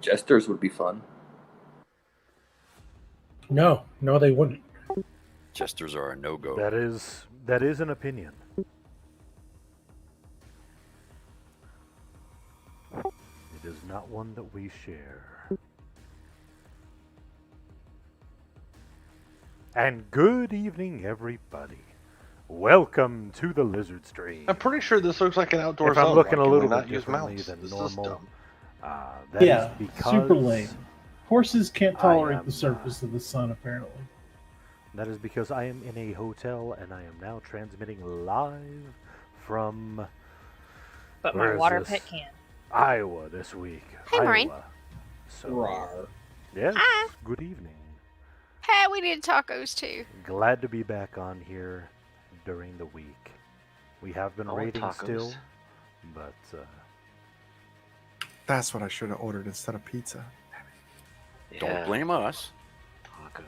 Jesters would be fun. No, they wouldn't. Jesters are a no-go. That is an opinion. It is not one that we share. And good evening, everybody. Welcome to the Lizard Stream. I'm pretty sure this looks like an outdoor If zone. I'm looking Why a can we little not bit use differently mounts? than This is normal, dumb. that is because super lame. Horses can't tolerate am, the surface of the sun, apparently. That is because I am in a hotel and I am now transmitting live from But where my is water this? pit can. Iowa this week. Hey, Maureen. Iowa. So, Rawr. yes, Hi. good evening. Hey, we need tacos too. Glad to be back on here during the week. We have been I want raiding tacos. still, but That's what I should have ordered instead of pizza. Don't blame us.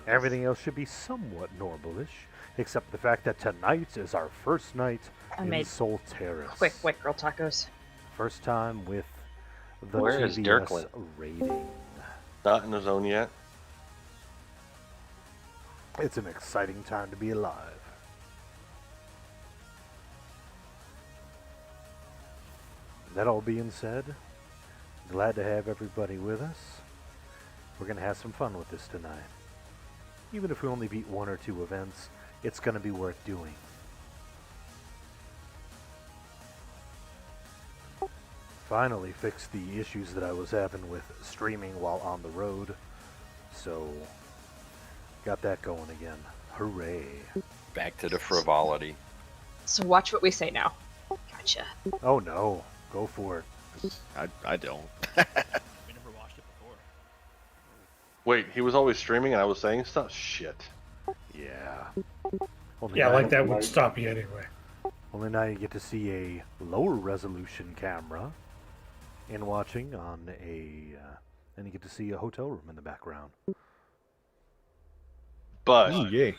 everything else should be somewhat normalish, except the fact that tonight is our first night I in made Solteris. quick white girl tacos. First time with the Where is TBS Dirklin? rating. Not in the zone yet. It's an exciting time to be alive. That all being said, glad to have everybody with us. We're going to have some fun with this tonight. Even if we only beat one or two events, it's going to be worth doing. Finally fixed the issues that I was having with streaming while on the road, so got that going again. Hooray. Back to the frivolity. So watch what we say now. Gotcha. Oh no, go for it. I don't. We never watched it before. Wait, he was always streaming and I was saying stuff? Shit. Yeah. Only Yeah, now- like that would stop you anyway. Only now you get to see a lower resolution camera in watching on and you get to see a hotel room in the background. But Ooh, yay.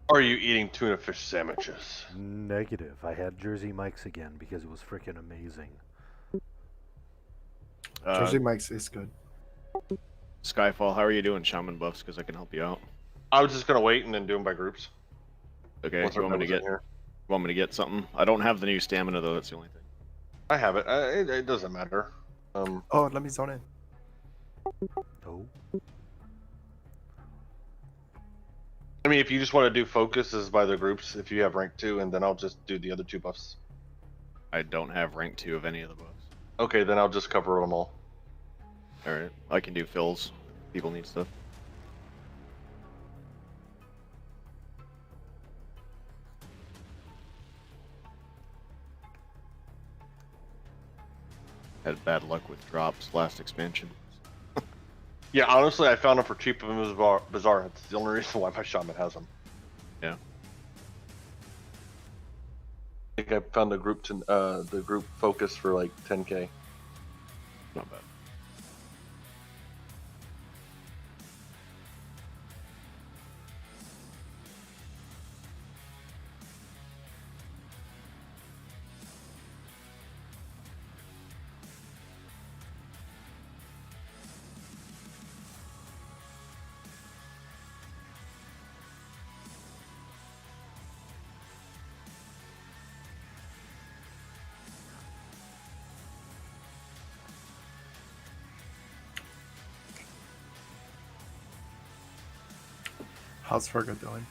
are you eating tuna fish sandwiches? Negative. I had Jersey Mike's again because it was freaking amazing. Jersey Mike's is good. Skyfall, how are you doing, Shaman Buffs? Because I can help you out. I was just gonna wait and then do them by groups. Okay, Once you want me to everybody's in get here. something? I don't have the new stamina though. That's the only thing. I have it. It doesn't matter. Oh, let me zone in. Oh. I mean, if you just want to do focuses by the groups, if you have rank 2, and then I'll just do the other 2 buffs. I don't have rank 2 of any of the buffs. Okay, then I'll just cover them all. All right, I can do fills. People need stuff. Had bad luck with drops last expansion. Yeah, honestly, I found them for cheap in Bazaar. That's the only reason why my shaman has them. Yeah. I think I found the group focus for like 10k. Not bad. How's Fergo doing?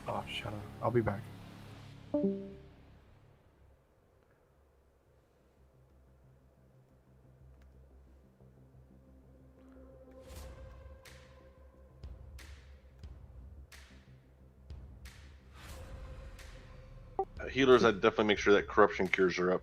Oh, shut up. I'll be back. Healers, I'd definitely make sure that corruption cures are up.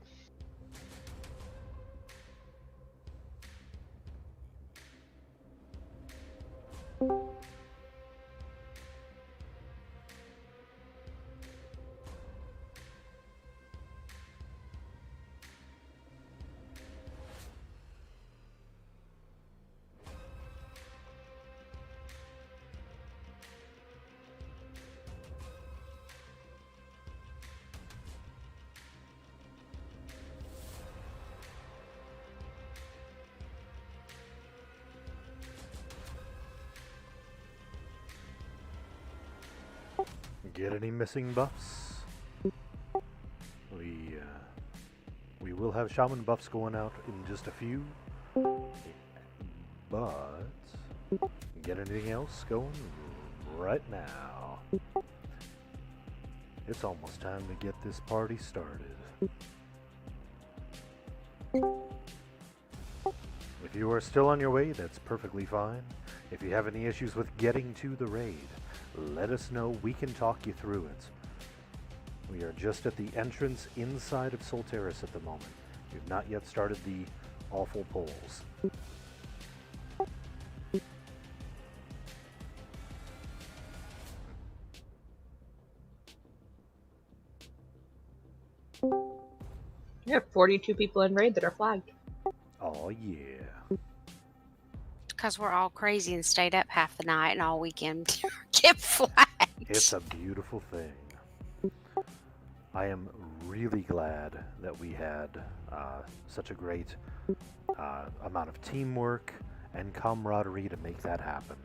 Get any missing buffs? We will have shaman buffs going out in just a few, but get anything else going right now. It's almost time to get this party started. If you are still on your way, that's perfectly fine. If you have any issues with getting to the raid, let us know. We can talk you through it. We are just at the entrance inside of Solteris at the moment. We've not yet started the awful polls. We have 42 people in raid that are flagged. Oh yeah. Because we're all crazy and stayed up half the night and all weekend to get flagged. It's a beautiful thing. I am really glad that we had such a great amount of teamwork and camaraderie to make that happen.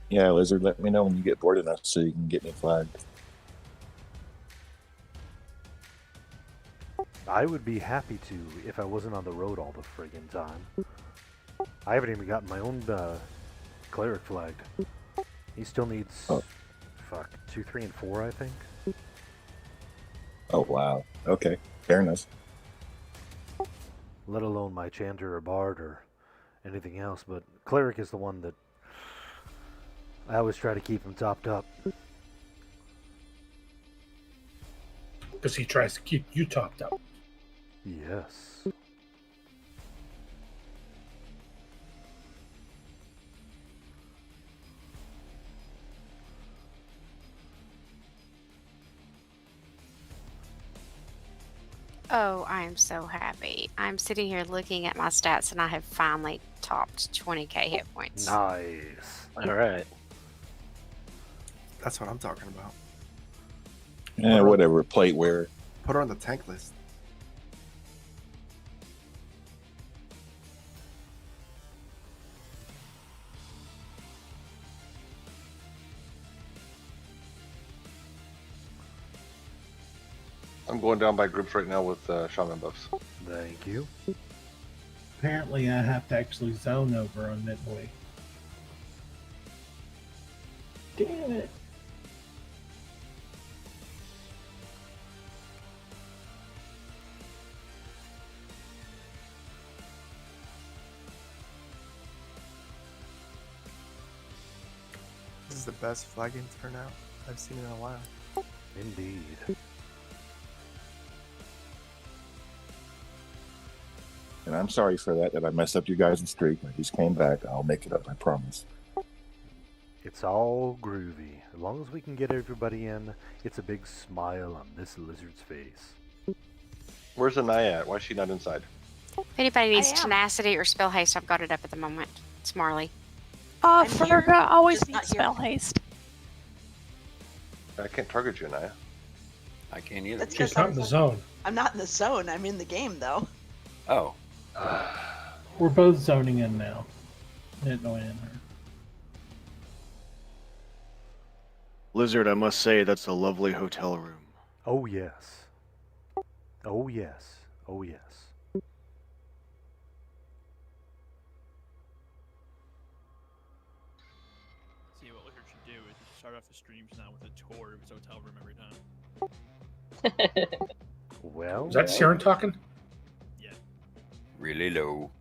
Yeah, Lizard, let me know when you get bored enough so you can get me flagged. I would be happy to if I wasn't on the road all the friggin' time. I haven't even gotten my own cleric flagged. He still needs, 2, 3, and 4, I think. Oh, wow. Okay, fair enough. Let alone my chanter or bard or anything else, but cleric is the one that I always try to keep him topped up. Because he tries to keep you topped up. Yes. Oh, I am so happy. I'm sitting here looking at my stats and I have finally topped 20k hit points. Nice. All right. That's what I'm talking about. Yeah, whatever. Plate wear. Put her on the tank list. I'm going down by groups right now with shaman buffs. Thank you. Apparently, I have to actually zone over on midway. Damn it. This is the best flagging turnout I've seen in a while. Indeed. And I'm sorry for that I messed up you guys' streak. I just came back. I'll make it up, I promise. It's all groovy. As long as we can get everybody in, it's a big smile on this lizard's face. Where's Anaya at? Why is she not inside? If anybody needs I am. tenacity or spell haste, I've got it up at the moment. It's Marley. Oh, I'm here, Ferga always just not needs here. spell haste. I can't target you, Anaya. I can't either. That's She's not in the zone. I'm not in the zone. I'm in the game though. Oh, We're both zoning in now. Midway in her. Lizard, I must say, that's a lovely hotel room. Oh yes. Oh yes. Oh yes. See, what Liquor should do is just start off the streams now with a tour of his hotel room every time. Well, Is that Siren talking? Yeah. really low.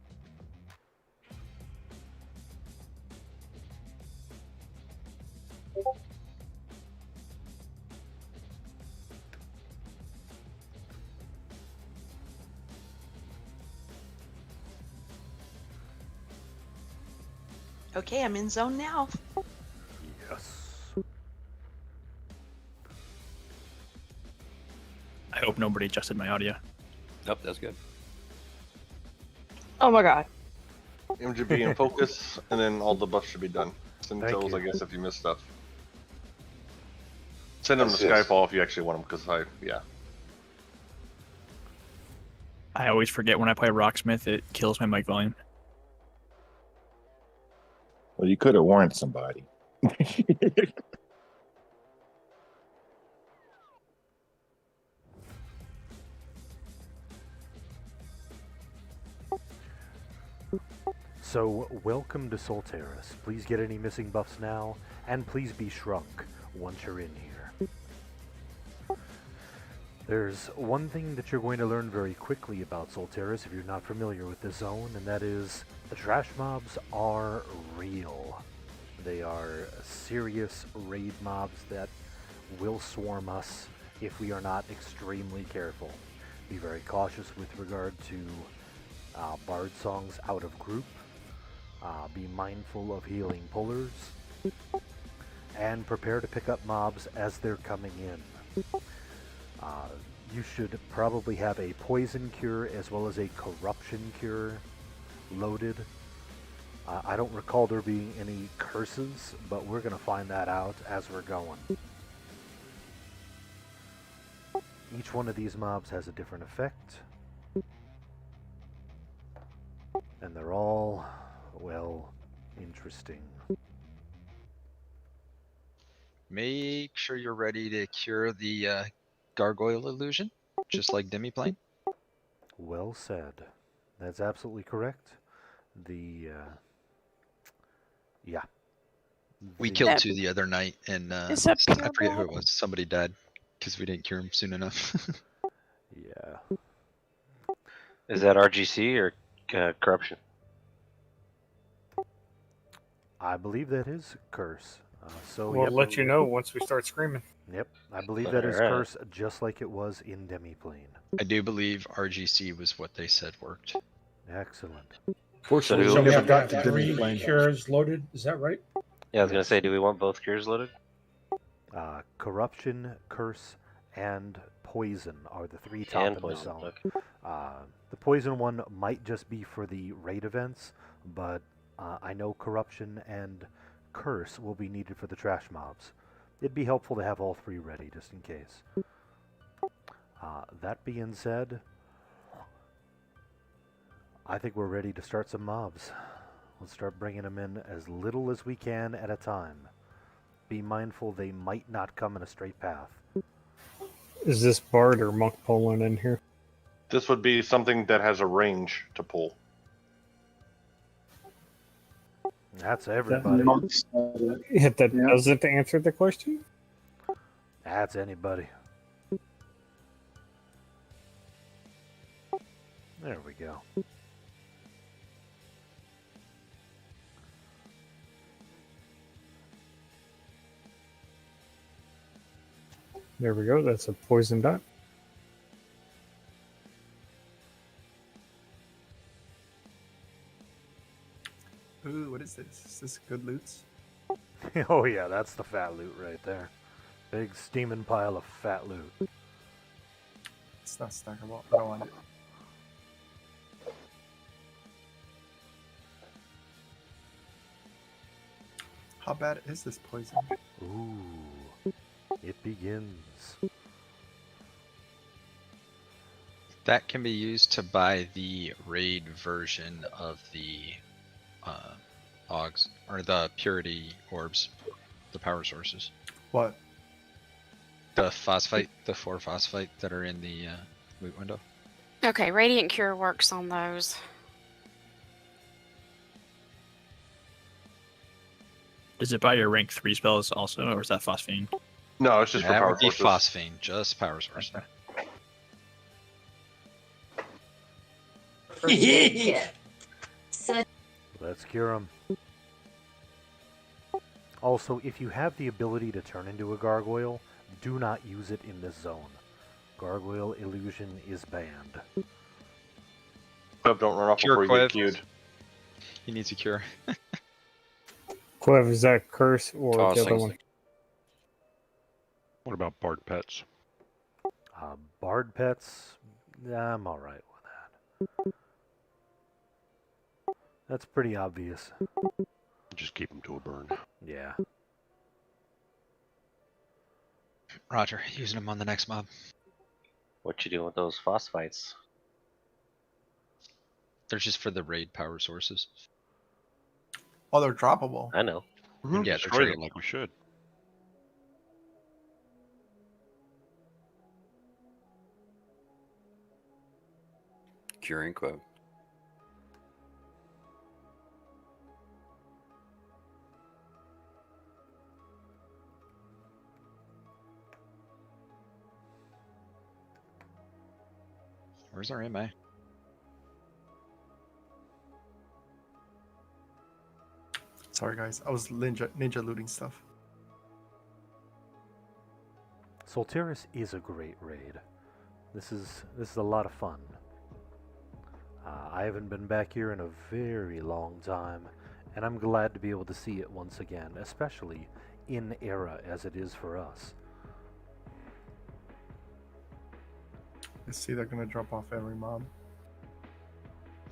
Okay, I'm in zone now. yes. I hope nobody adjusted my audio. Nope, that's good. Oh my god. MGB and focus, and then all the buffs should be done. Send Thank tells, you. I guess, if you missed stuff. Send them to Yes. Skyfall if you actually want them, because I always forget when I play Rocksmith, it kills my mic volume. Well, you could have warned somebody. So, welcome to Solteris. Please get any missing buffs now, and please be shrunk once you're in here. There's one thing that you're going to learn very quickly about Solteris if you're not familiar with this zone, and that is the trash mobs are real. They are serious raid mobs that will swarm us if we are not extremely careful. Be very cautious with regard to bard songs out of group. Be mindful of healing pullers. And prepare to pick up mobs as they're coming in. You should probably have a poison cure as well as a corruption cure loaded. I don't recall there being any curses, but we're going to find that out as we're going. Each one of these mobs has a different effect. And they're all, well, interesting. Make sure you're ready to cure the gargoyle illusion, just like Demiplane. Well said. That's absolutely correct. Yeah. We killed two the other night, and I Is that pure forget who it blood? was. Somebody died because we didn't cure him soon enough. Yeah. Is that RGC or corruption? I believe that is curse. So We'll yep, let you know once we start screaming. Yep, I believe that is Alright. curse, just like it was in Demiplane. I do believe RGC was what they said worked. Excellent. Fortunately, So we never have to got have to 3 Demiplane. cures loaded. Is that right? Yeah, I was gonna say, do we want both cures loaded? Corruption, curse, and poison are the 3 top And in the poison. zone. Okay. The poison one might just be for the raid events, but I know corruption and curse will be needed for the trash mobs. It'd be helpful to have all 3 ready, just in case. That being said, I think we're ready to start some mobs. Let's start bringing them in as little as we can at a time. Be mindful they might not come in a straight path. Is this bard or monk pulling in here? This would be something that has a range to pull. That's everybody. That doesn't answer the question? That's anybody. There we go. There we go. That's a poison dot. Ooh, what is this? Is this good loots? Oh yeah, that's the fat loot right there. Big steaming pile of fat loot. It's not stackable. I don't want it. How bad is this poison? Ooh, it begins. That can be used to buy the raid version of the Augs, or the purity orbs, the power sources. What? The phosphite, the 4 phosphite that are in the loot window. Okay, Radiant Cure works on those. Does it buy your rank 3 spells also, or is that phosphine? No, it's just for That power would be sources. phosphine, just power source. Let's cure them. Also, if you have the ability to turn into a gargoyle, do not use it in this zone. Gargoyle illusion is banned. Don't run off Cure before you get Quiv. queued. He needs a cure. Clev, is that curse or the other one? What about Bard Pets? Bard pets, I'm alright with that. That's pretty obvious. Just keep them to a burn. Yeah. Roger, using them on the next mob. What you doing with those phosphites? They're just for the raid power sources. Oh, they're droppable. I know. Yeah, they're Destroy them triggered. like we should. Curing quote. Where's our MA? Sorry, guys. I was ninja looting stuff. Solteris is a great raid. This is a lot of fun. I haven't been back here in a very long time, and I'm glad to be able to see it once again, especially in era as it is for us. I see they're gonna drop off every mob.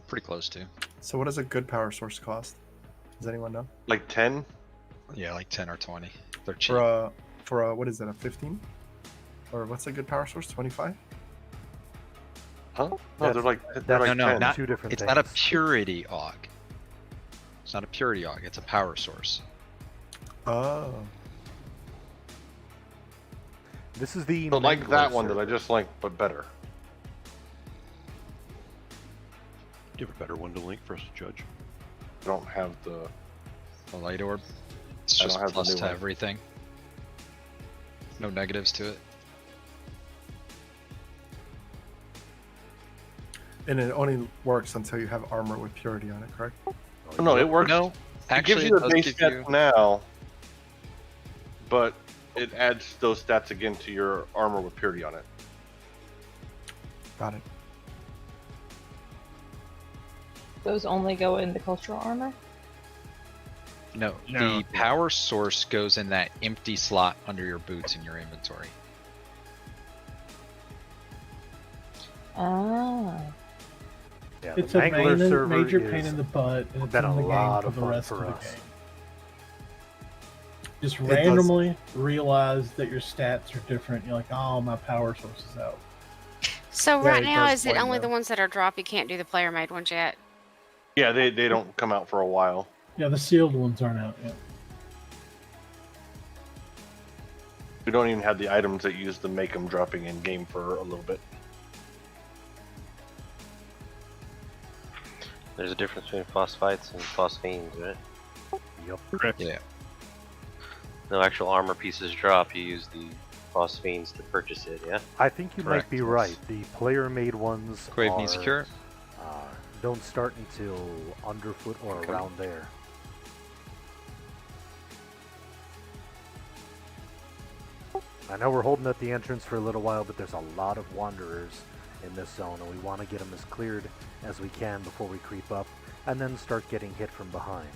Pretty close to. So what does a good power source cost? Does anyone know? Like 10? Yeah, like 10 or 20. They're cheap. For a what is that, a 15? Or what's a good power source? 25? Huh? No, they're like No, 10. not, two different it's things. not a purity AUG. It's not a purity AUG, it's a power source. Oh. This is the So like that Mangler one that I server. just linked, but better. Do you have a better one to link for us to judge? I don't have the. The light orb. It's I don't just have the plus new to one. everything. No negatives to it. And it only works until you have armor with purity on it, correct? Oh, no, it works. No, It actually, gives you it the does base give stats you. now, but it adds those stats again to your armor with purity on it. Got it. Those only go in the cultural armor? No, No. the power source goes in that empty slot under your boots in your inventory. Ah. Yeah, It's the a Mangler server major pain is in the butt, and it's been in a the lot game of for the fun rest for of the us. game. Just does- randomly realize that your stats are different. You're like, oh, my power source is out. So Yeah, right it now, does is it point only though. the ones that are drop? You can't do the player made ones yet. Yeah, they don't come out for a while. Yeah, the sealed ones aren't out yet. We don't even have the items that use to make them dropping in game for a little bit. There's a difference between phosphites and phosphenes, right? Yep. Correct. Yeah. No actual armor pieces drop. You use the phosphenes to purchase it. Yeah. I think you Correct, might be yes. right. The player-made ones Crave are, needs secure. don't start until underfoot or Okay. around there. I know we're holding at the entrance for a little while, but there's a lot of wanderers in this zone, and we want to get them as cleared as we can before we creep up, and then start getting hit from behind.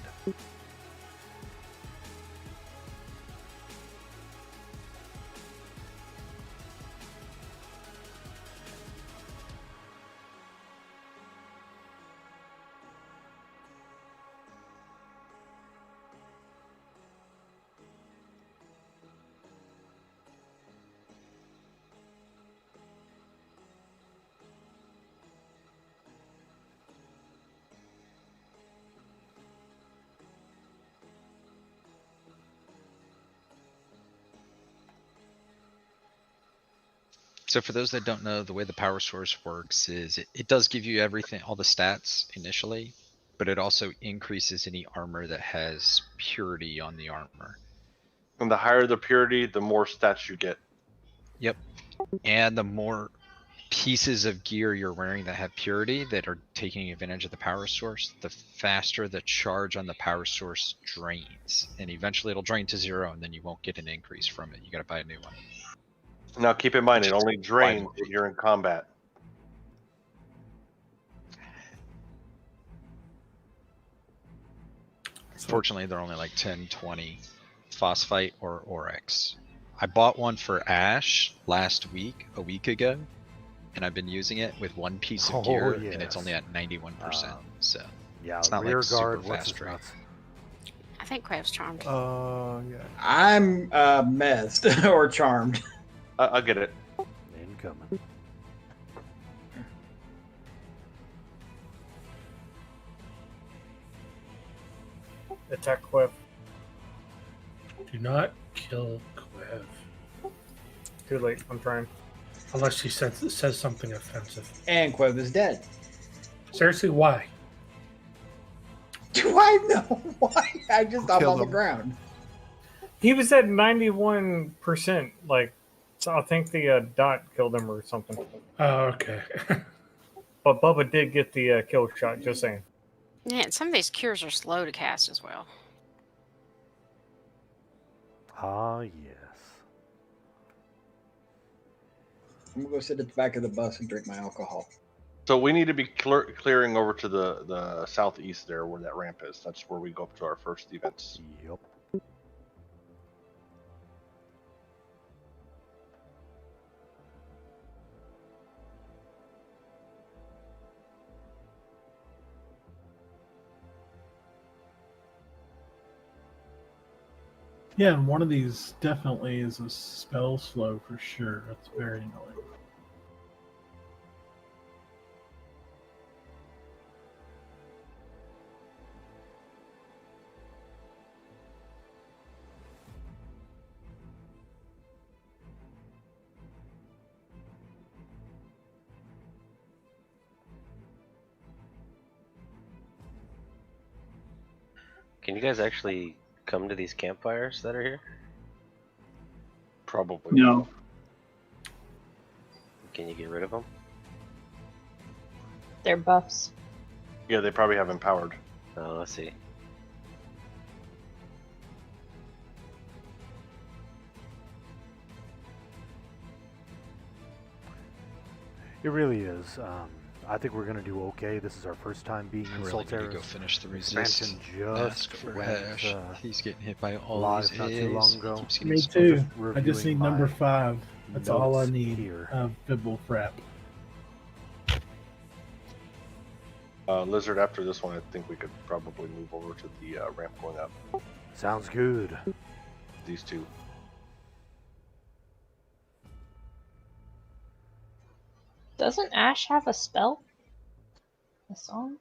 So for those that don't know, the way the power source works is it does give you everything, all the stats initially, but it also increases any armor that has purity on the armor. And the higher the purity, the more stats you get. Yep. And the more pieces of gear you're wearing that have purity that are taking advantage of the power source, the faster the charge on the power source drains. And eventually it'll drain to 0 and then you won't get an increase from it. You gotta buy a new one. Now keep in mind, it only drains if you're in combat. Fortunately, they're only like 10, 20 phosphite or oryx. I bought one for Ash last week, a week ago, and I've been using it with one piece of gear, and it's only at 91%. So Yeah, it's not rear like super guard, what's fast his drain. nuts? I think Crave's charmed. Yeah. I'm messed or charmed. I'll get it. Incoming. attack Quiff. Do not kill Quiv. Too late. I'm trying. Unless she says something offensive. And Quiv is dead. Seriously, why? Do I know why? I just thought on the him. ground. He was at 91%. Like, so I think the dot killed him or something. Oh, okay. But Bubba did get the kill shot. Just saying. Yeah, and some of these cures are slow to cast as well. Ah, yes. I'm gonna go sit at the back of the bus and drink my alcohol. So we need to be clearing over to the southeast there where that ramp is. That's where we go up to our first events. Yep. Yeah, and one of these definitely is a spell slow for sure. That's very annoying. Can you guys actually come to these campfires that are here? Probably. No. Can you get rid of them? They're buffs. Yeah, they probably have empowered. Oh, let's see. It really is. I think we're gonna do okay. This is our first time being in Really need to Solteris. go finish the Expansion resist. just Ask for went, Ash. He's getting hit by all live these not too long A's. ago. Keeps getting Me smoked. too. Just I just need reviewing number my 5. That's all I notes need. here. Fibble Frap. Lizard, after this one, I think we could probably move over to the ramp going up. Sounds good. These two. Doesn't Ash have a spell? A song?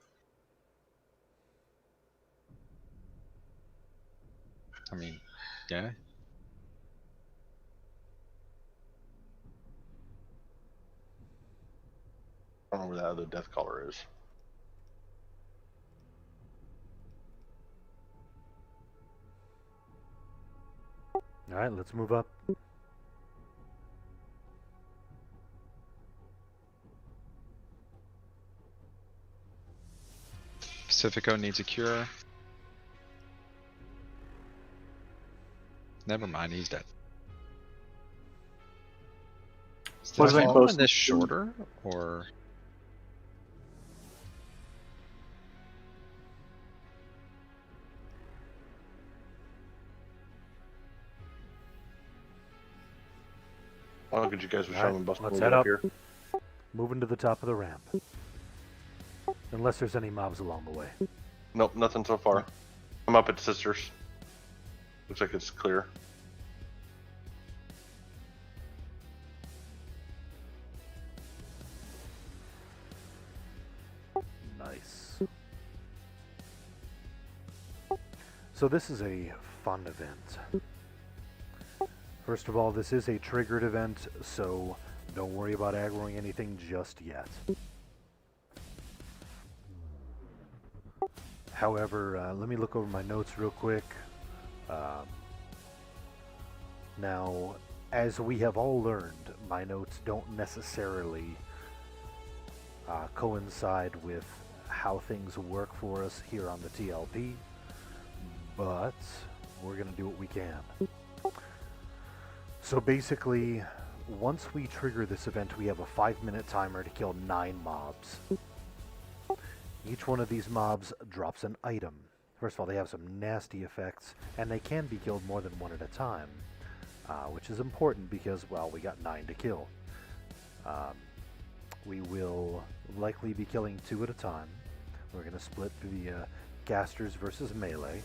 I mean, yeah. I don't know where that other death caller is. All right, let's move up. Pacifico needs a cure. Never mind, he's dead. Is Was this I all supposed in this to- shorter, or I'll look at you guys with All right, Shaman Buster let's when we head get up. here. Moving to the top of the ramp. Unless there's any mobs along the way. Nope, nothing so far. I'm up at Sisters. Looks like it's clear. Nice. So this is a fun event. First of all, this is a triggered event, so don't worry about aggroing anything just yet. However, let me look over my notes real quick. Now, as we have all learned, my notes don't necessarily coincide with how things work for us here on the TLP, but we're going to do what we can. So basically, once we trigger this event, we have a 5-minute timer to kill 9 mobs. Each one of these mobs drops an item. First of all, they have some nasty effects, and they can be killed more than one at a time, which is important because, well, we got 9 to kill. We will likely be killing 2 at a time. We're going to split the casters versus melee.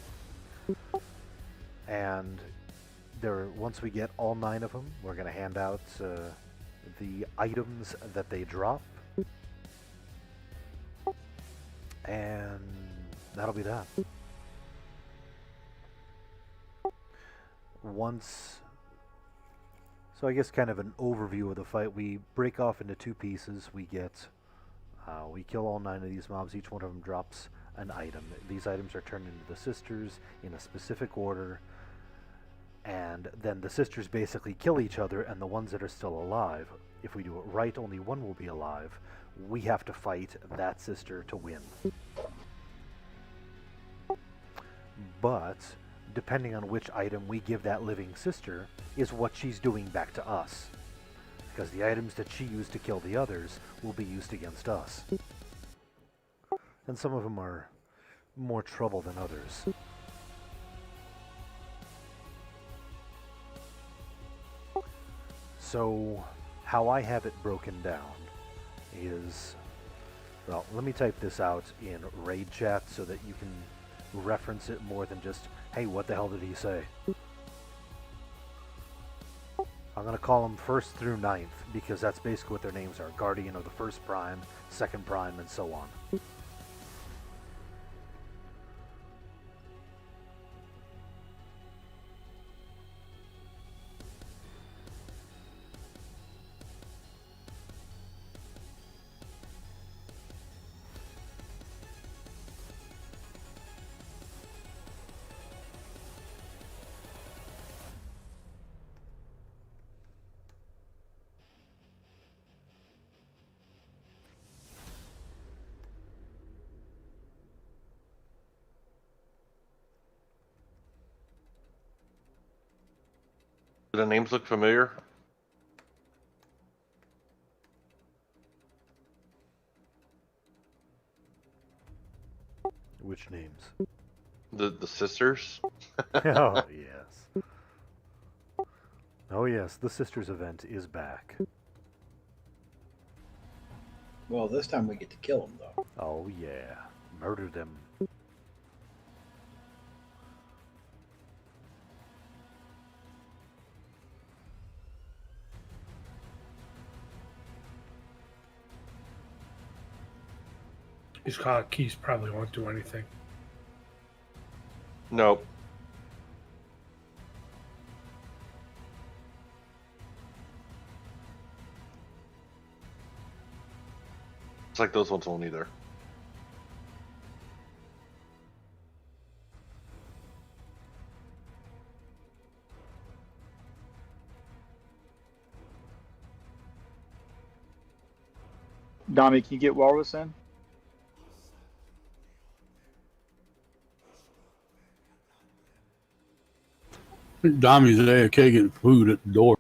And once we get all 9 of them, we're going to hand out the items that they drop. And that'll be that. once. So I guess kind of an overview of the fight. We break off into two pieces. We kill all 9 of these mobs. Each one of them drops an item. These items are turned into the sisters in a specific order, and then the sisters basically kill each other, and the ones that are still alive, if we do it right, only one will be alive. We have to fight that sister to win. But depending on which item we give that living sister is what she's doing back to us, because the items that she used to kill the others will be used against us. And some of them are more trouble than others. So, how I have it broken down is, well, let me type this out in raid chat so that you can reference it more than just, hey, what the hell did he say? I'm going to call them 1st through 9th, because that's basically what their names are. Guardian of the 1st Prime, 2nd Prime, and so on. Do the names look familiar? Which names? The sisters? Oh, yes. Oh, yes, the Sisters event is back. Well, this time we get to kill them, though. Oh, yeah. Murder them. These hotkeys probably won't do anything. Nope. It's like those ones won't either. Dami, can you get Walrus in? Dommy's at AFK getting food at the door.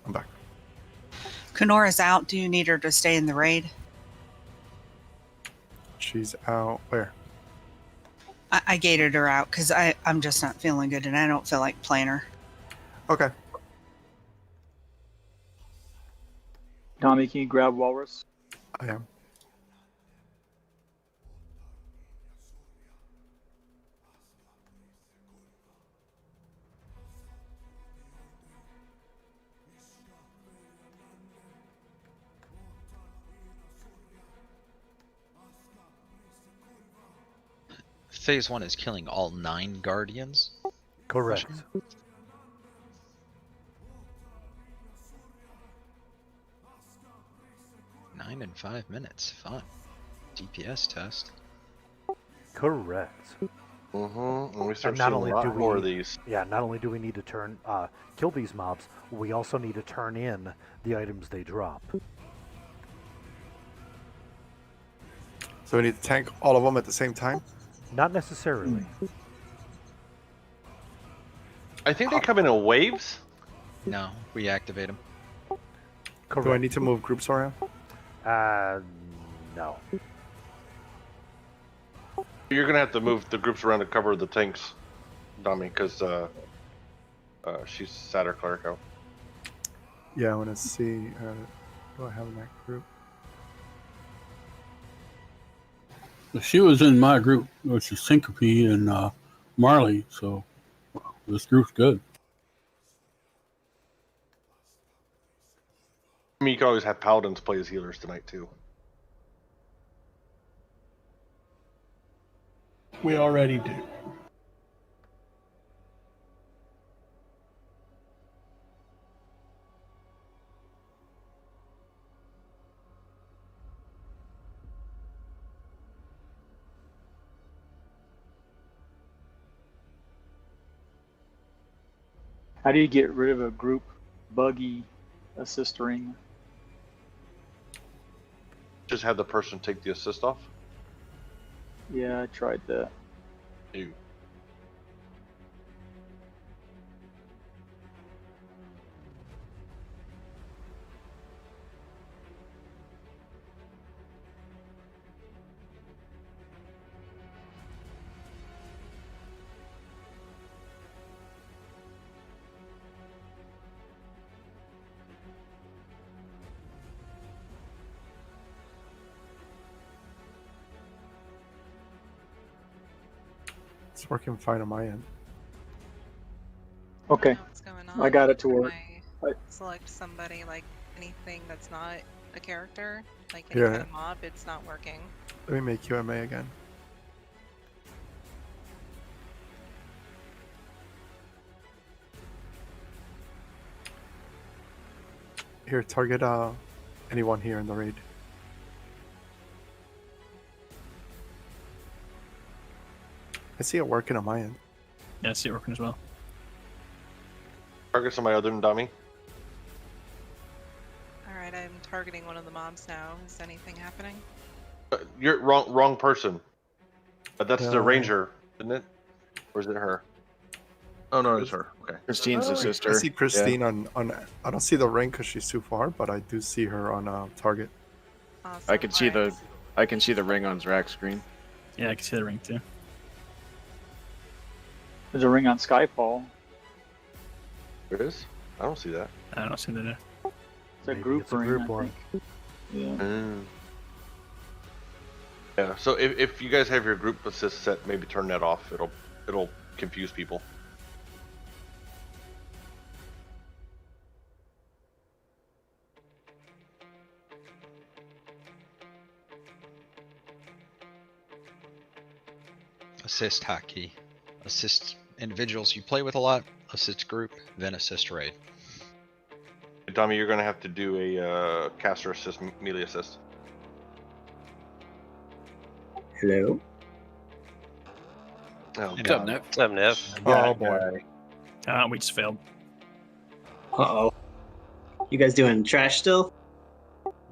I'm back. Kenora's out. Do you need her to stay in the raid? She's out. Where? I gated her out because I'm just not feeling good and I don't feel like playing her. Okay. Dami, can you grab Walrus? I am. Phase 1 is killing all 9 guardians? Correct. 9 in 5 minutes. Fun. DPS test. Correct. Mm-hmm. And we start And not seeing only a lot do more we, of these. yeah, not only do we need to kill these mobs, we also need to turn in the items they drop. So we need to tank all of them at the same time? Not necessarily. I think they come in waves. No, we activate them. Correct. Do I need to move groups around? No. You're gonna have to move the groups around to cover the tanks, Dami, because she's sat her cleric out. Yeah, I want to see. Do I have in that group? She was in my group, which is Syncope and Marley, so this group's good. I mean, you can always have paladins play as healers tonight too. We already do. How do you get rid of a group buggy assist ring? Just have the person take the assist off. Yeah, I tried that. Ew. It's working fine on my end. Okay, What's going on? I got it to When work. I select somebody like anything that's not a character, like any Yeah. kind of mob, it's not working. Let me make UMA again. Here, target anyone here in the raid. I see it working on my end. Yeah, I see it working as well. Target somebody other than Dummy. Alright, I'm targeting one of the mobs now. Is anything happening? You're wrong person. That's the Uh, ranger, isn't it? Or is it her? Oh no, it's her. Okay. Christine's the sister. I see Christine on. I don't see the ring because she's too far, but I do see her on target. Awesome. I can see the ring on Zrak's screen. Yeah, I can see the ring too. There's a ring on Skyfall. There is? I don't see that. I don't see that there. It's a Maybe group it's a ring. group I one. think. Yeah. Yeah. So if you guys have your group assist set, maybe turn that off. It'll confuse people. Assist hotkey. Assist individuals you play with a lot, assist group, then assist raid. Dummy, you're gonna have to do a caster assist, melee assist. Hello? Oh, What's up, Nev? What's up, Nev? Oh boy. We just failed. Uh-oh. You guys doing trash still?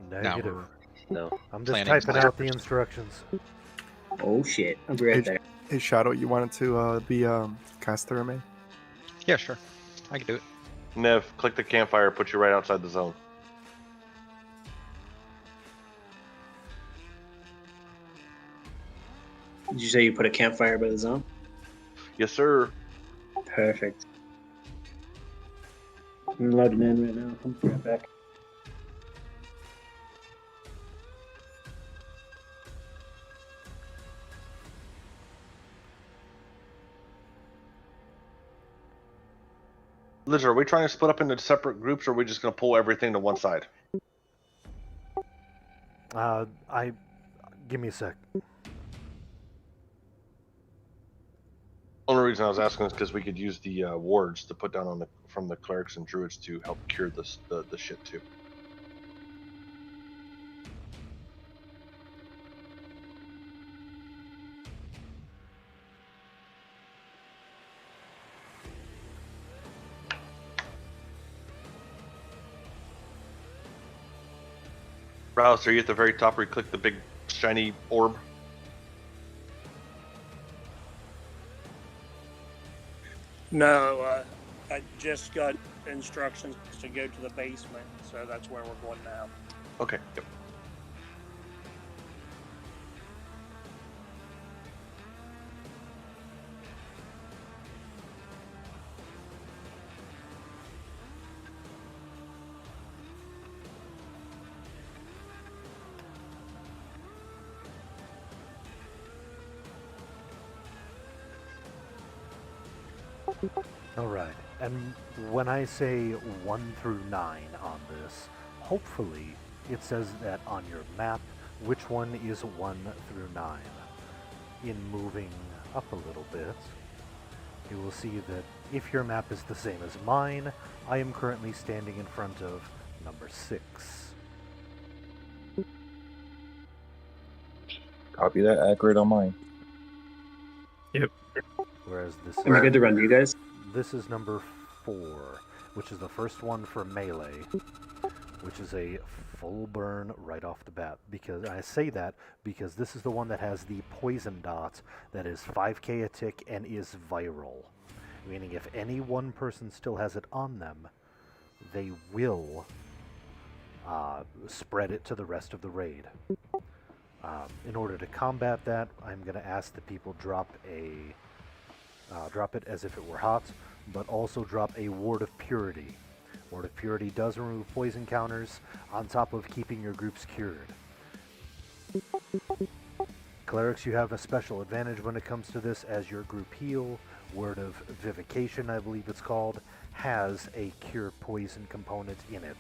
Negative. No. I'm just planning typing plan. out the instructions. Oh shit. I'll be right there. Hey Shadow, you wanted to be caster MA? Yeah, sure. I can do it. Nev, click the campfire, put you right outside the zone. Did you say you put a campfire by the zone? Yes, sir. Perfect. I'm loading in right now. I'm right back. Liz, are we trying to split up into separate groups, or are we just gonna pull everything to one side? Give me a sec. Only reason I was asking is because we could use the wards to put down on from the clerics and druids to help cure the shit too. Rouse, are you at the very top where you click the big shiny orb? No, I just got instructions to go to the basement, so that's where we're going now. Okay, yep. All right. And when I say 1 through 9 on this, hopefully it says that on your map which one is 1 through 9. In moving up a little bit, you will see that if your map is the same as mine, I am currently standing in front of number 6. Copy that, accurate on mine. Yep. Whereas this Am I good to run you guys? This is number 4, which is the first one for melee, which is a full burn right off the bat. Because I say that because this is the one that has the poison dot that is 5k a tick and is viral. Meaning if any one person still has it on them, they will spread it to the rest of the raid. In order to combat that, I'm going to ask the people drop it as if it were hot, but also drop a Ward of Purity. Ward of Purity does remove poison counters on top of keeping your groups cured. Clerics, you have a special advantage when it comes to this, as your group heal, Word of Vivification I believe it's called, has a cure poison component in it.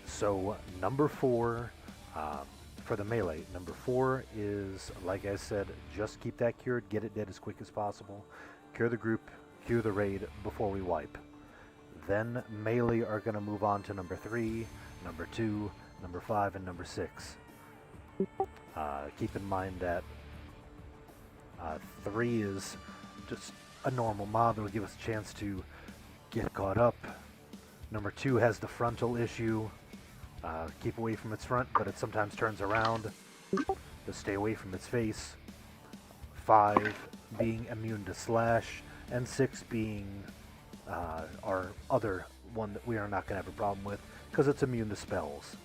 So number 4 for the melee, number 4 is, like I said, just keep that cured, get it dead as quick as possible, cure the group, cure the raid before we wipe. Then melee are going to move on to number 3, number 2, number 5, and number 6. Keep in mind that 3 is just a normal mob that will give us a chance to get caught up. Number 2 has the frontal issue. Keep away from its front, but it sometimes turns around. Just stay away from its face. 5 being immune to slash, and 6 being our other one that we are not going to have a problem with, because it's immune to spells.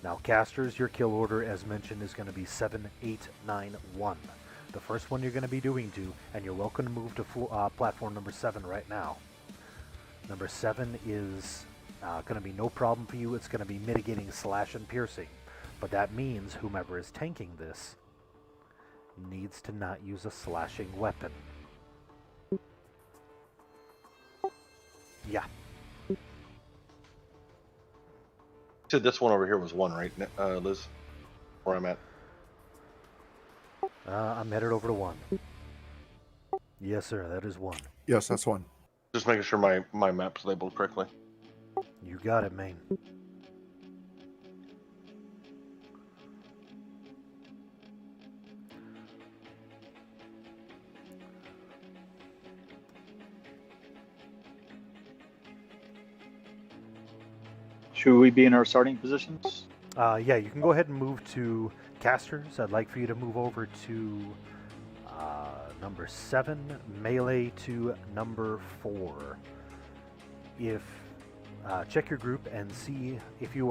Now casters, your kill order, as mentioned, is going to be 7, 8, 9, 1. The first one you're going to be doing to, and you're welcome to move to platform number 7 right now. Number 7 is going to be no problem for you. It's going to be mitigating slash and piercing. But that means whomever is tanking this needs to not use a slashing weapon. Yeah. So this one over here was 1, right, Liz? Where I'm at. I'm headed over to 1. Yes, sir, that is 1. Yes, that's 1. Just making sure my map's labeled correctly. You got it, Maine. Should we be in our starting positions? Yeah, you can go ahead and move to casters. I'd like for you to move over to number 7, melee to number 4. If check your group and see if you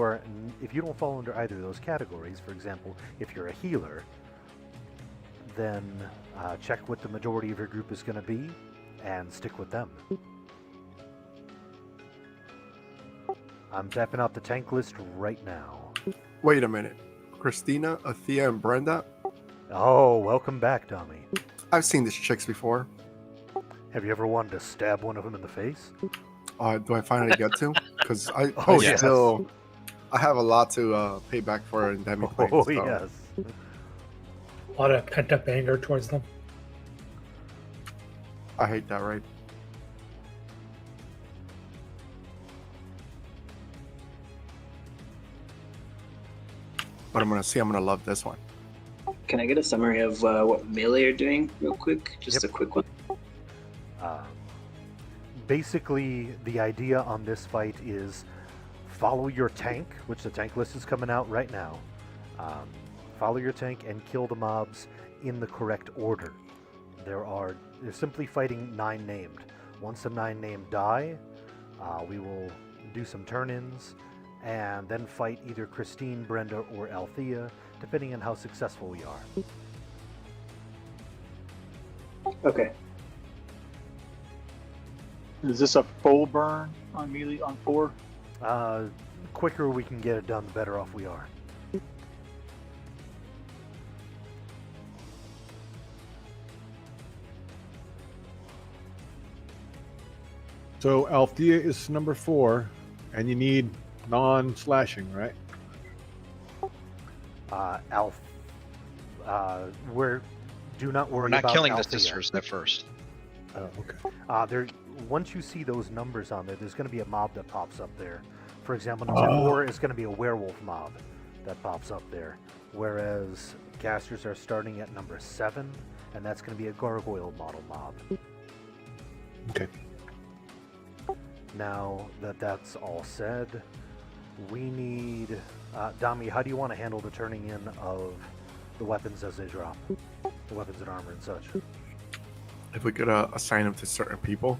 don't fall under either of those categories. For example, if you're a healer, then check what the majority of your group is going to be and stick with them. I'm tapping out the tank list right now. Wait a minute. Christina, Athea, and Brenda? Oh, welcome back, Tommy. I've seen these chicks before. Have you ever wanted to stab one of them in the face? Do I finally get to? Because I yes. I have a lot to pay back for in Demiplane. Oh, so. yes. A lot of pent-up anger towards them. I hate that, right? But I'm gonna love this one. Can I get a summary of what melee are doing real quick? Just a quick one. Basically, the idea on this fight is follow your tank, which the tank list is coming out right now. Follow your tank and kill the mobs in the correct order. They're simply fighting 9 named. Once the 9 named die, we will do some turn-ins and then fight either Christine, Brenda, or Althea, depending on how successful we are. Okay. Is this a full burn on melee on 4? Quicker we can get it done, the better off we are. So Althea is number 4, and you need non-slashing, right? Alf, we're do not worry We're not about killing the Althea. sisters at first. Oh, okay. There, once you see those numbers on there, there's going to be a mob that pops up there. For example, number 4 is going to be a werewolf mob that pops up there, whereas casters are starting at number 7, and that's going to be a gargoyle model mob. Okay. Now that that's all said, we need Dami. How do you want to handle the turning in of the weapons as they drop, the weapons and armor and such? If we could assign them to certain people,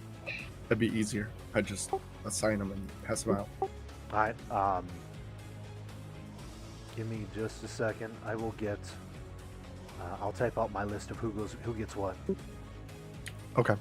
that'd be easier. I'd just assign them and pass them out. Alright, give me just a second. I will get, I'll type out my list of who gets what. Okay.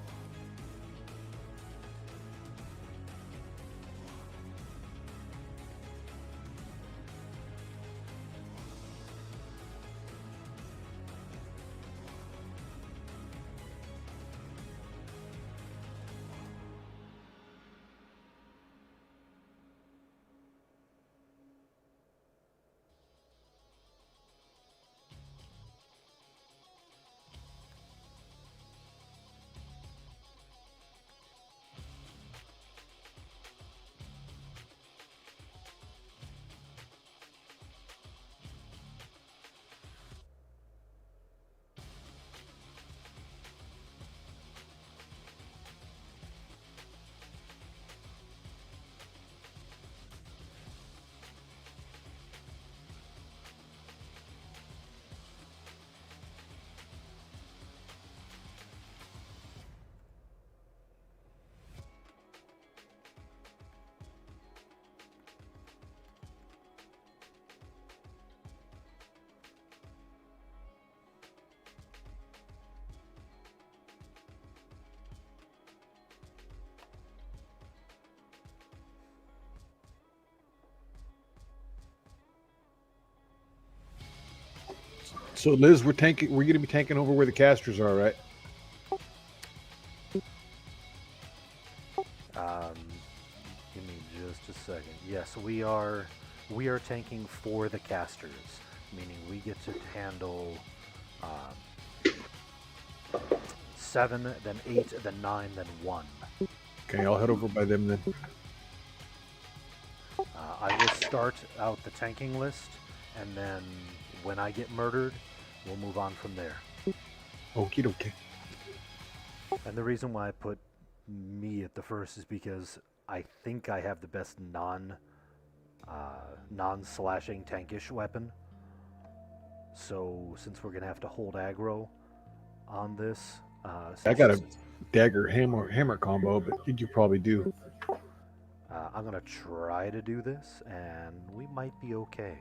So Liz, we're going to be tanking over where the casters are, right? Give me just a second. Yes, we are tanking for the casters, meaning we get to handle 7, then 8, then 9, then 1. Okay, I'll head over by them then. I will start out the tanking list, and then when I get murdered, we'll move on from there. Okie dokie. And the reason why I put me at the first is because I think I have the best non-slashing tankish weapon. So since we're gonna have to hold aggro on this, I got a dagger hammer combo, but you probably do. I'm gonna try to do this, and we might be okay.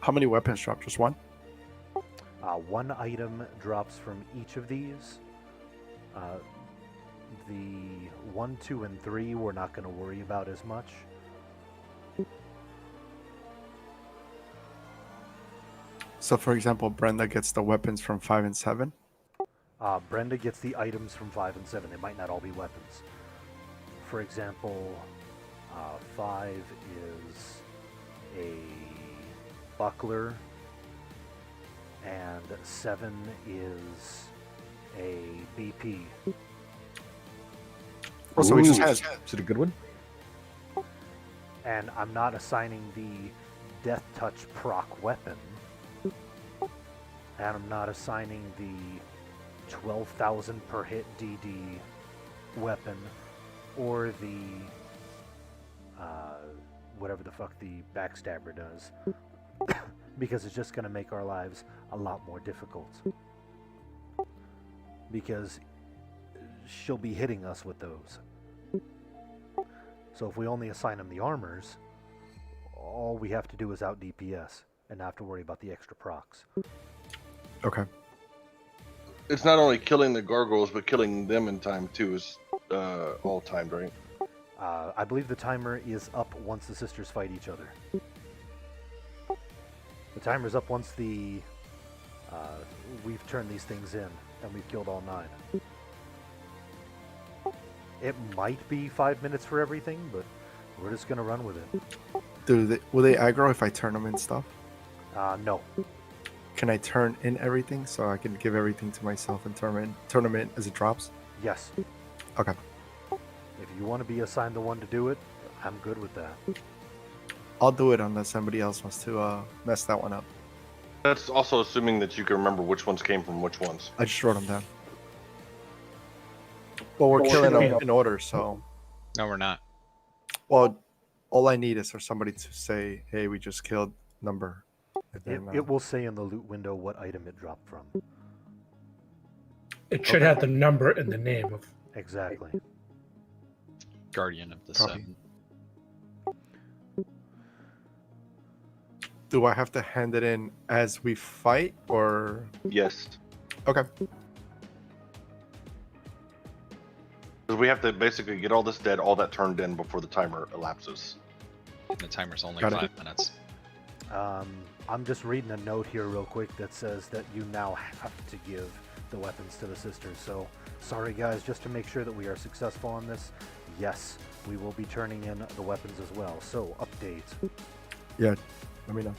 How many weapons drop? Just one? 1 item drops from each of these. The 1, 2, and 3 we're not going to worry about as much. So, for example, Brenda gets the weapons from 5 and 7? Brenda gets the items from 5 and 7. They might not all be weapons. For example, 5 is a buckler, and 7 is a BP. Oh, so he just has. Is it a good one? And I'm not assigning the Death Touch proc weapon. And I'm not assigning the 12,000 per hit DD weapon or the whatever the fuck the backstabber does. Because it's just going to make our lives a lot more difficult. Because she'll be hitting us with those. So if we only assign them the armors, all we have to do is out DPS and not have to worry about the extra procs. Okay. It's not only killing the gargoyles, but killing them in time too is all timed, right? I believe the timer is up once the sisters fight each other. The timer's up once we've turned these things in and we've killed all 9. It might be 5 minutes for everything, but we're just gonna run with it. Will they aggro if I turn them in stuff? No. Can I turn in everything so I can give everything to myself and turn them in as it drops? Yes. Okay. If you want to be assigned the one to do it, I'm good with that. I'll do it unless somebody else wants to mess that one up. That's also assuming that you can remember which ones came from which ones. I just wrote them down. Well, we're killing them in order, so. No, we're not. Well, all I need is for somebody to say, "Hey, we just killed number." It will say in the loot window what item it dropped from. It should have the number and the name of. Exactly. Guardian of the Copy. Seven. Do I have to hand it in as we fight, or? Yes. Okay. Because we have to basically get all this dead, all that turned in before the timer elapses. The timer's only Got it. 5 minutes. I'm just reading a note here real quick that says that you now have to give the weapons to the sisters. So, sorry guys, just to make sure that we are successful on this, yes, we will be turning in the weapons as well. So, update. Yeah, let me know.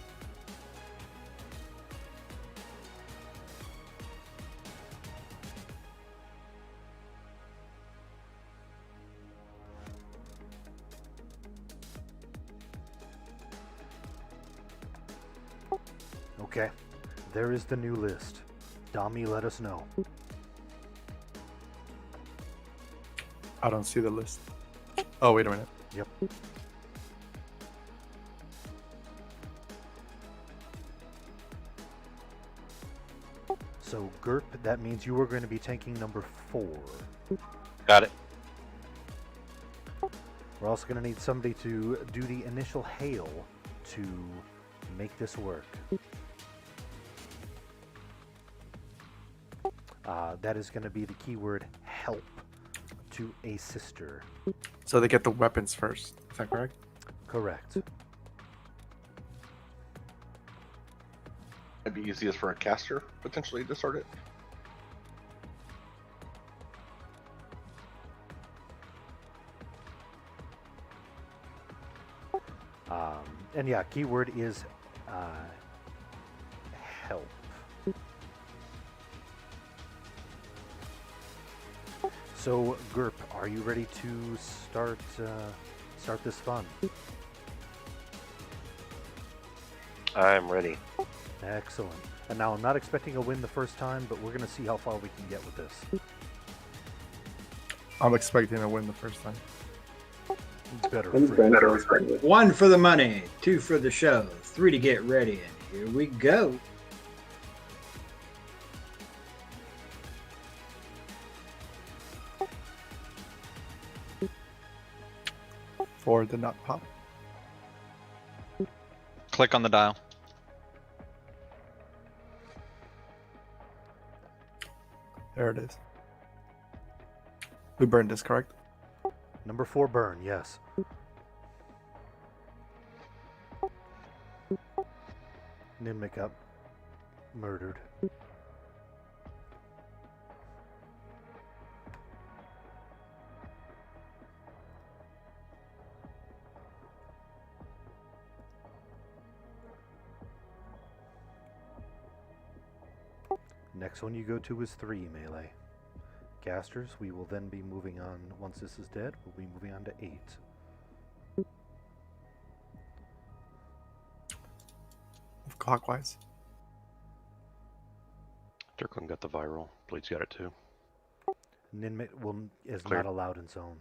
Okay, there is the new list. Dami, let us know. I don't see the list. Oh, wait a minute. Yep. So, Gerp, that means you are going to be tanking number 4. Got it. We're also going to need somebody to do the initial hail to make this work. That is going to be the keyword help to a sister. So they get the weapons first. Is that correct? Correct. It'd be easiest for a caster, potentially, to sort it. And yeah, keyword is help. So, Gerp, are you ready to start this fun? I'm ready. Excellent. And now I'm not expecting a win the first time, but we're going to see how far we can get with this. I'm expecting to win the first time. Better. One for the money, 2 for the show, 3 to get ready, and here we go. Four did not pop. Click on the dial. There it is. We burned this, correct? Number 4 burn, yes. Nimnik up. Murdered. Next one you go to is 3 melee. Casters, we will then be moving on, once this is dead, we'll be moving on to 8. Clockwise. Dirkland got the viral. Blade's got it too. Ninmit is Clear. not allowed in zone.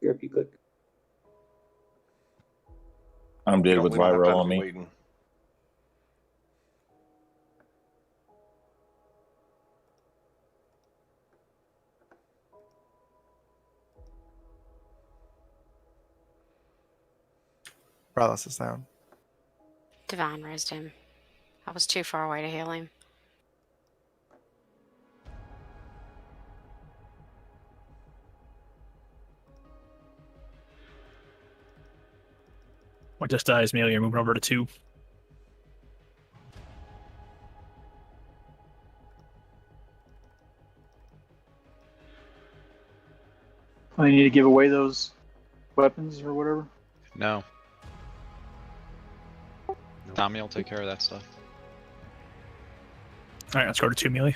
Yep, you click. I'm dead with viral on me. Waiting. Bralus is down. Divine raised him. I was too far away to heal him. What just dies, Melee? You're moving over to 2. I need to give away those weapons or whatever. No. Tommy will take care of that stuff. All right, let's go to 2 melee.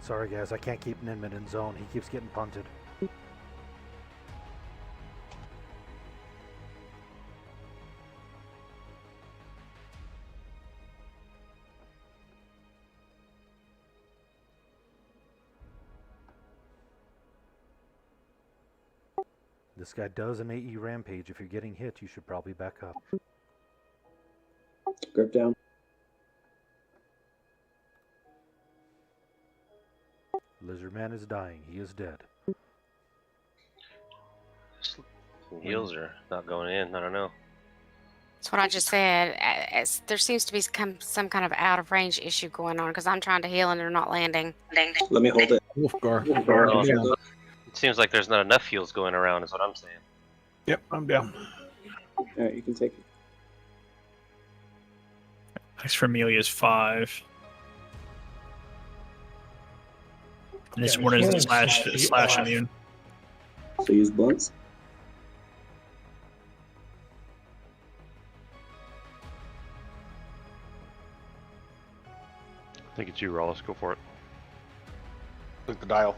Sorry, guys, I can't keep Ninman in zone. He keeps getting punted. This guy does an AE rampage. If you're getting hit, you should probably back up. Grip down. Lizardman is dying. He is dead. Heals are not going in. I don't know. That's what I just said. There seems to be some kind of out of range issue going on because I'm trying to heal and they're not landing. Let me hold it. Wolfgar. Well, it seems like there's not enough heals going around, is what I'm saying. Yep, I'm down. Alright, you can take it. Next for melee is 5. And this Yeah, one is healing slash immune. So use blunts. I think it's you, Rawless. Go for it. Click the dial.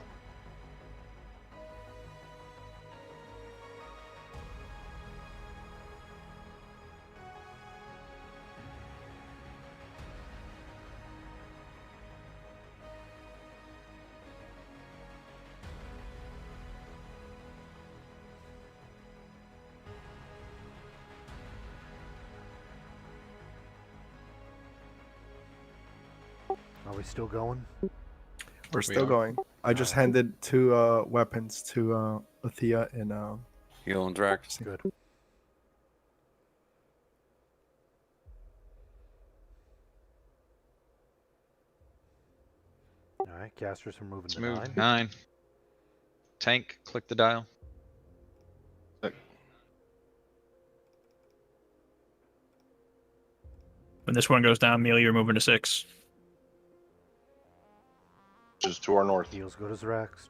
Are we still going? We're still going. I just handed 2 weapons to Athea and Heal and Drax. Good. Alright, casters are moving Let's to move 9. 9. Tank, click the dial. When this one goes down, melee, you're moving to 6. Just to our north. Heals good as Rexed.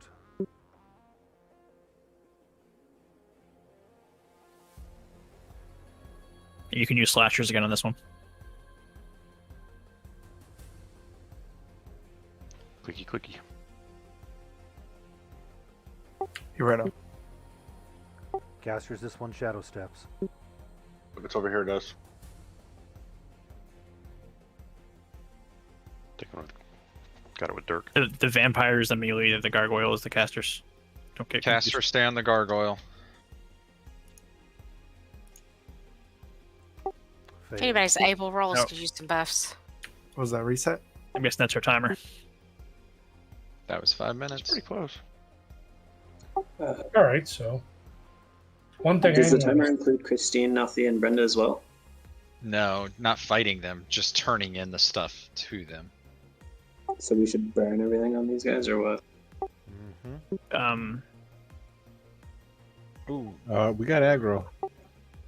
You can use slashers again on this one. Clicky, clicky. You're right up. Casters, this one shadow steps. If it's over here, it does. Got it with Dirk. The vampires, the melee, the gargoyles, the casters. Don't get Caster, confused. stay on the gargoyle. If anybody's able, rolls No. could use some buffs. Was that reset? I'm guessing that's our timer. That was 5 minutes. Pretty close. Alright, so. One thing Does I the timer noticed- include Christine, Nathia, and Brenda as well? No, not fighting them, just turning in the stuff to them. So we should burn everything on these guys, or what? Ooh, we got aggro.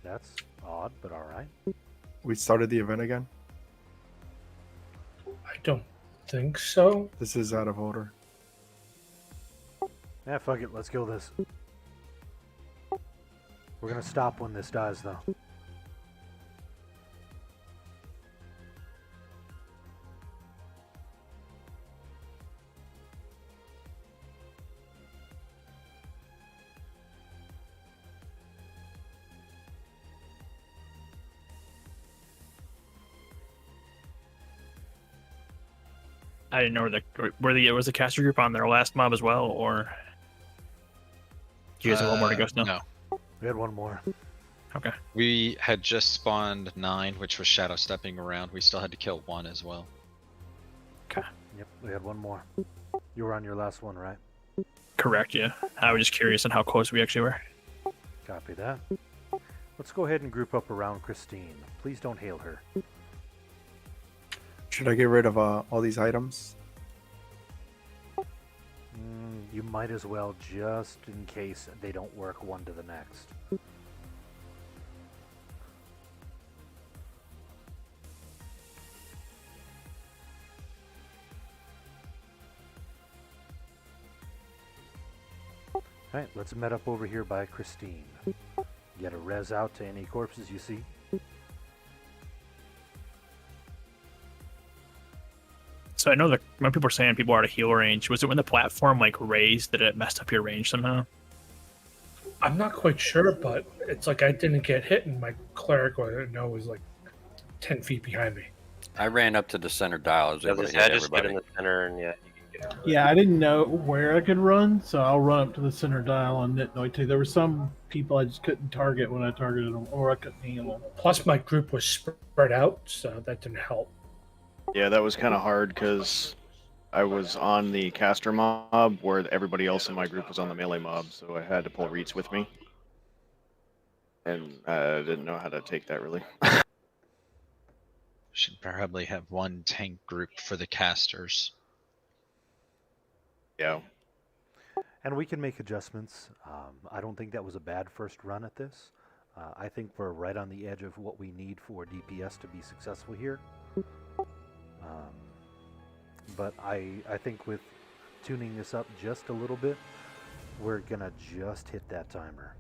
That's odd, but alright. We started the event again. I don't think so. This is out of order. Yeah, fuck it, let's kill this. We're gonna stop when this dies, though. I didn't know was the caster group on their last mob as well, or do you guys have one more to go still? No. We had one more. Okay. We had just spawned 9, which was shadow stepping around. We still had to kill 1 as well. Okay. Yep, we had one more. You were on your last one, right? Correct, yeah. I was just curious on how close we actually were. Copy that. Let's go ahead and group up around Christine. Please don't hail her. Should I get rid of all these items? You might as well, just in case they don't work one to the next. Alright, let's met up over here by Christine. Get a res out to any corpses you see. So I know that when people are saying people are out of heal range, was it when the platform like raised that it messed up your range somehow? I'm not quite sure, but it's like I didn't get hit, and my cleric, who I didn't know, was like 10 feet behind me. I ran up to the center dial. I was able to hit Just get everybody. in the center and yeah, you can get. Yeah, I didn't know where I could run, so I'll run up to the center dial on Nitnoy too. There were some people I just couldn't target when I targeted them, or I couldn't heal them. Plus, my group was spread out, so that didn't help. Yeah, that was kind of hard because I was on the caster mob where everybody else in my group was on the melee mob, so I had to pull Reeds with me. And I didn't know how to take that really. Should probably have one tank group for the casters. Yeah. And we can make adjustments. I don't think that was a bad first run at this. I think we're right on the edge of what we need for DPS to be successful here. But I think with tuning this up just a little bit, we're gonna just hit that timer.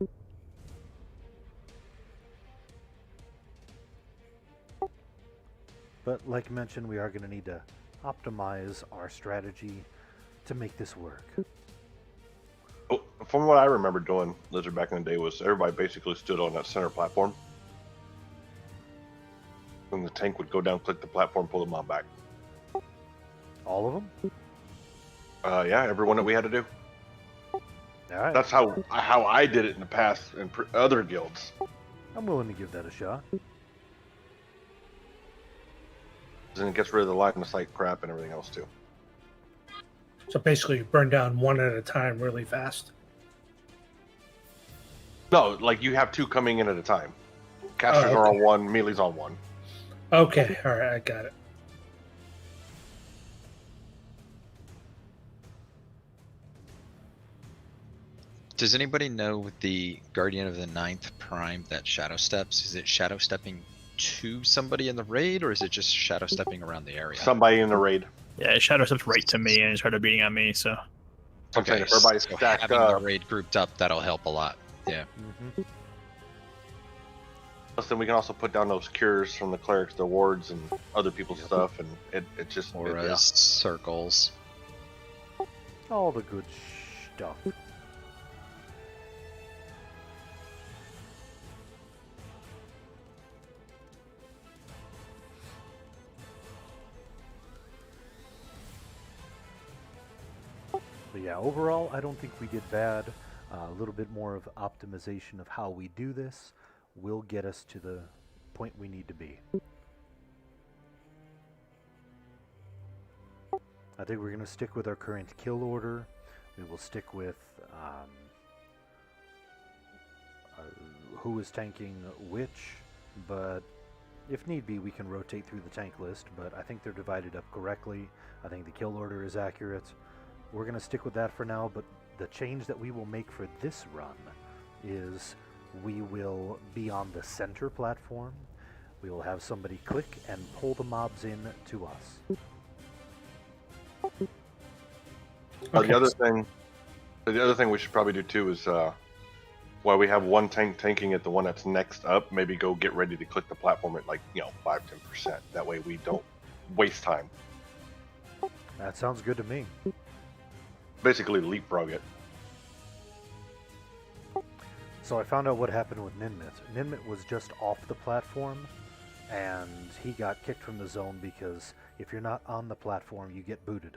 But like mentioned, we are gonna need to optimize our strategy to make this work. Oh, from what I remember doing, Lizard, back in the day, was everybody basically stood on that center platform. And the tank would go down, click the platform, pull the mob back. All of them? Yeah, every one that we had to do. All right. That's how I did it in the past in other guilds. I'm willing to give that a shot. And it gets rid of the line of sight crap and everything else too. So basically, you burn down one at a time really fast. No, like you have two coming in at a time. Casters are on one, melee's on one. Okay, all right, I got it. Does anybody know the Guardian of the Ninth Prime that shadow steps? Is it shadow stepping to somebody in the raid, or is it just shadow stepping around the area? Somebody in the raid. Yeah, it shadow steps right to me and it started beating on me, so. Okay, if everybody's so stacked having up. the raid grouped up, that'll help a lot. Yeah. Plus, then we can also put down those cures from the clerics, the wards, and other people's stuff, and it just Auras, circles. All the good stuff. But yeah, overall, I don't think we did bad. A little bit more of optimization of how we do this will get us to the point we need to be. I think we're going to stick with our current kill order. We will stick with who is tanking which, but if need be, we can rotate through the tank list, but I think they're divided up correctly. I think the kill order is accurate. We're going to stick with that for now, but the change that we will make for this run is we will be on the center platform. We will have somebody click and pull the mobs in to us. The other thing we should probably do too is while we have one tank tanking at the one that's next up, maybe go get ready to click the platform at 5-10%. That way we don't waste time. That sounds good to me. Basically leapfrog it. So I found out what happened with Ninmit. Ninmit was just off the platform, and he got kicked from the zone because if you're not on the platform, you get booted.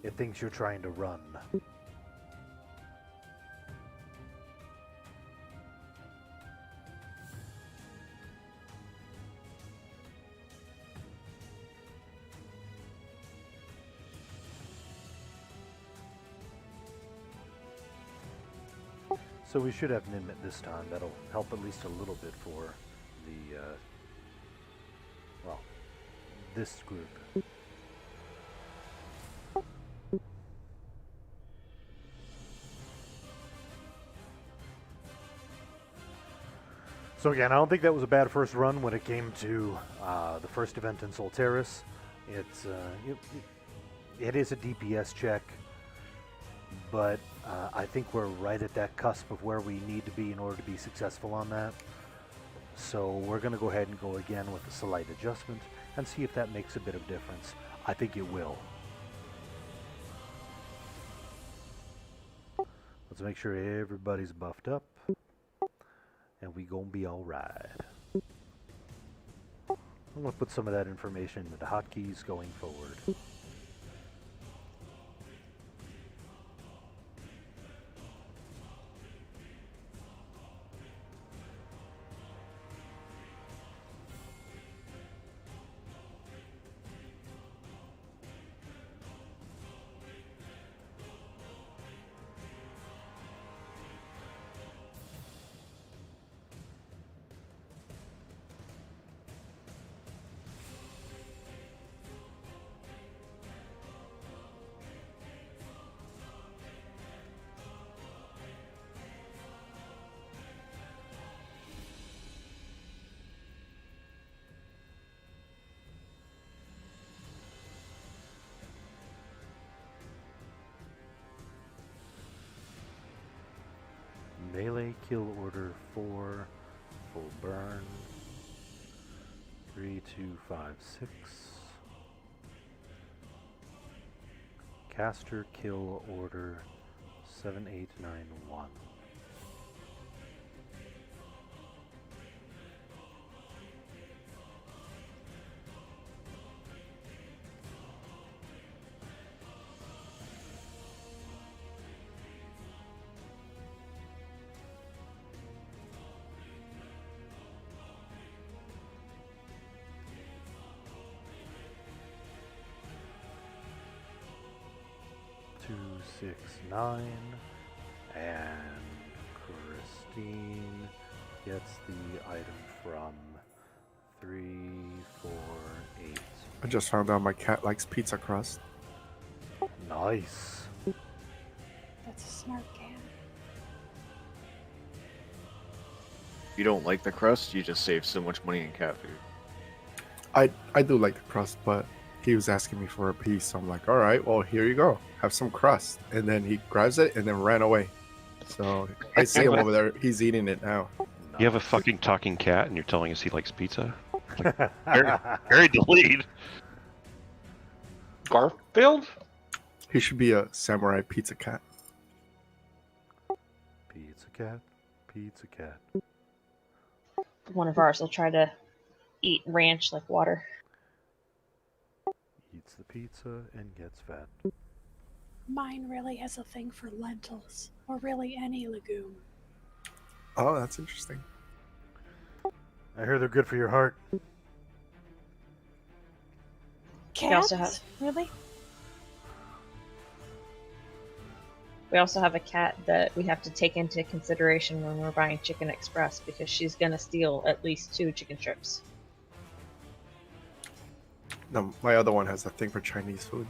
It thinks you're trying to run. So we should have Ninmit this time. That'll help at least a little bit for the, this group. So again, I don't think that was a bad first run when it came to the first event in Solteris. It is a DPS check. but I think we're right at that cusp of where we need to be in order to be successful on that. So we're going to go ahead and go again with a slight adjustment and see if that makes a bit of difference. I think it will. Let's make sure everybody's buffed up, and we gonna be all right. I'm gonna put some of that information into the hotkeys going forward. Melee kill order 4, full burn, 3, 2, 5, 6. Caster kill order 7, 8, 9, 1. Two, 6, 9, and Christine gets the item from 3, 4, 8. I just found out my cat likes pizza crust. Nice. That's a smart cat. If you don't like the crust, you just save so much money in cat food. I do like the crust, but he was asking me for a piece. So I'm like, all right, well, here you go. Have some crust. And then he grabs it and then ran away. So I see him over there. He's eating it now. You have a fucking talking cat and you're telling us he likes pizza? Like, very the lead. Garfield? He should be a samurai pizza cat. Pizza cat, pizza cat. One of ours will try to eat ranch like water. Eats the pizza and gets fat. Mine really has a thing for lentils, or really any legume. Oh, that's interesting. I hear they're good for your heart. We also have Really? we also have a cat that we have to take into consideration when we're buying Chicken Express because she's gonna steal at least 2 chicken strips. No, my other one has a thing for Chinese food.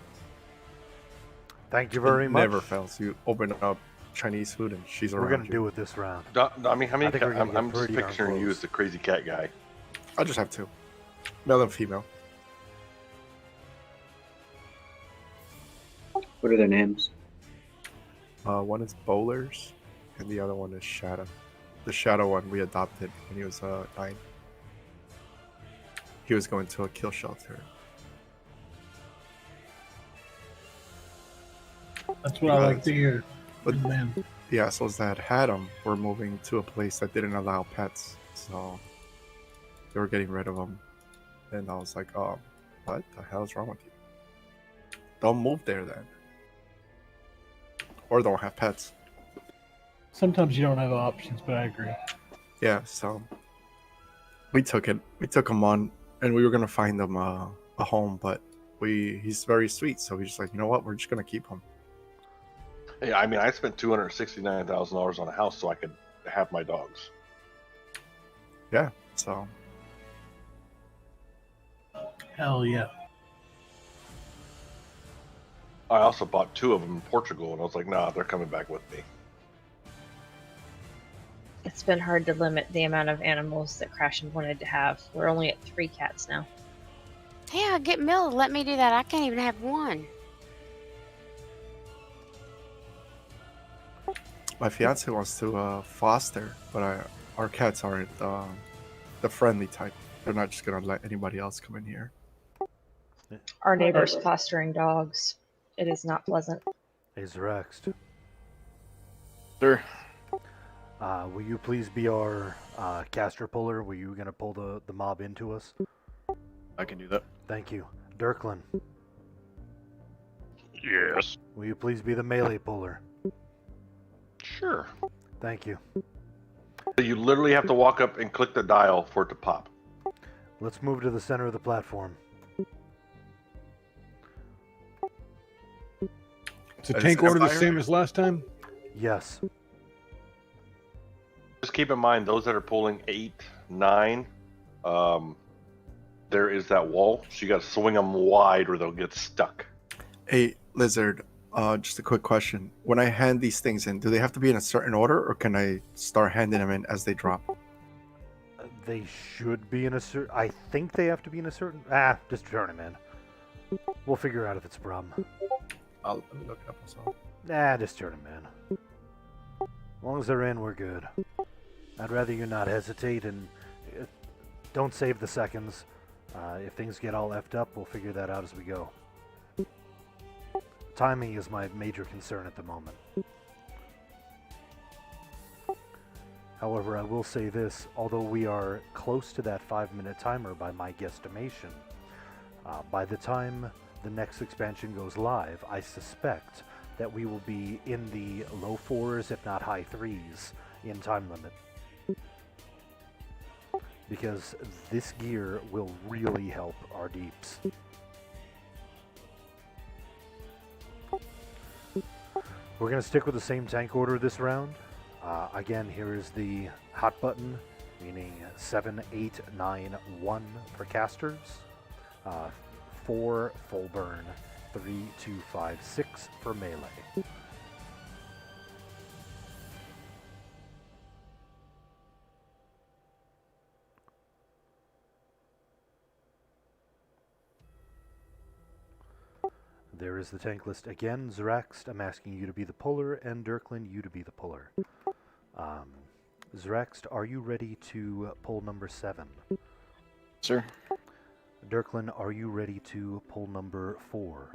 Thank you very much. Never fails. You open up Chinese food and she's around. We're gonna you. do it this round. I mean, how many? I think we're gonna I'm get just pretty darn picturing you close. as the crazy cat guy. I just have 2, male and female. What are their names? One is Bowlers, and the other one is Shadow. The Shadow one we adopted when he was 9. He was going to a kill shelter. That's what I like to hear. But Man. the assholes that had him were moving to a place that didn't allow pets, so they were getting rid of them. And I was like, oh, what the hell is wrong with you? Don't move there then. Or don't have pets. Sometimes you don't have options, but I agree. Yeah, so we took it. We took him on, and we were gonna find him a home, but he's very sweet, so we're just like, you know what? We're just gonna keep him. Yeah, I mean, I spent $269,000 on a house so I could have my dogs. Yeah, so Hell yeah. I also bought 2 of them in Portugal, and I was like, nah, they're coming back with me. It's been hard to limit the amount of animals that Crashin wanted to have. We're only at 3 cats now. Yeah, get Mill to let me do that. I can't even have one. My fiance wants to foster, but our cats aren't the friendly type. They're not just gonna let anybody else come in here. Our neighbors fostering dogs. It is not pleasant. Is Rext. Sir. Will you please be our caster puller? Were you going to pull the mob into us? I can do that. Thank you. Dirklin. Yes. Will you please be the melee puller? Sure. Thank you. So you literally have to walk up and click the dial for it to pop. Let's move to the center of the platform. Is the tank order the same as last time? Yes. Just keep in mind, those that are pulling 8, 9, there is that wall. So you got to swing them wide or they'll get stuck. Hey, Lizard, just a quick question. When I hand these things in, do they have to be in a certain order, or can I start handing them in as they drop? They should be in a certain... I think they have to be in a certain... just turn them in. We'll figure out if it's a problem. I'll look it up myself. Just turn them in. As long as they're in, we're good. I'd rather you not hesitate and don't save the seconds. If things get all effed up, we'll figure that out as we go. Timing is my major concern at the moment. However, I will say this, although we are close to that 5-minute timer by my guesstimation, by the time the next expansion goes live, I suspect that we will be in the low 4s, if not high 3s, in time limit. Because this gear will really help our deeps. We're going to stick with the same tank order this round. Again, here is the hot button, meaning 7, 8, 9, 1 for casters, 4 full burn, 3, 2, 5, 6 for melee. There is the tank list again. Zraxt, I'm asking you to be the puller, and Dirklin, you to be the puller. Zraxt, are you ready to pull number 7? Sir. Dirklin, are you ready to pull number 4?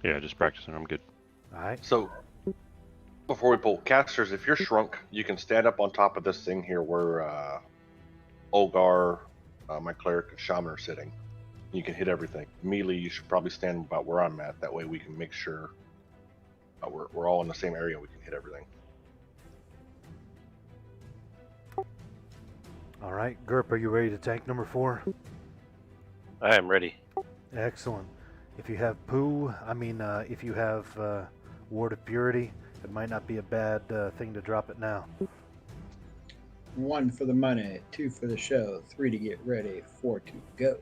Yeah, just practicing. I'm good. Alright. So, before we pull casters, if you're shrunk, you can stand up on top of this thing here where Olgar, my cleric, and shaman are sitting. You can hit everything. Melee, you should probably stand about where I'm at. That way we can make sure we're all in the same area. We can hit everything. All right, Gerp, are you ready to tank number 4? I am ready. Excellent. If you have if you have Ward of Purity, it might not be a bad thing to drop it now. 1 for the money, 2 for the show, 3 to get ready, 4 to go.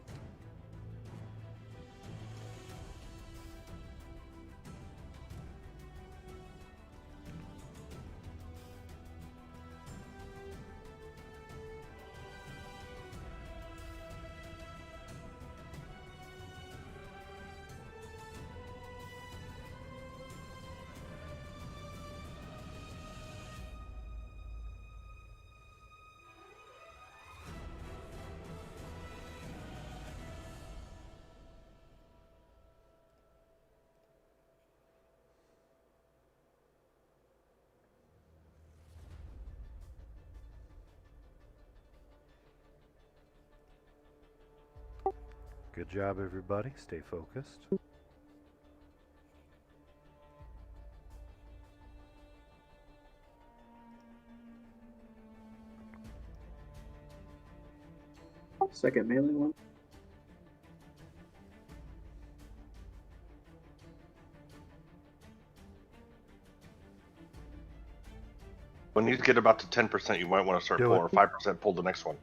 Good job, everybody. Stay focused. Second melee one. When you get about to 10%, you might want to start Do pulling, it. or 5%, pull the next one.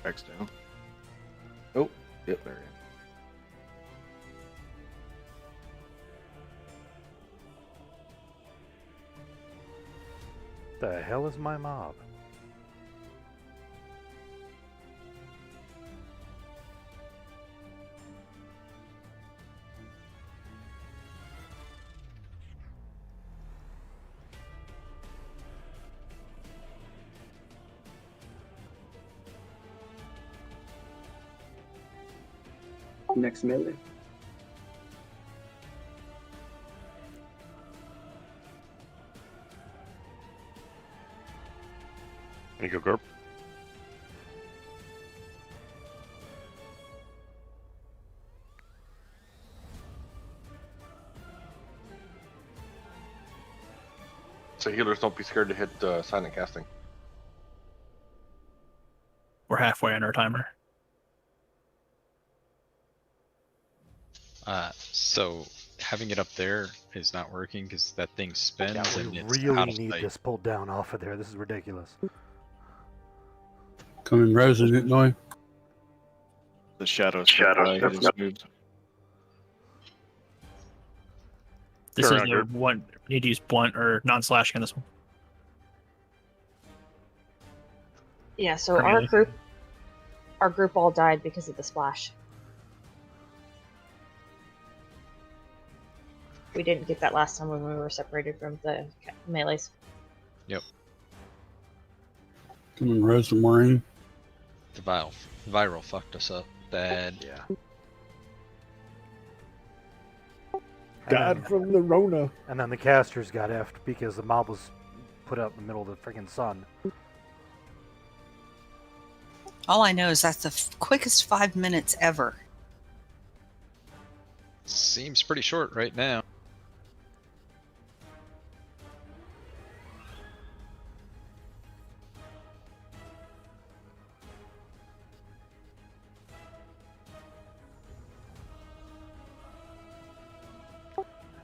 X down. Oh, yep, there you The hell is my mob? Next melee. There you go, Gerb. So healers, don't be scared to hit silent casting. We're halfway on our timer. So having it up there is not working because that thing spins Yeah, and we it's really out of need sight. this pulled down off of there. This is ridiculous. Coming Rose, is it going? The shadows. Shadows. Moved. This Turn is on, the Gerb. one. We need to use blunt or non-slashing on this one. Yeah, so Really? our group all died because of the splash. We didn't get that last time when we were separated from the melees. Yep. Coming Rose and Maureen. The viral fucked us up bad. Yeah. Died from the Rona. And then the casters got effed because the mob was put out in the middle of the freaking sun. All I know is that's the quickest 5 minutes ever. Seems pretty short right now.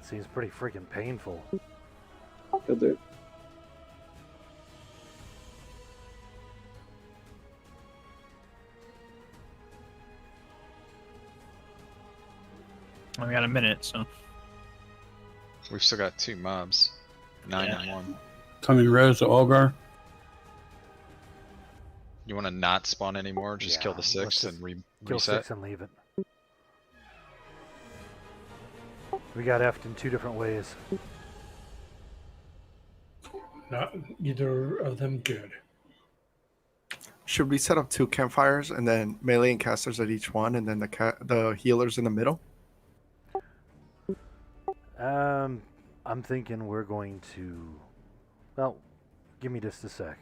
Seems pretty freaking painful. Killed it. We got a minute, so We've still got 2 mobs. 9 Yeah. and 1. Coming Rose to Olgar. You want to not spawn anymore? Just kill the let's 6 just and kill reset? 6 and leave it. We got effed in 2 different ways. Not either of them good. Should we set up 2 campfires and then melee and casters at each one, and then the healers in the middle? I'm thinking we're going to. Well, give me just a sec.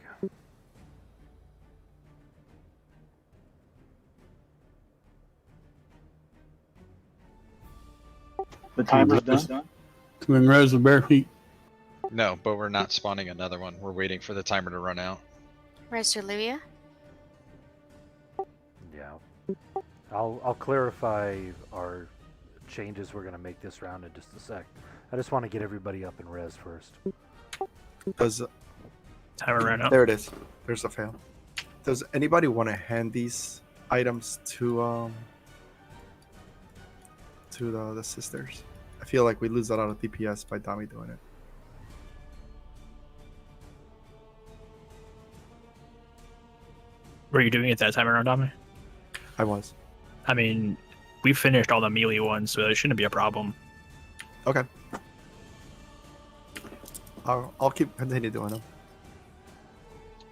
The timer's done. Coming Rose with bare feet. No, but we're not spawning another one. We're waiting for the timer to run out. Rest Olivia? Yeah. I'll clarify our changes we're going to make this round in just a sec. I just want to get everybody up in res first. Does timer ran out. There it is. There's a fail. Does anybody want to hand these items to the sisters? I feel like we lose a lot of DPS by Dami doing it. Were you doing it that time around, Dominic? I was. I mean, we finished all the melee ones, so it shouldn't be a problem. Okay. I'll continue doing them.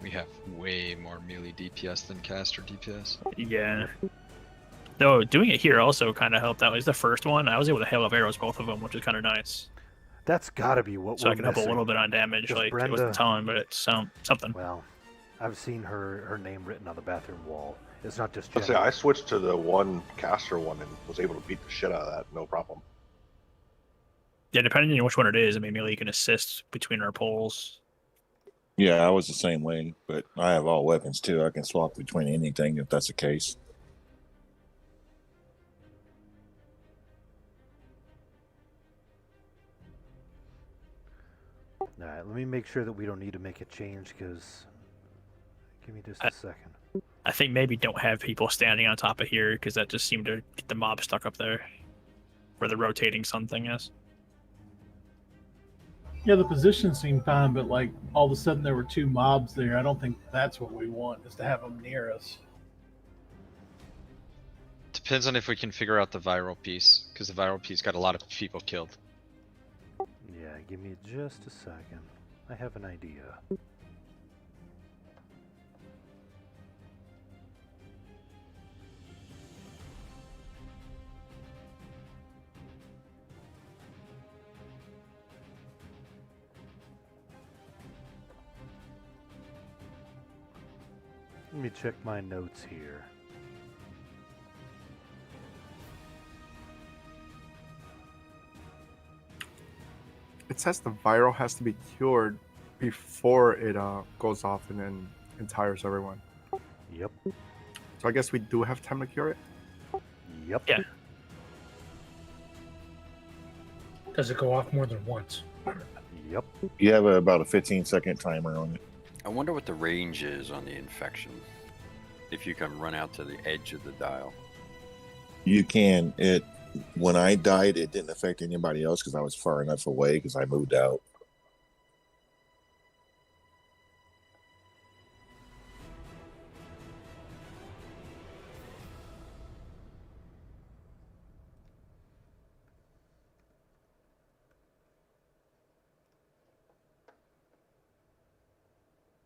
We have way more melee DPS than caster DPS. Yeah. Though doing it here also kind of helped. That was the first one. I was able to hail of arrows both of them, which is kind of nice. That's got to be what So we're I can help a missing. little bit on damage. Because Like it Brenda- wasn't a ton, but it's something. Well, I've seen her name written on the bathroom wall. It's not just I'd say I switched to the one caster one and was able to beat the shit out of that, no problem. Yeah, depending on which one it is. I mean, melee can assist between our poles. Yeah, I was the same way, but I have all weapons too. I can swap between anything if that's the case. All right, let me make sure that we don't need to make a change because. Give me just a second. I think maybe don't have people standing on top of here because that just seemed to get the mob stuck up there, where the rotating sun thing is. Yeah, the position seemed fine, but like all of a sudden there were two mobs there. I don't think that's what we want, is to have them near us. Depends on if we can figure out the viral piece, because the viral piece got a lot of people killed. Yeah, give me just a second. I have an idea. Let me check my notes here. It says the viral has to be cured before it goes off and then entires everyone. Yep. So I guess we do have time to cure it? Yep. Yeah. Does it go off more than once? Yep. You have about a 15-second timer on it. I wonder what the range is on the infection. If you can run out to the edge of the dial. You can. When I died, it didn't affect anybody else because I was far enough away because I moved out.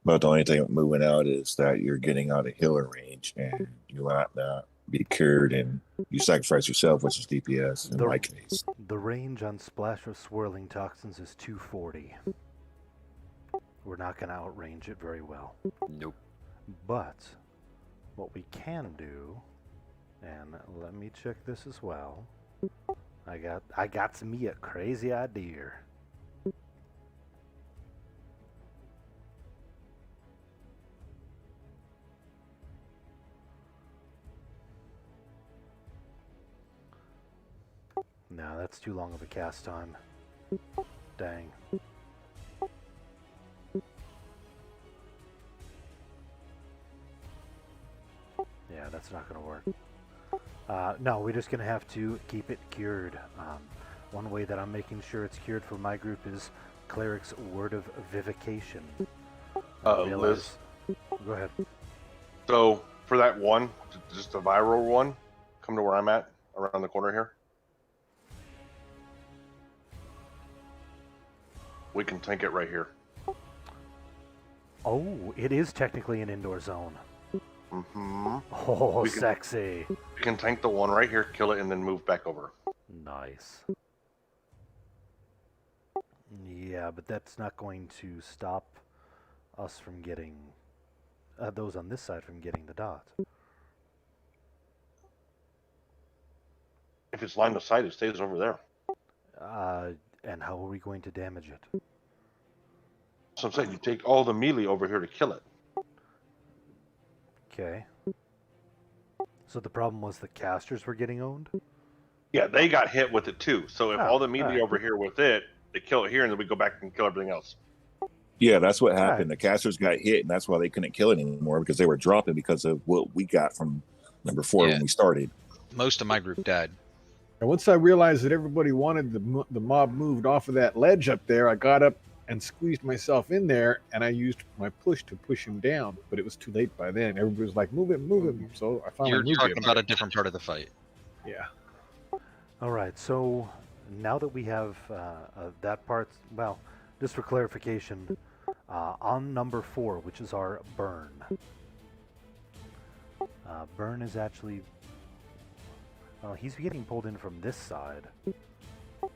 But the only thing with moving out is that you're getting out of healer range and you might not be cured and you sacrifice yourself, which is DPS in my case. The range on Splash of Swirling Toxins is 240. We're not going to outrange it very well. Nope. But what we can do, and let me check this as well. I got me a crazy idea. No, that's too long of a cast time. Dang. Yeah, that's not going to work. No, we're just going to have to keep it cured. One way that I'm making sure it's cured for my group is Cleric's Word of Vivification. Liz. Go ahead. So for that one, just a viral one, come to where I'm at, around the corner here. We can tank it right here. Oh, it is technically an indoor zone. Mm-hmm. Oh, We can- sexy. We can tank the one right here, kill it, and then move back over. Nice. Yeah, but that's not going to stop us from getting those on this side from getting the dot. If it's line of sight, it stays over there. And how are we going to damage it? So I'm saying you take all the melee over here to kill it. Okay. So the problem was the casters were getting owned? Yeah, they got hit with it too. So if Oh, all the melee alright. over here with it, they kill it here, and then we go back and kill everything else. Yeah, that's what happened. The casters got hit, and that's why they couldn't kill it anymore because they were dropping because of what we got from number 4 Yeah. when we started. Most of my group died. And once I realized that everybody wanted the mob moved off of that ledge up there, I got up and squeezed myself in there, and I used my push to push him down. But it was too late by then. Everybody was like, "Move him, move him!" So I finally You're moved talking him. about a different part of the fight. Yeah. All right, so now that we have that part, well, just for clarification, on number 4, which is our burn. Burn is actually, well, he's getting pulled in from this side,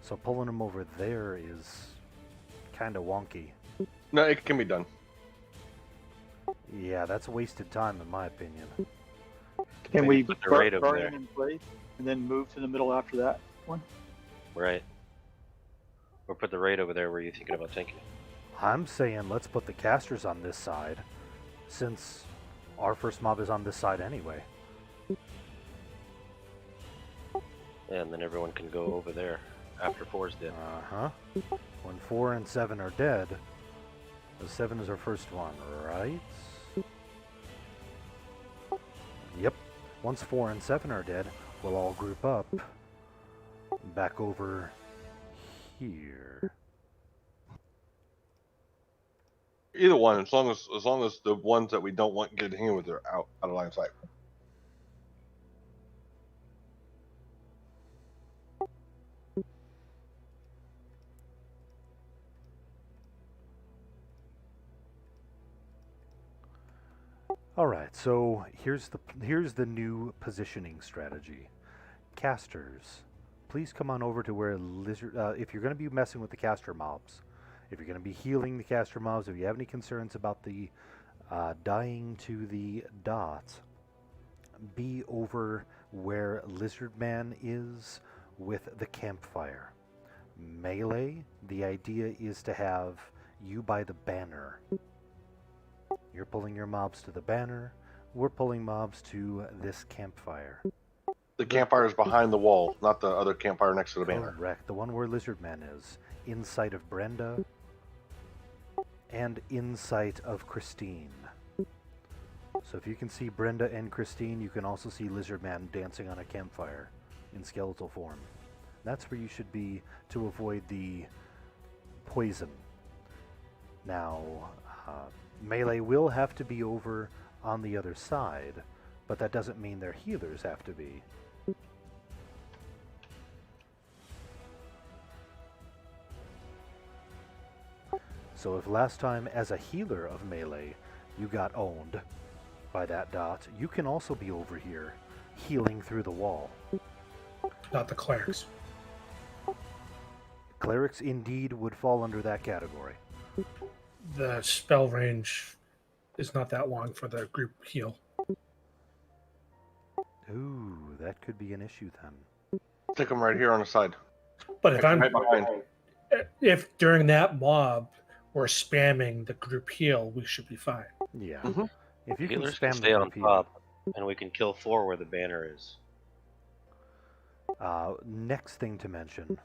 so pulling him over there is kind of wonky. No, it can be done. Yeah, that's wasted time in my opinion. Can we put the raid over burn there. him in place and then move to the middle after that one? Right. Or put the raid over there where you're thinking about tanking. I'm saying let's put the casters on this side, since our first mob is on this side anyway. Yeah, and then everyone can go over there after 4's dead. Uh-huh. When 4 and 7 are dead, the 7 is our first one, right? Yep. Once 4 and 7 are dead, we'll all group up back over here. Either one, as long as the ones that we don't want getting in with are out of line of sight. All right, so here's the new positioning strategy. Casters, please come on over to where lizard. If you're going to be messing with the caster mobs, if you're going to be healing the caster mobs, if you have any concerns about the dying to the dot, be over where Lizardman is with the campfire. Melee, the idea is to have you by the banner. You're pulling your mobs to the banner. We're pulling mobs to this campfire. The campfire is behind the wall, not the other campfire next to the banner. Correct. The one where Lizardman is. In sight of Brenda. And in sight of Christine. So if you can see Brenda and Christine, you can also see Lizardman dancing on a campfire in skeletal form. That's where you should be to avoid the poison. Now, Melee will have to be over on the other side, but that doesn't mean their healers have to be. So if last time as a healer of Melee you got owned by that dot, you can also be over here healing through the wall. Not the clerics. Clerics indeed would fall under that category. The spell range is not that long for the group heal. Ooh, that could be an issue then. Stick them right here on the side. But if I'm right behind. if during that mob we're spamming the group heal, we should be fine. Yeah. Mm-hmm. If you Healers can can spam stay the on group top, and we can kill 4 where the banner is. Next thing to mention.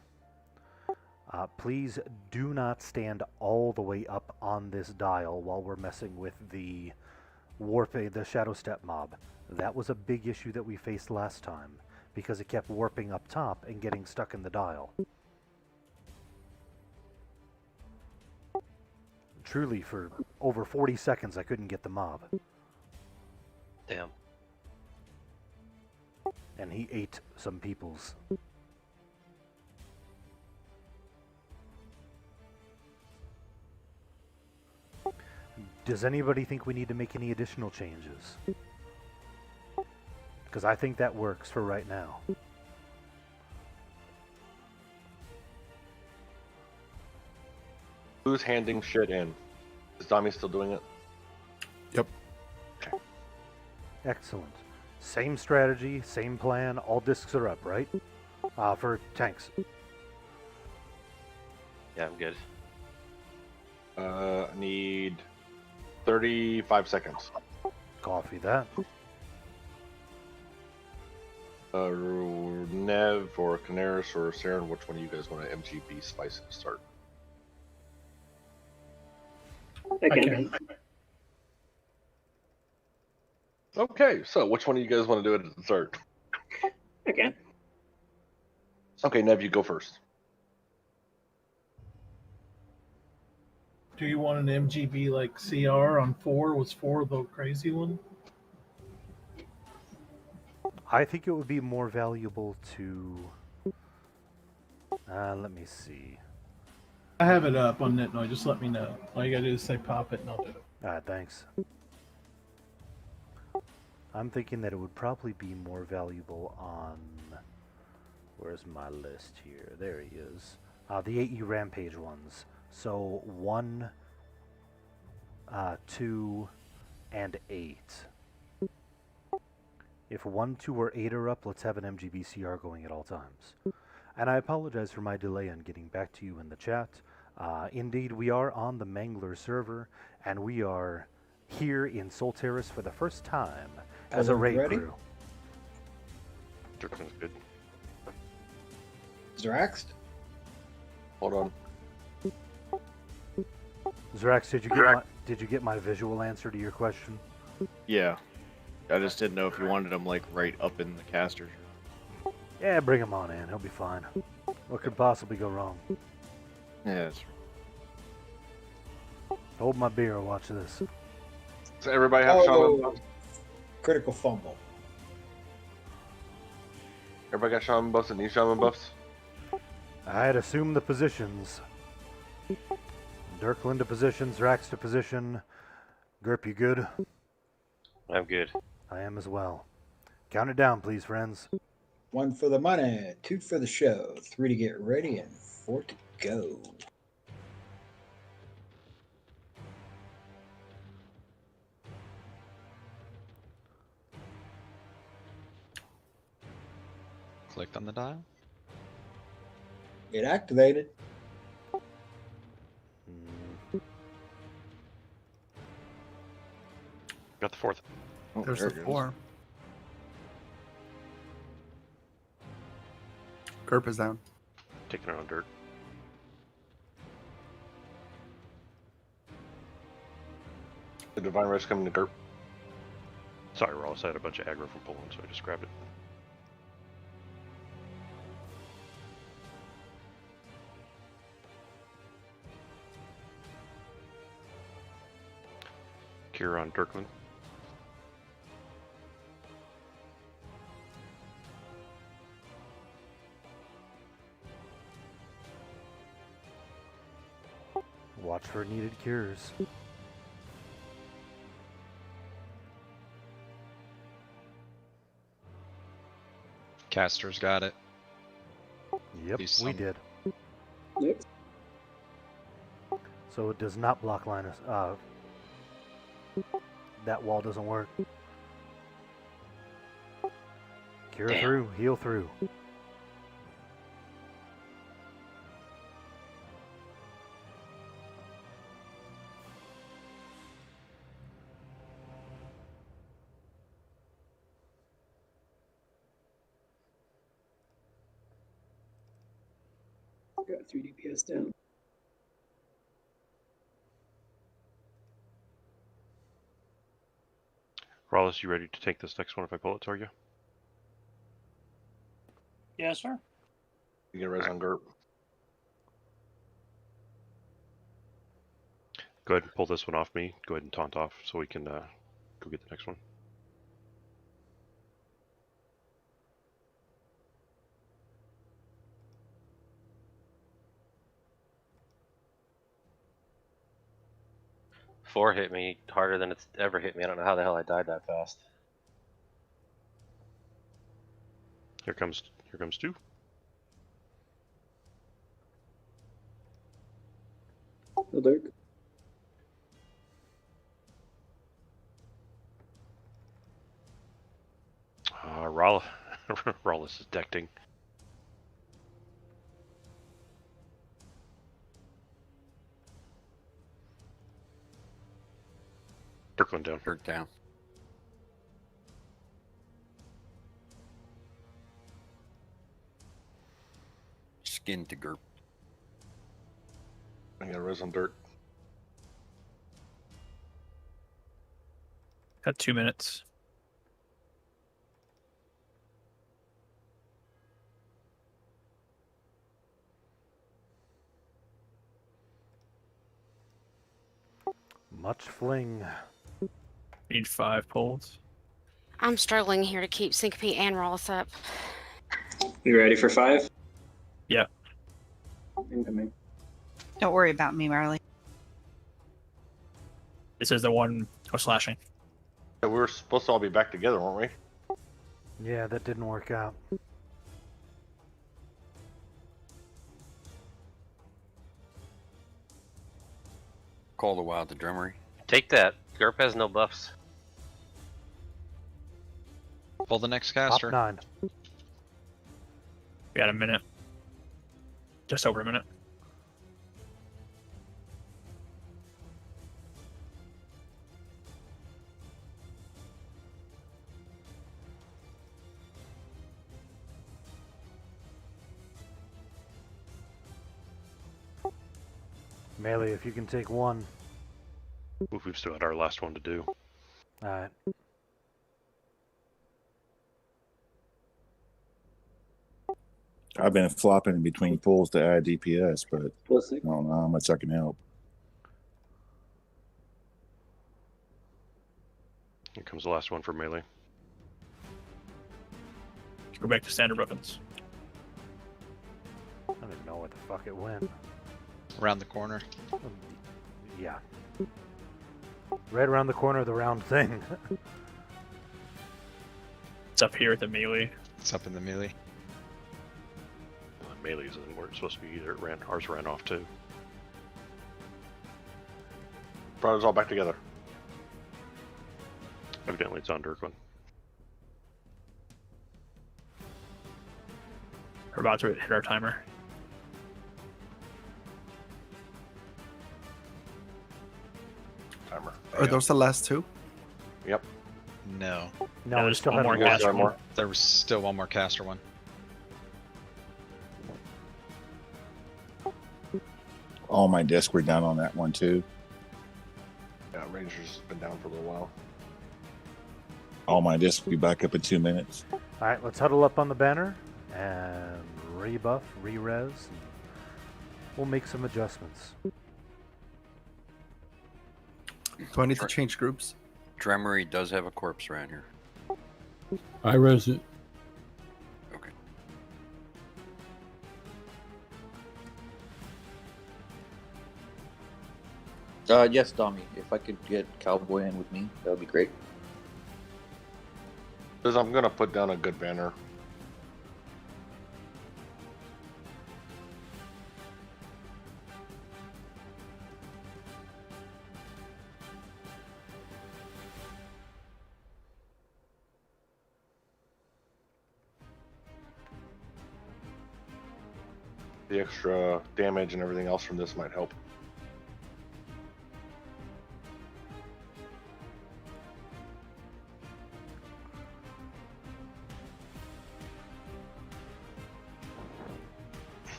Please do not stand all the way up on this dial while we're messing with the the Shadow Step mob. That was a big issue that we faced last time because it kept warping up top and getting stuck in the dial. Truly, for over 40 seconds, I couldn't get the mob. Damn. And he ate some people's. Does anybody think we need to make any additional changes? Because I think that works for right now. Who's handing shit in? Is Dami still doing it? Yep. Okay. Excellent. Same strategy, same plan. All discs are up, right? For tanks. Yeah, I'm good. I need 35 seconds. Copy that. Nev or Canaris or Saren, which one of you guys want to MGB spice to start? Okay. Okay, so which one of you guys want to do it at the start? Okay. Okay, Nev, you go first. Do you want an MGB like CR on 4? Was 4 the crazy one? I think it would be more valuable to... let me see. I have it up on NetNoy. Just let me know. All you gotta do is say pop it and I'll do it. Alright, thanks. I'm thinking that it would probably be more valuable on... Where's my list here? There he is. The 8E Rampage ones. So 1, 2, and 8. If 1, 2, or 8 are up, let's have an MGBCR going at all times. And I apologize for my delay on getting back to you in the chat. Indeed, we are on the Mangler server, and we are here in Solteris for the first time as a raid crew. Sounds good. Zraxed? Hold on. Zrax, did you get my visual answer to your question? Yeah. I just didn't know if you wanted him like right up in the casters. Yeah, bring him on in. He'll be fine. What could possibly go wrong? Yeah, that's Hold my beer. Watch this. Does everybody have shaman buffs? Critical fumble. Everybody got shaman buffs and need shaman buffs? I had assumed the positions. Dirkland to position, Thrax to position. Gerp, you good? I'm good. I am as well. Count it down, please, friends. 1 for the money, 2 for the show, 3 to get ready, and 4 to go. Clicked on the dial. It activated. Got the fourth. Oh, There's there the it goes. 4. Gerp is down. Taking her on dirt. The Divine Rush coming to Gerp. Sorry, Ross. I had a bunch of aggro from Poland, so I just grabbed it. Kira on Dirkland. Watch for needed cures. Caster's got it. Yep, Least we some. did. Yep. So it does not block line of... that wall doesn't work. Cure Damn. through, heal through. Got 3 DPS down. Rawless, you ready to take this next one if I pull it toward you? Yes, sir. You get res on Gerp. Go ahead and pull this one off me. Go ahead and taunt off so we can go get the next one. Four hit me harder than it's ever hit me. I don't know how the hell I died that fast. Here comes 2. Oh, Dirk. Rawless is decting. Dirkland down. Dirk down. Skin to Gerp. I got res on Dirt. Got 2 minutes. Much fling. Need 5 pulls. I'm struggling here to keep Syncope and Ross up. You ready for 5? Yeah. Incoming. Don't worry about me, Marley. This is the one was slashing. Yeah, we were supposed to all be back together, weren't we? Yeah, that didn't work out. Call the Wild the Drummery. Take that. Gerp has no buffs. Pull the next Top caster. 9. We got a minute. Just over a minute. Melee, if you can take 1. We've still got our last one to do. Alright. I've been flopping in between pulls to add DPS, but Plus 6. I don't know how much I can help. Here comes the last one for melee. Go back to standard weapons. I don't even know where the fuck it went. Around the corner. Yeah. Right around the corner of the round thing. It's up here at the melee. It's up in the melee. Melee's isn't where it's supposed to be either. Ours ran off too. Brought us all back together. Evidently it's on Dirkman. We're about to hit our timer. Timer. Are those the last two? Yep. No. No, Yeah, we there's still one have more caster one more. There was still one more caster one. All my discs were down on that one too. Yeah, Ranger's has been down for a little while. All my discs will be back up in 2 minutes. Alright, let's huddle up on the banner and rebuff, re-res. And we'll make some adjustments. Do I need to change groups? Dremery does have a corpse around here. I res it. Okay. Yes, Tommy. If I could get Cowboy in with me, that would be great. Because I'm gonna put down a good banner. The extra damage and everything else from this might help.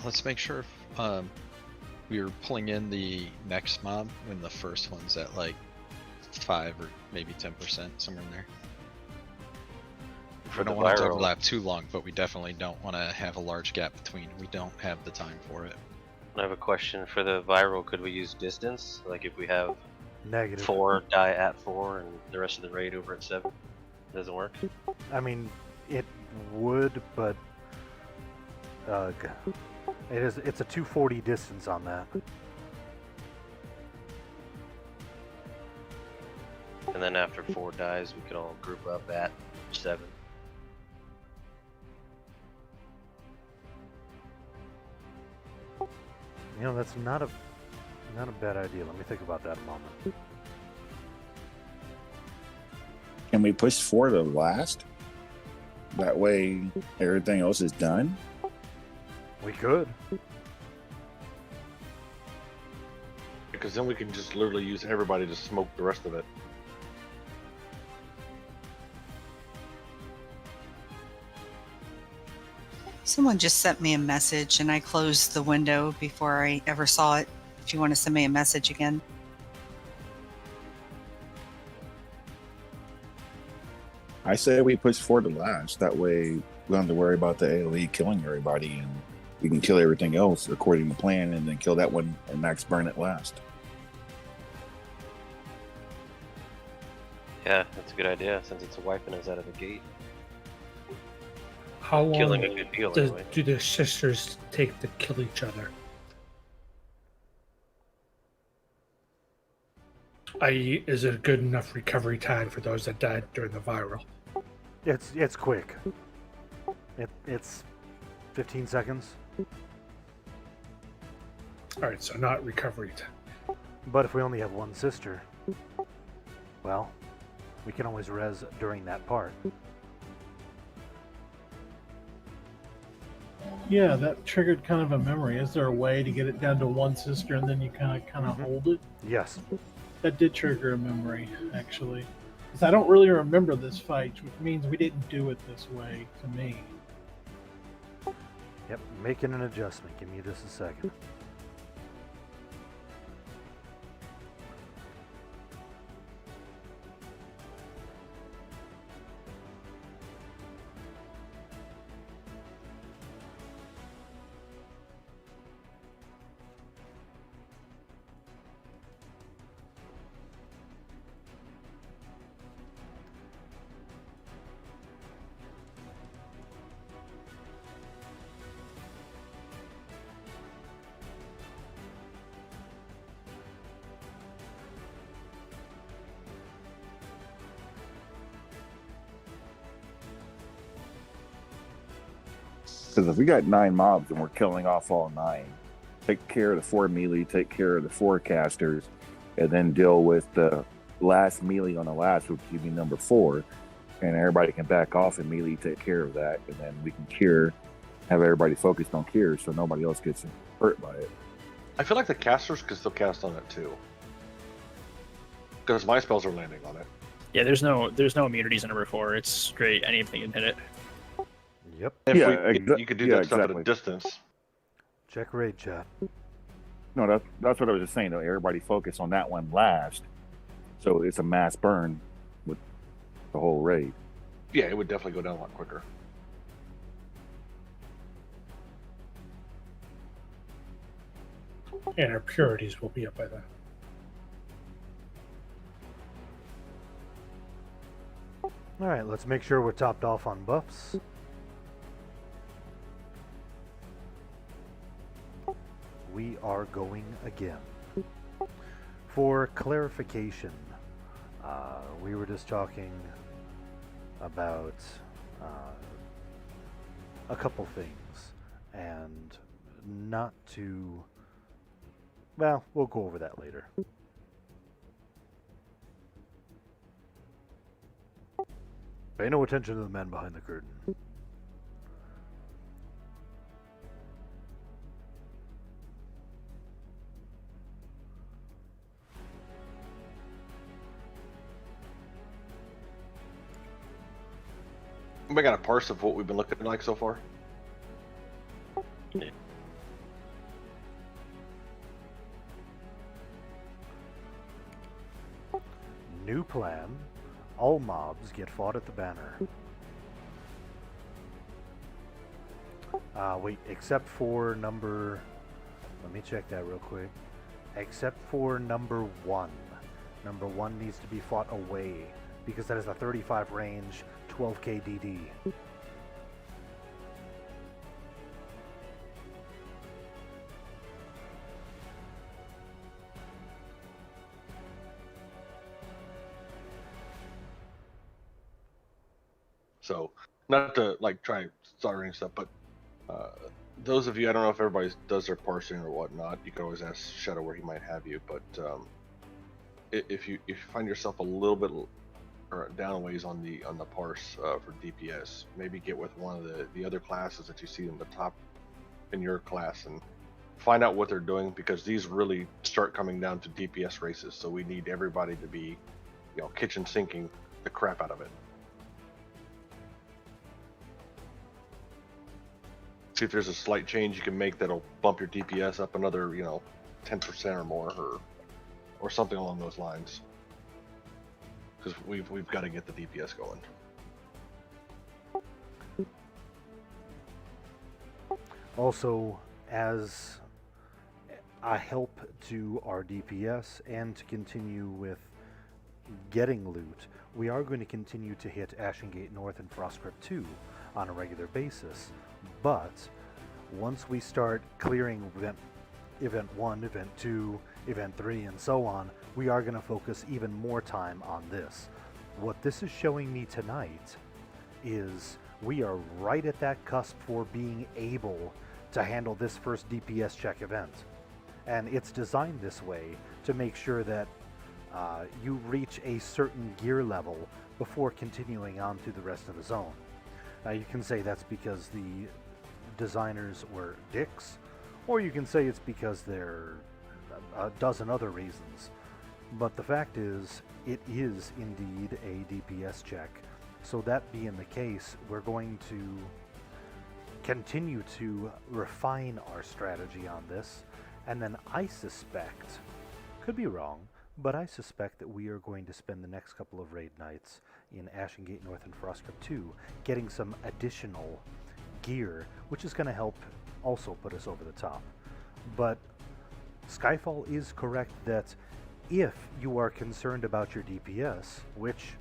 Let's make sure we're pulling in the next mob when the first one's at like 5 or maybe 10%, somewhere in there. We don't want it to overlap too long, but we definitely don't want to have a large gap between. We don't have the time for it. I have a question for the viral. Could we use distance? Like if we have Negative. 4 die at 4 and the rest of the raid over at 7? Doesn't work? I mean, it would, but it's a 240 distance on that. And then after 4 dies, we could all group up at 7. You know, that's not a bad idea. Let me think about that a moment. Can we push 4 to last? That way everything else is done? We could. Because then we can just literally use everybody to smoke the rest of it. Someone just sent me a message and I closed the window before I ever saw it. If you want to send me a message again. I say we push 4 to last. That way we don't have to worry about the AoE killing everybody, and we can kill everything else according to plan, and then kill that one and max burn it last. Yeah, that's a good idea since it's wiping us out of the gate. How long Killing a good deal anyway. do the sisters take to kill each other? I.e., is it a good enough recovery time for those that died during the viral? It's quick. It's 15 seconds. Alright, so not recovery time. But if we only have one sister, well, we can always res during that part. Yeah, that triggered kind of a memory. Is there a way to get it down to one sister and then you kind of hold it? Yes. That did trigger a memory, actually. Because I don't really remember this fight, which means we didn't do it this way, to me. Yep, making an adjustment. Give me just a second. Because if we got 9 mobs and we're killing off all 9, take care of the 4 melee, take care of the 4 casters, and then deal with the last melee on the last, which would be number 4, and everybody can back off and melee take care of that, and then we can cure, have everybody focused on cure so nobody else gets hurt by it. I feel like the casters can still cast on it too, because my spells are landing on it. Yeah, there's no immunities in number 4. It's straight anything can hit it. Yep. You could do that stuff at a distance. Check raid chat. No, that's what I was just saying, though. Everybody focus on that one last, so it's a mass burn with the whole raid. Yeah, it would definitely go down a lot quicker. And our purities will be up by then. Alright, let's make sure we're topped off on buffs. We are going again. For clarification, we were just talking about a couple things, and not to... Well, we'll go over that later. Pay no attention to the man behind the curtain. We got a parse of what we've been looking like so far. New plan. All mobs get fought at the banner. Wait, except for number... Let me check that real quick. Except for number 1. Number 1 needs to be fought away, because that is a 35 range, 12k DD. So, not to like try starting stuff, but those of you, I don't know if everybody does their parsing or whatnot. You can always ask Shadow where he might have you, but if you find yourself a little bit or down a ways on the parse for DPS, maybe get with one of the other classes that you see in the top in your class and find out what they're doing, because these really start coming down to DPS races. So we need everybody to be, kitchen sinking the crap out of it. See if there's a slight change you can make that'll bump your DPS up another, 10% or more, or something along those lines. Because we've got to get the DPS going. Also, as a help to our DPS and to continue with getting loot, we are going to continue to hit Ashengate North and Frostcrypt 2 on a regular basis. But once we start clearing event 1, event 2, event 3, and so on, we are going to focus even more time on this. What this is showing me tonight is we are right at that cusp for being able to handle this first DPS check event. And it's designed this way to make sure that you reach a certain gear level before continuing on to the rest of the zone. You can say that's because the designers were dicks, or you can say it's because there are a dozen other reasons. But the fact is, it is indeed a DPS check. So that being the case, we're going to continue to refine our strategy on this, and then I suspect, could be wrong, but I suspect that we are going to spend the next couple of raid nights in Ashengate North and Frostcrypt 2 getting some additional gear, which is going to help also put us over the top. But Skyfall is correct that if you are concerned about your DPS, which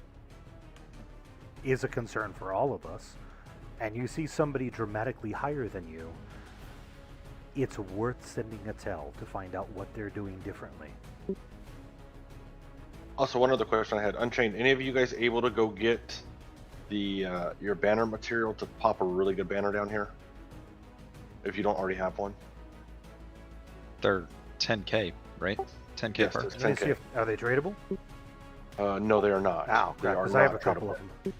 is a concern for all of us, and you see somebody dramatically higher than you, it's worth sending a tell to find out what they're doing differently. Also, one other question I had. Unchained, any of you guys able to go get the your banner material to pop a really good banner down here? if you don't already have one. They're 10k, right? 10k Yes, per. it's Let me see 10K. are they tradable? No, they are not. Oh, They are because I have a not couple tradable. of them.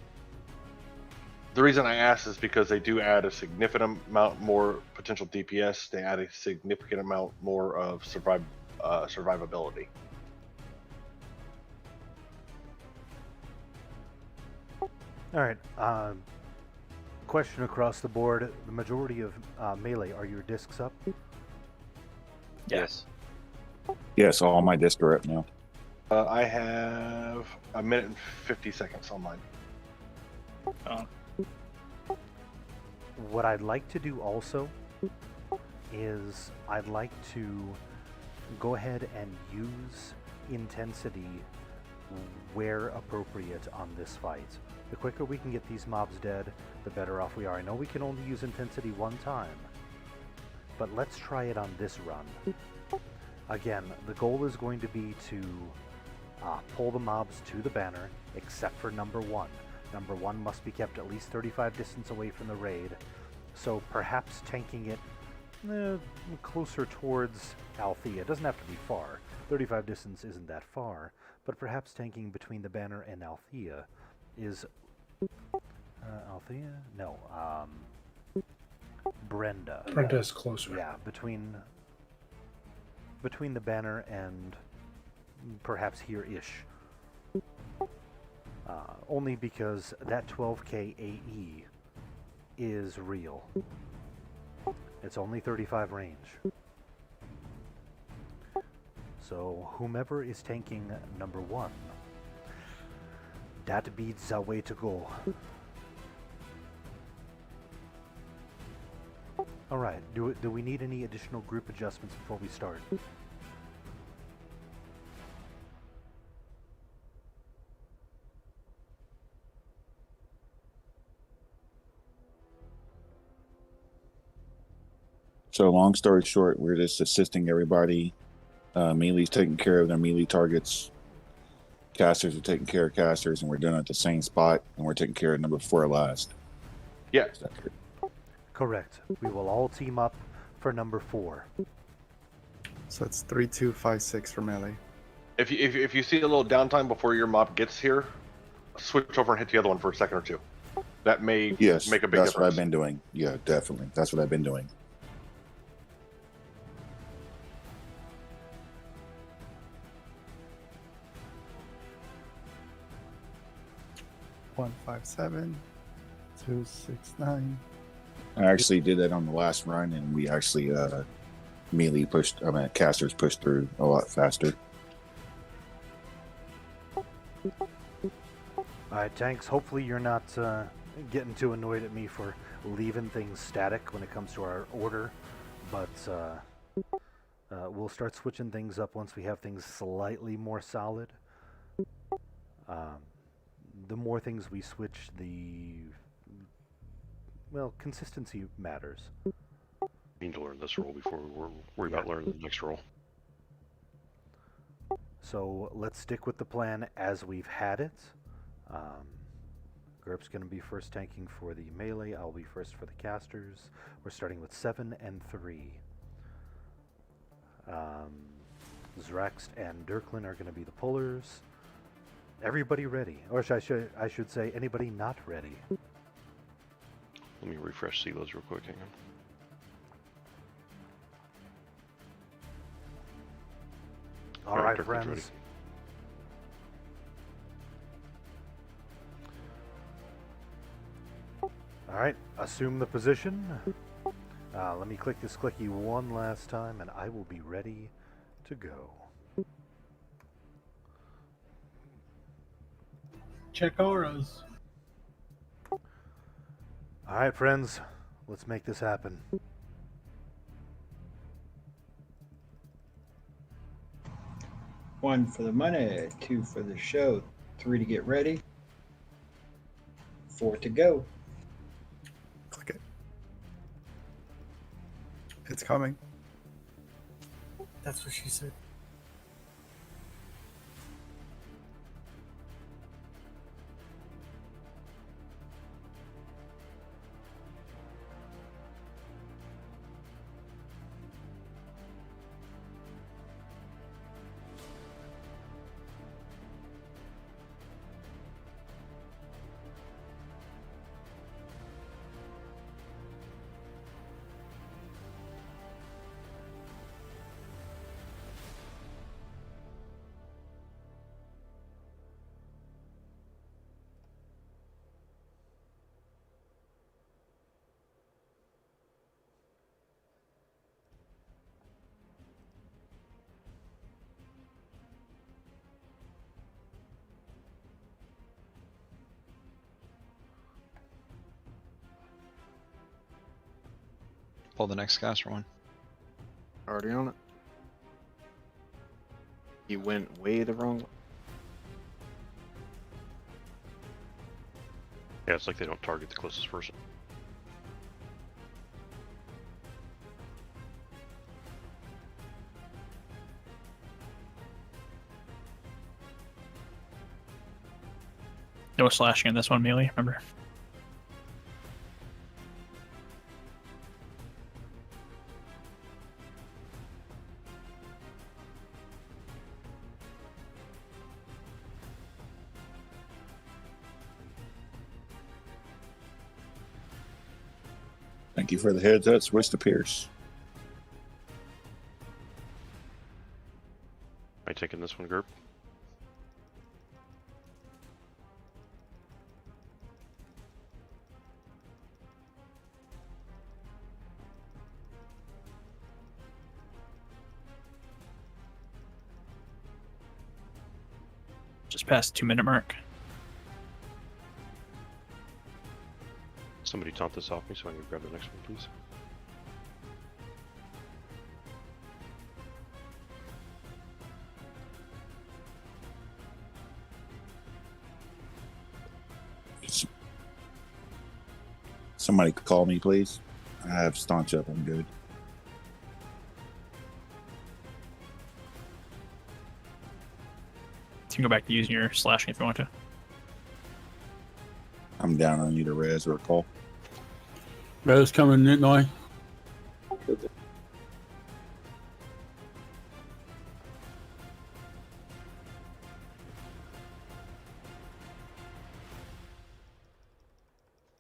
The reason I asked is because they do add a significant amount more potential DPS. They add a significant amount more of survivability. All right. Question across the board: the majority of melee, are your discs up? Yes. Yes, all my discs are up now. I have a minute and 50 seconds on mine. What I'd like to do also is I'd like to go ahead and use intensity where appropriate on this fight. The quicker we can get these mobs dead, the better off we are. I know we can only use intensity one time, but let's try it on this run. Again, the goal is going to be to pull the mobs to the banner, except for number 1. Number 1 must be kept at least 35 distance away from the raid, so perhaps tanking it closer towards Althea. It doesn't have to be far. 35 distance isn't that far, but perhaps tanking between the banner and Althea is... Althea? No, Brenda. Brenda's closer. Yeah, between the banner and perhaps here-ish. Only because that 12k AE is real. It's only 35 range. So whomever is tanking number 1, that beats the way to go. Alright, do we need any additional group adjustments before we start? So long story short, we're just assisting everybody. Melee's taking care of their melee targets. Casters are taking care of casters, and we're doing it at the same spot, and we're taking care of number 4 last. Yeah. Correct. We will all team up for number 4. So it's 3, 2, 5, 6 for melee. If you see a little downtime before your mob gets here, switch over and hit the other one for a second or two. That may make a big That's difference. what I've been doing. Yeah, definitely. That's what I've been doing. One, 5, 7, 2, 6, 9. I actually did that on the last run, and we actually casters pushed through a lot faster. Alright, Tanks, hopefully you're not getting too annoyed at me for leaving things static when it comes to our order, but we'll start switching things up once we have things slightly more solid. The more things we switch, well, consistency matters. Need to learn this role before we worry about learning the next role. So let's stick with the plan as we've had it. Gerp's going to be first tanking for the melee. I'll be first for the casters. We're starting with 7 and 3. Zrext and Dirklin are going to be the pullers. Everybody ready? Or I should say, anybody not ready? Let me refresh silos real quick. Hang on. All right, Dirklin's friends. ready. All right, assume the position. Let me click this clicky one last time, and I will be ready to go. Check auras. All right, friends, let's make this happen. One for the money, 2 for the show, 3 to get ready, 4 to go. Click it. It's coming. That's what she said. pull the next caster one. Already on it. You went way the wrong way. Yeah, it's like they don't target the closest person. No slashing in this one, melee, remember? Thank you for the heads up. Switch to Pierce. Am I taking this one, group? Just past the 2-minute mark. Somebody taunt this off me so I can grab the next one, please. Somebody call me, please. I have staunch up. I'm good. You can go back to using your slashing if you want to. I'm down on either res or a call. Res coming, Nitnoy.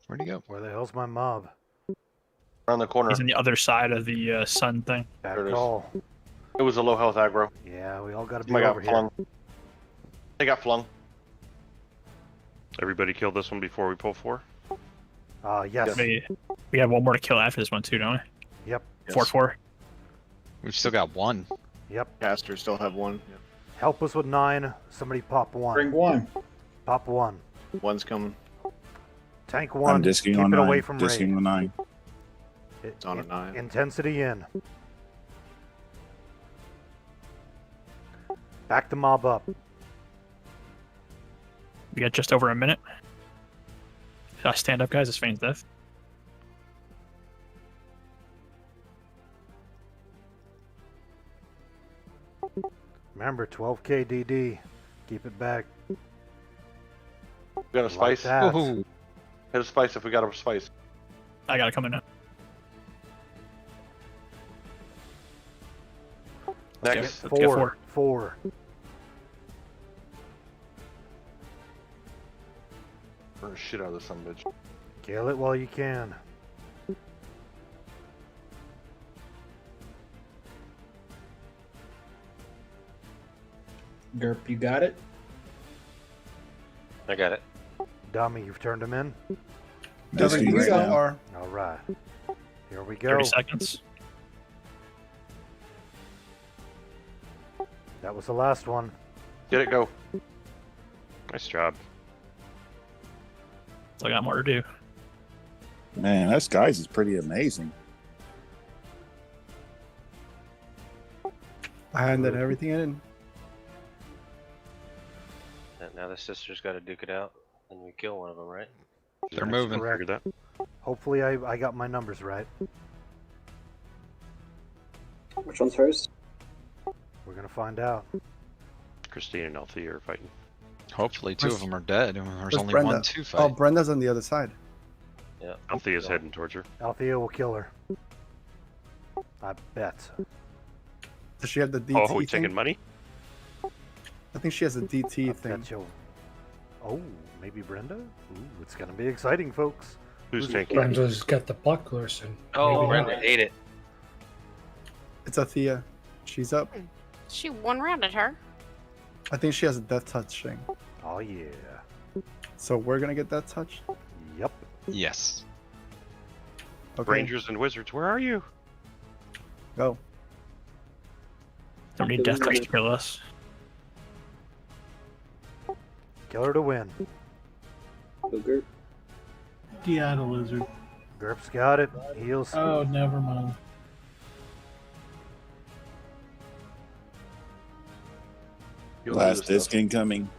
Where'd he go? Where the hell's my mob? Around the corner. He's on the other side of the sun thing. Bad There it is. call. It was a low health aggro. Yeah, we all got to be Somebody over got here. flung. They got flung. Everybody kill this one before we pull 4? Yes. We have one more to kill after this one too, don't we? Yep. 4-4. We've still got one. Yep. Casters still have one. Yep. Help us with 9. Somebody pop 1. Bring one. Pop 1. One's coming. Tank 1. I'm disking Keep on it 9. away from Disking raid. on 9. It's on a 9. Intensity in. Back the mob up. We got just over a minute. Stand up, guys. It's Fane's death. Remember, 12k DD. Keep it back. We got a spice. that. Hit a spice if we got a spice. I gotta come in now. Next. Let's get 4. 4. Burn the shit out of this son of a bitch. Kill it while you can. Derp, you got it? I got it. Dummy, you've turned him in? Disking right now. All right. Here we go. 30 seconds. That was the last one. Get it, go. Nice job. So I got more to do. Man, that guys is pretty amazing. I handed everything in. And now the sisters got to duke it out, and we kill one of them, right? They're That's moving. correct. Figured that. Hopefully I got my numbers right. Which one's first? We're going to find out. Christine and Althea are fighting. Hopefully 2 of them are dead. There's Where's only Brenda? 1 to fight. Oh, Brenda's on the other side. Yeah. Althea's heading towards her. Althea will kill her. I bet. Does she have the DT Oh, we thing? taking money? I think she has a DT I thing. bet you'll... Oh, maybe Brenda? Ooh, it's going to be exciting, folks. Who's taking? Brenda's got the bucklers and Oh, maybe Brenda not. ate it. It's Althea. She's up. She one-rounded her. I think she has a death touch thing. Oh, yeah. So we're gonna get that touch? Yep. Yes. Okay. Rangers and wizards, where are you? Go. Don't need death touch to kill us. Kill her to win. Booger. Yeah, the lizard. GURP's got it. Heals. Oh, never mind. Last disc incoming.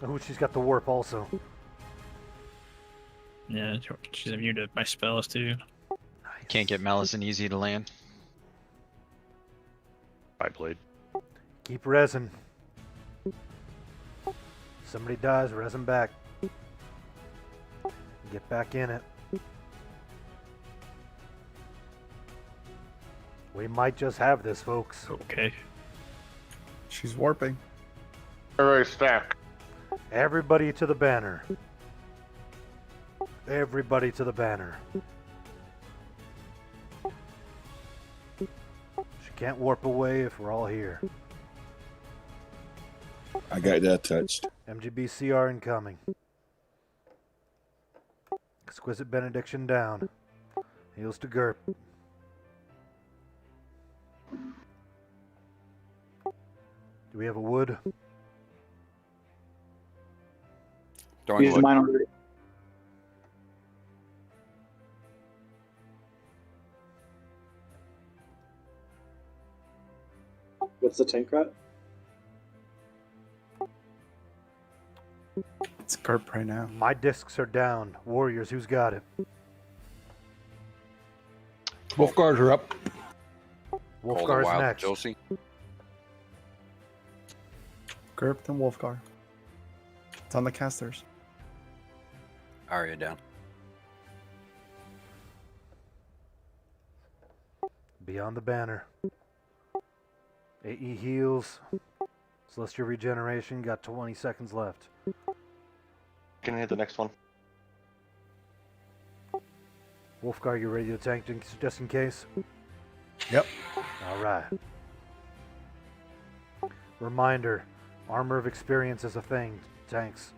Oh, she's got the warp also. Yeah, she's immune to my spells too. Can't get Malison easy to land. Blade. Keep resin. Somebody dies, resin back. Get back in it. We might just have this, folks. Okay. She's warping. Everybody stack. Everybody to the banner. Everybody to the banner. She can't warp away if we're all here. I got that touched. MGBCR incoming. Exquisite benediction down. Heals to GURP. Do we have a wood? Use mine already. What's the tank rat? It's GURP right now. My discs are down. Warriors, who's got it? Wolfguards are up. Wolfguard's wild next. Josie. GURP and Wolfguard. It's on the casters. Arya down. Beyond the banner. AE heals. Celestial regeneration. Got 20 seconds left. Can I hit the next one? Wolfguard, you ready to tank just in case? Yep. Alright. Reminder, armor of experience is a thing. Tanks.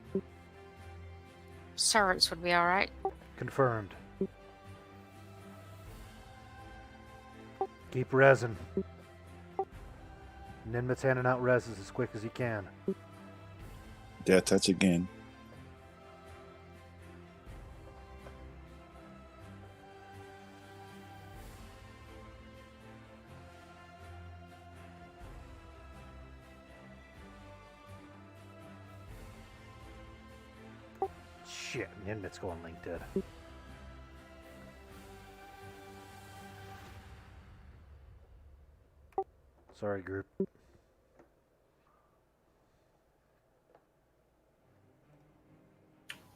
Servants would be alright. Confirmed. Keep resin. Ninmet's handing out reses as quick as he can. Death touch again. Shit, Ninmet's going link dead. Sorry, group.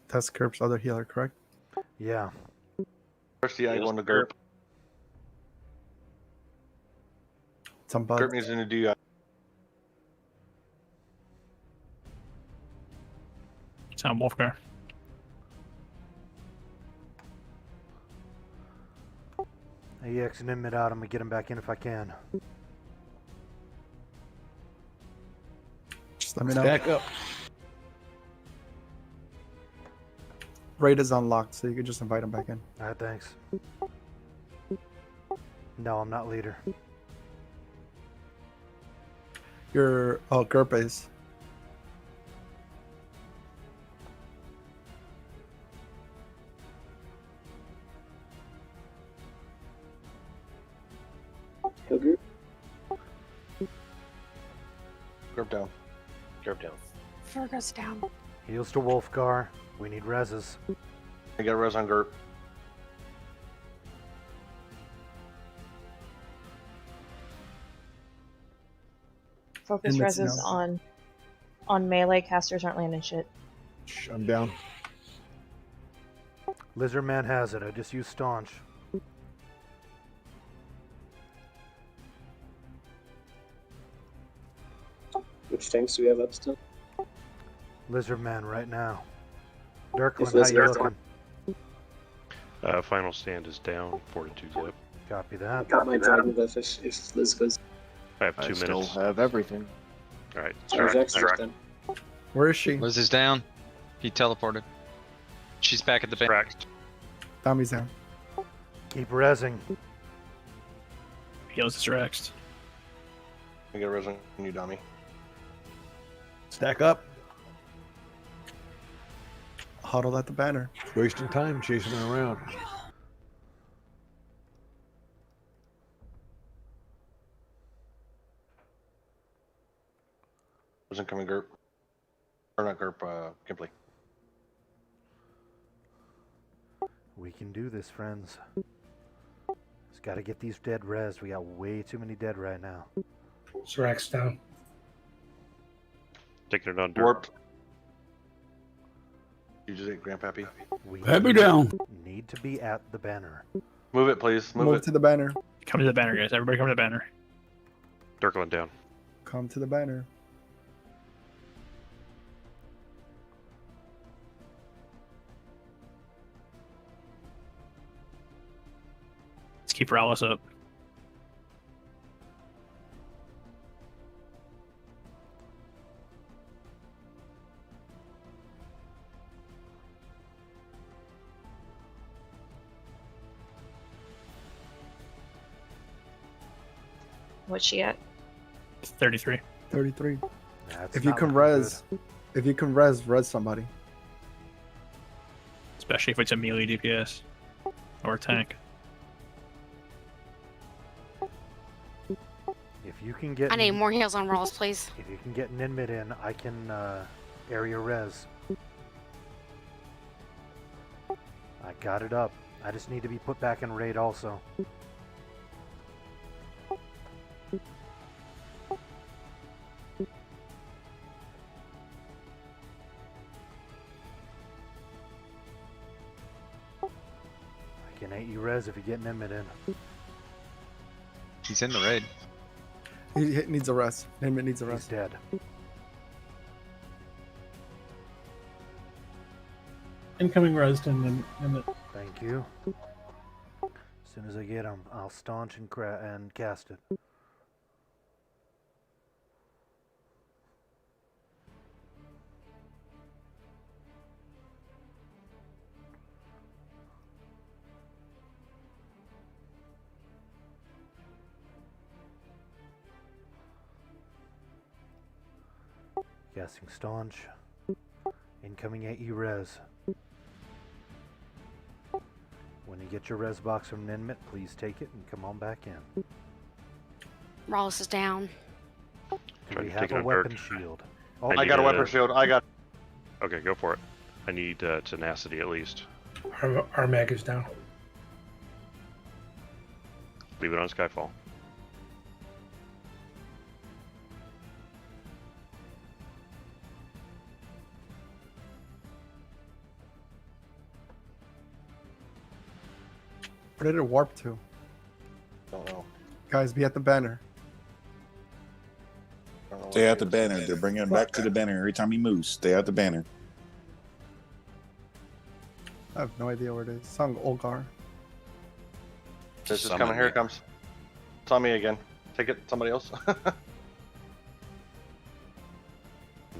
That's GURP's other healer, correct? Yeah. Where's the eye on the GURP? Some bug. GURP needs to do It's on Wolfgar. AX and Ninmet out. I'm gonna get him back in if I can. Just let me know. Stack up. Raid is unlocked, so you can just invite him back in. Alright, thanks. No, I'm not leader. Your GURP is. Hill group. GURP down. GURP down. Virgo's down. Heals to Wolfgar. We need reses. I got res on GURP. Focus Ninmet's reses on melee casters aren't landing shit. Shh, I'm down. Lizardman has it. I just used staunch. Which tanks do we have up still? Lizardman right now. Yes, Dirkland, how you Lizardman. looking? Final stand is down. Fortitude's up. Copy I that. got my dragon buff if Liz goes. I have I 2 still minutes. have everything. All right. Jack's then. Where is she? Liz is down. He teleported. She's back at the bank. Cracked. Tommy's down. Keep resing. Heals is Rexed. I got res on you, dummy. Stack up. Huddle at the banner. Wasting time chasing her around. Wasn't coming, Gerp. Or not Gerp, Kimpley. We can do this, friends. Just gotta get these dead res. We got way too many dead right now. Zrax down. Taking it on dirt. Warped. You just ate Grandpappy. We Happy down. need to be at the banner. Move it, please. Move it. to the banner. Come to the banner, guys. Everybody come to the banner. Dirkland down. Come to the banner. Let's keep Rallis up. What's she at? 33. 33. That's If you not can looking res, if you can res somebody. Especially if it's a melee DPS. Or a tank. good. If you can get, I need more heals on rolls, please. if you can get an inmit in, I can area res. I got it up. I just need to be put back in raid also. I can 8 you res if you get an inmit in. He's in the raid. He needs a rest. Him needs a He's rest. dead. Incoming resident and Thank you. As soon as I get him, I'll staunch and cast it. Casting staunch. Incoming 8 res. When you get your res box from an inmate, please take it and come on back in. Rolls is down. Do Trying we to have take it a on weapon dirt. shield? I I need got a a- weapon shield. I got. Okay, go for it. I need tenacity at least. our mag is down. Leave it on Skyfall. Where did it warp to? Don't know. Guys, be at the banner. Don't know Stay what at the it is. banner. They're bringing him back to the banner every time he moves. Stay at the banner. I have no idea where it is. Sung Olgar. This is Summon coming. Here me. it comes. It's on me again. Take it. Somebody else. I'm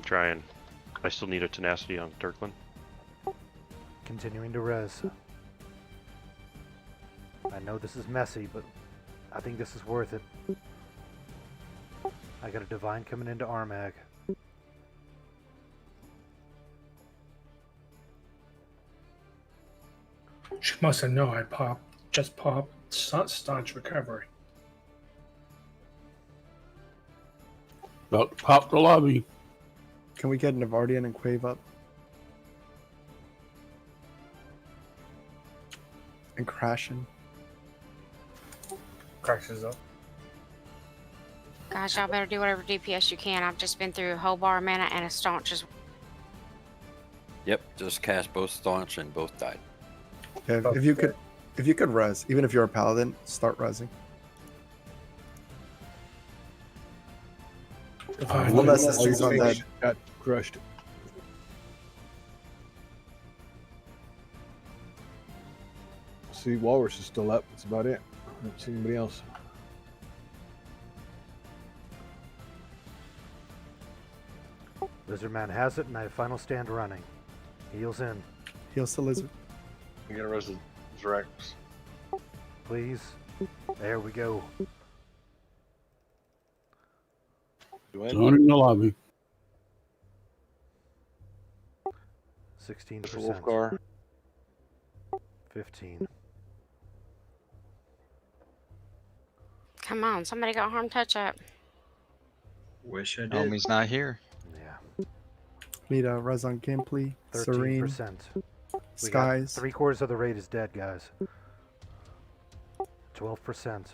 trying. I still need a tenacity on Dirkland. Continuing to res. I know this is messy, but I think this is worth it. I got a divine coming into Armag. She must have known I just popped staunch recovery. About to pop the lobby. Can we get Navardian and Quave up? And Crashing. Crashes up. Gosh, y'all better do whatever DPS you can. I've just been through a whole bar of mana and a staunch is. Yep, just cast both staunch and both died. Yeah, if you could res, even if you're a paladin, start resing. Unless he's undead. Got crushed. See, Walrus is still up. That's about it. I don't see anybody else. Lizardman has it, and I have final stand running. Heals in. Heals the lizard. You get a res Zrax. Please. There we go. You in? Joining the lobby. 16%. Wolfgar. 15. Come on, somebody got harm touch up. Wish I did. Homie's not here. Yeah. Need a res on gameplay. Serene. 13%. We got Skies. 3/4 of the raid is dead, guys. 12%.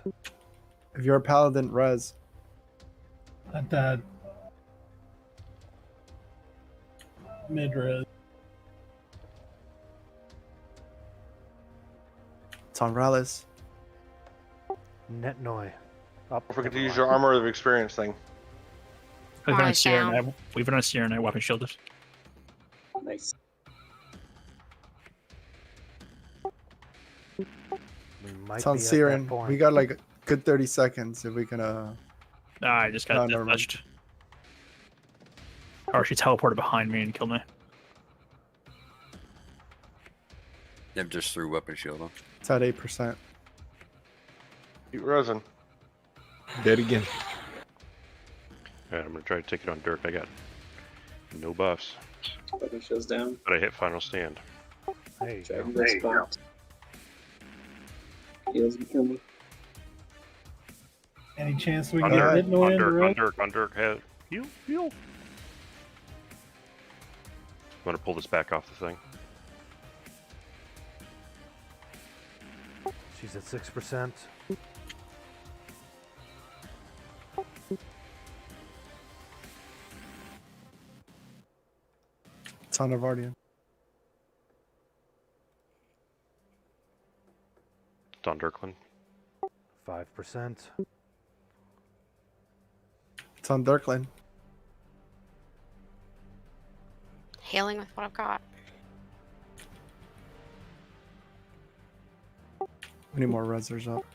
If you're a paladin, res. Not that. Mid-res. It's on Rallis. Netnoy. Up. Don't forget to use your armor of experience thing. We've run a Alright, Sierra down. and we've run a Sierra and weapon shielded. Nice. We might It's on be at that Siren. point. We got like a good 30 seconds if we can. I just got never mind. touched. Or she teleported behind me and killed me. Yep, just threw weapon shield on. It's at 8%. Keep resin. Dead again. Alright, I'm gonna try to take it on Dirk. I got no buffs, Weapon shield's down. but I hit final stand. There you go. Dragon Ball spot. Heals me, kill me. Any chance we On can Dirk, get Nitnoy on into Dirk, on res? Dirk, on Dirk. Heal. I'm gonna pull this back off the thing. She's at 6%. It's on Navardian. It's on Dirkland. 5%. It's on Dirkland. Healing with what I've got. We need more resers up.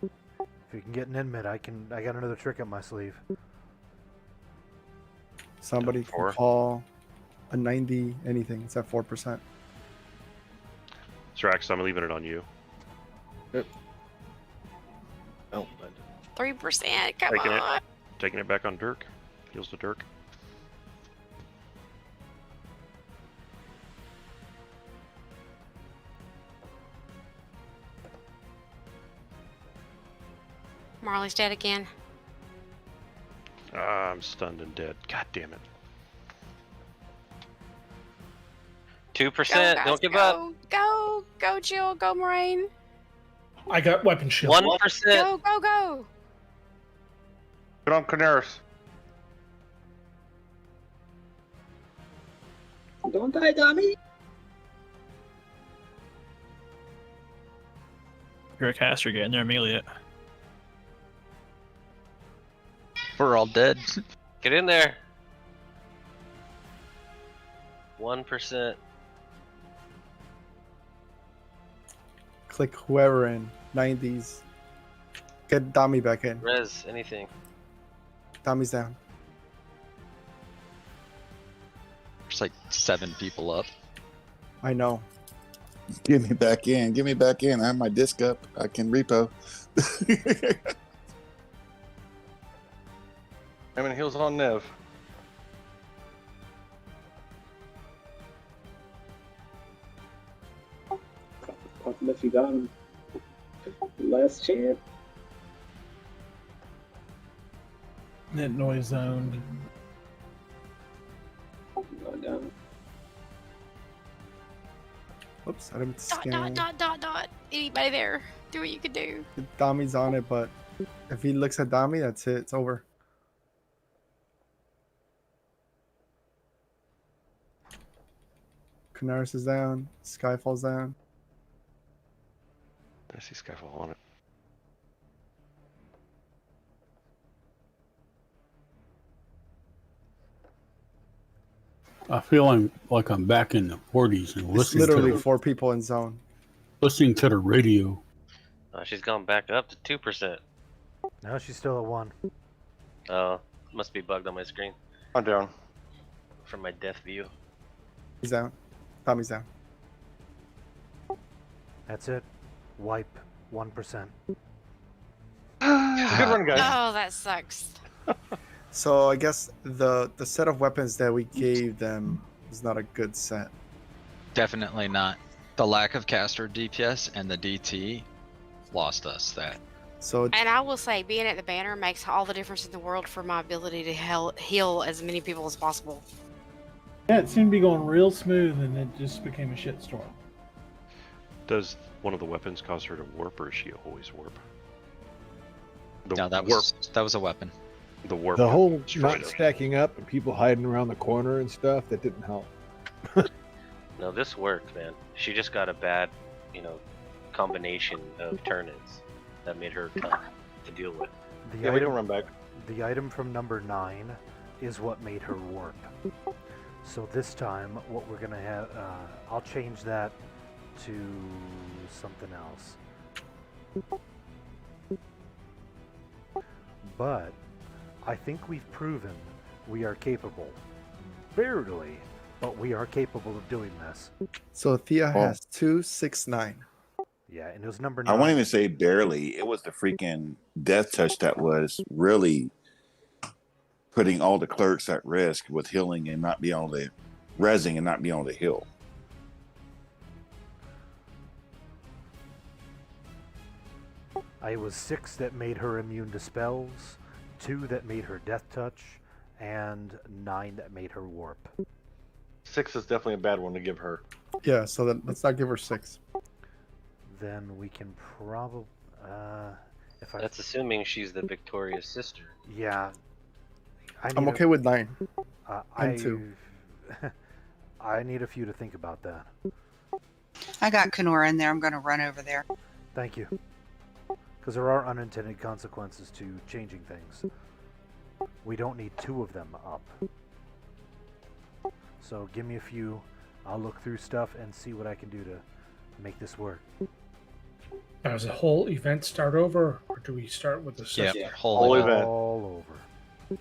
If you can get an in-mid, I got another trick up my sleeve. Somebody can Four. call a 90 anything. It's at 4%. Strax, I'm leaving it on you. Oh, 3%. Come Taking on. it. Taking it back on Dirk. Heals to Dirk. Marley's dead again. I'm stunned and dead. God damn it. 2%. Don't give up. Go, Jill. Go, Moraine. I got weapon shield. 1%. Go. Get on Canaris. Don't die, dummy. You're a caster, getting there, Amelia. We're all dead. Get in there. 1%. Click whoever in. 90s. Get Dami back in. Res, anything. Dami's down. There's like 7 people up. I know. Get me back in. Get me back in. I have my disc up. I can repo. I'm in heals on Nev. Pop him if you got him. Last chance. Nitnoy zoned. Going down. Oops, I didn't Dot. scan. Anybody there? Do what you can do. Dami's on it, but if he looks at Dami, that's it. It's over. Canaris is down. Skyfall's down. I see Skyfall on it. I feel like I'm back in the 40s and It's listening literally to 4 people in zone. the radio. She's gone back up to 2%. No, she's still at 1. Oh, must be bugged on my screen I'm down. from my death view. He's down. Dami's down. That's it. Wipe. 1%. Good run, guys. Oh, that sucks. So I guess the set of weapons that we gave them is not a good set. Definitely not. The lack of caster DPS and the DT lost us that. So And I will say, being at the banner makes all the difference in the world for my ability to heal as many people as possible. Yeah, it seemed to be going real smooth, and it just became a shitstorm. Does one of the weapons cause her to warp, or is she always warp? No, that warp. was a weapon. The warp. The whole destroyed not her. stacking up and people hiding around the corner and stuff, that didn't help. No, this worked, man. She just got a bad, combination of turn-ins that made her tough to deal with. Yeah, we don't run back. The item from number 9 is what made her warp. So this time, what we're gonna have, I'll change that to something else. But I think we've proven we are capable. Barely, but we are capable of doing this. So Thea has 269. Yeah, and it was number I 9. won't even say barely. It was the freaking death touch that was really putting all the clerics at risk with healing and not being able to rezzing and not being able to heal. I was 6 that made her immune to spells, 2 that made her death touch, and 9 that made her warp. 6 is definitely a bad one to give her. Yeah, so then let's not give her 6. Then we can probably, That's assuming she's the victorious sister. Yeah. I'm okay with 9. I 2. I need a few to think about that. I got Kenora in there. I'm going to run over there. Thank you. Because there are unintended consequences to changing things. We don't need 2 of them up. So give me a few. I'll look through stuff and see what I can do to make this work. Now, does the whole event start over, or do we start with the system? Yeah, whole event. All over.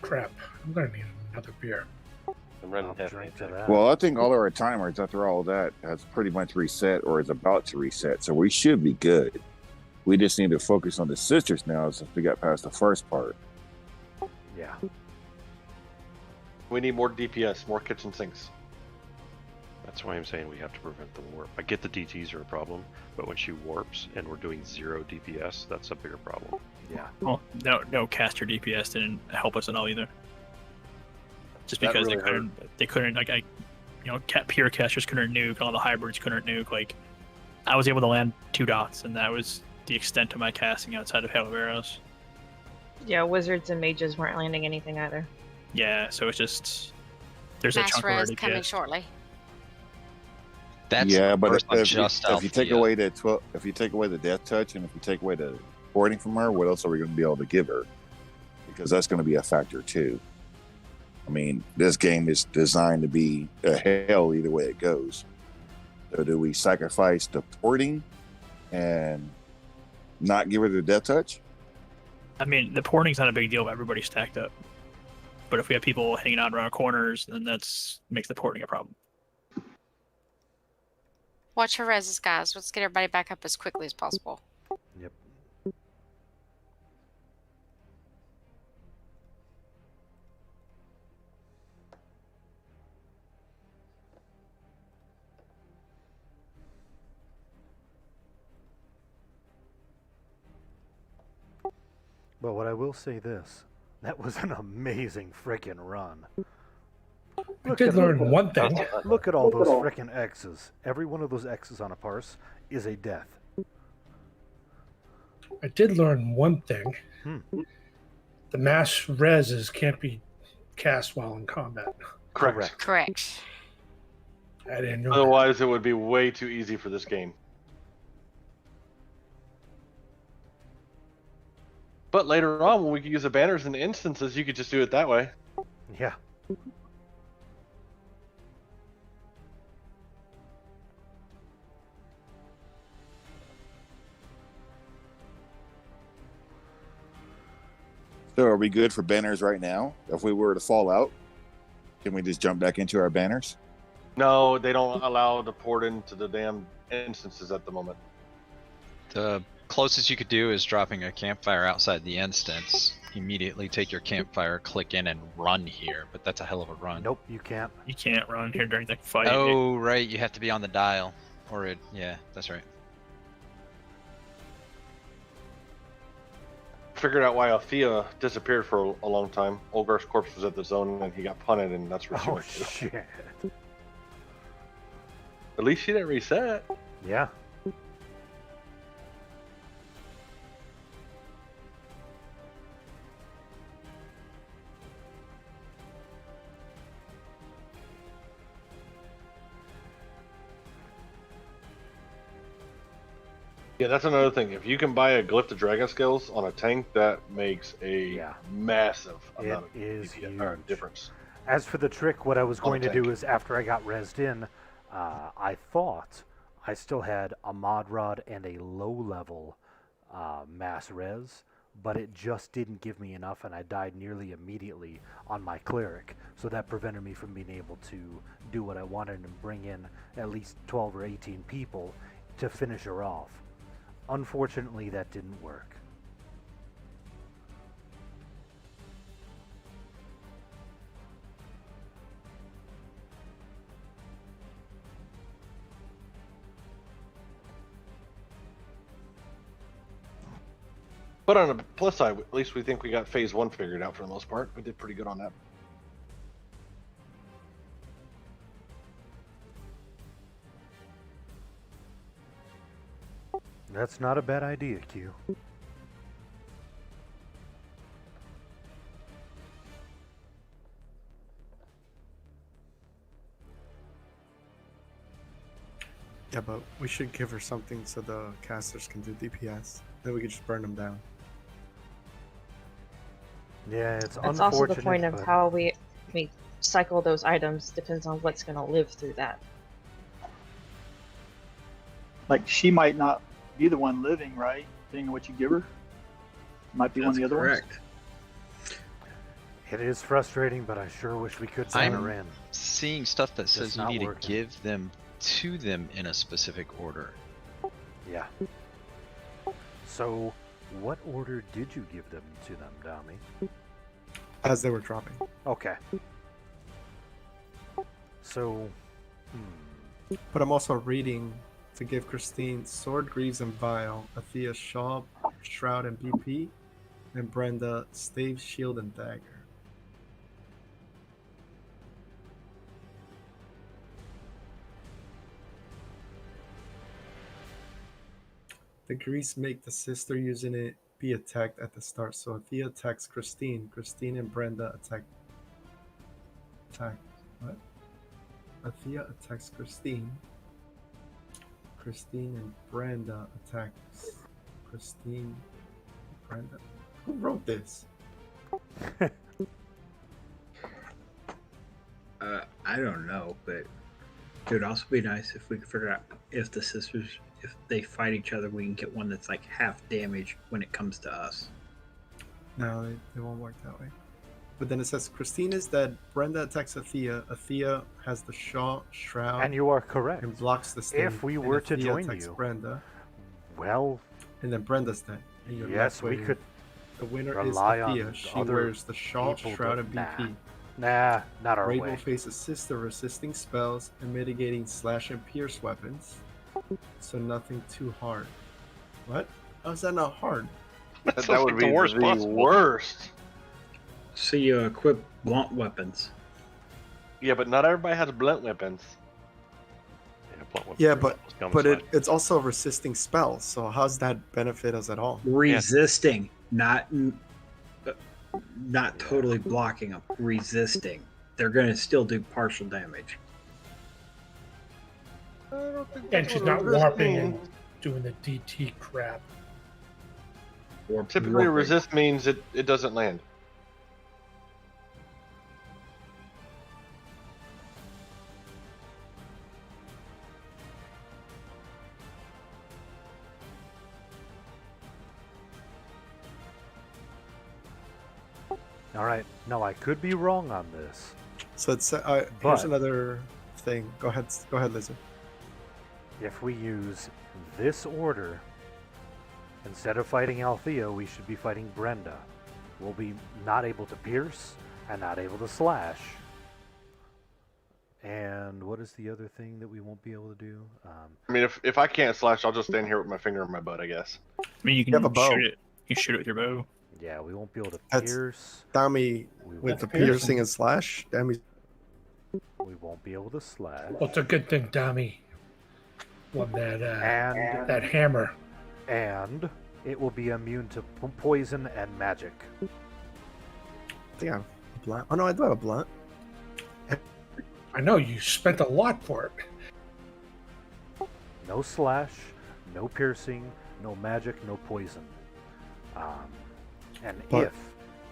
Crap, I'm gonna need another beer. I'm running half Drink to that. Well, I think all of our timers after all that has pretty much reset or is about to reset, so we should be good. We just need to focus on the sisters now since we got past the first part. Yeah. We need more DPS, more kitchen sinks. That's why I'm saying we have to prevent the warp. I get the DTs are a problem, but when she warps and we're doing 0 DPS, that's a bigger problem. Yeah. Well, no caster DPS didn't help us at all either. Just That because really they couldn't pure casters couldn't nuke, all the hybrids couldn't nuke. Like, I was able to land 2 dots, and that was the extent of my casting outside of Hail of Arrows. Yeah, wizards and mages weren't landing anything either. Yeah, so it's just there's a Mass chunk of our res coming DPS. shortly. That's yeah, but if just you take away the if you take away the death touch and if you take away the hoarding from her, what else are we going to be able to give her? Because that's going to be a factor too. I mean, this game is designed to be a hell either way it goes. So do we sacrifice the porting and not give her the death touch? I mean, the porting's not a big deal if everybody's stacked up. But if we have people hanging out around corners, then that's makes the porting a problem. Watch your reses, guys. Let's get everybody back up as quickly as possible. Yep. But what I will say this, that was an amazing frickin' run. I did learn one thing. Look at all those frickin' X's. Every one of those X's on a parse is a death. I did learn one thing. Hmm. The mass reses can't be cast while in combat. Correct. Correct. I didn't know that. Otherwise, it would be way too easy for this game. But later on, when we could use the banners and instances, you could just do it that way. Yeah. So are we good for banners right now? If we were to fall out, can we just jump back into our banners? No, they don't allow the port into the damn instances at the moment. The closest you could do is dropping a campfire outside the instance. Immediately take your campfire, click in, and run here. But that's a hell of a run. Nope, you can't. You can't run here during the fight. Oh, right. You have to be on the dial. Or it. Yeah, that's right. Figured out why Althea disappeared for a long time. Olgar's corpse was at the zone and he got punted, and that's where she went to. Shit. At least she didn't reset. Yeah. Yeah, that's another thing. If you can buy a Glyph to Dragon Scales on a tank, that makes a massive amount of difference. As for the trick, what I was On going the to do tank. is after I got rezzed in, I thought I still had a mod rod and a low level mass res, but it just didn't give me enough, and I died nearly immediately on my cleric. So that prevented me from being able to do what I wanted and bring in at least 12 or 18 people to finish her off. Unfortunately, that didn't work. But on the plus side, at least we think we got phase 1 figured out for the most part. We did pretty good on that. That's not a bad idea, Q. Yeah, but we should give her something so the casters can do DPS. Then we can just burn them down. Yeah, it's That's also the point of how we cycle those items. Depends on what's going to live through that. Like, she might not be the one living, right? Depending on what you give her. Might be one of the other ones. It is frustrating, but I sure wish we could sign her in. I'm seeing stuff that Just says you not need working. to give them to them in a specific order. Yeah. So, what order did you give them to them, Dami? As they were dropping. Okay. So, But I'm also reading to give Christine Sword, Greaves, and Vial, Athea Shaw, Shroud, and BP, and Brenda Stave, Shield, and Dagger. The Grease make the sister using it be attacked at the start. So Athea attacks Christine. Christine and Brenda attack. What? Athea attacks Christine. Christine and Brenda attacks. Christine. Brenda. Who wrote this? I don't know, but it would also be nice if we could figure out if the sisters, if they fight each other, we can get one that's like half damage when it comes to us. No, they won't work that way. But then it says Christine is dead. Brenda attacks Athea. Athea has the shroud. and you are correct. And blocks the stage. If we and were to Athea join attacks you, Brenda. well, And then Brenda's dead. And you're yes, left we with- could The winner is rely on Athea. She other wears the shawl, people to- shroud, and BP. Nah, not our Raid way. will face a sister resisting spells and mitigating slash and pierce weapons. So nothing too hard. What? How's that not hard? That would be the worst. So you equip blunt weapons. Yeah, but not everybody has blunt weapons. Yeah, but it's also resisting spells. So how's that benefit us at all? Resisting, not totally blocking them. Resisting. They're going to still do partial damage. And she's not warping and doing the DT crap. Typically, warping. resist means it doesn't land. All right. No, I could be wrong on this. So it's But- here's another thing. Go ahead, Lizard. If we use this order, Instead of fighting Althea, we should be fighting Brenda. We'll be not able to pierce and not able to slash. And what is the other thing that we won't be able to do? I mean, if I can't slash, I'll just stand here with my finger in my butt, I guess. I mean, you can have a bow. shoot it. You can shoot it with your bow. Yeah, we won't be able to That's pierce. Dami with the piercing and slash. Dami. We won't be able to slash. Well, it's a good thing Dami won that And that hammer. And it will be immune to poison and magic. I think I have a blunt. Oh no, I do have a blunt. I know you spent a lot for it. No slash, no piercing, no magic, no poison. And But-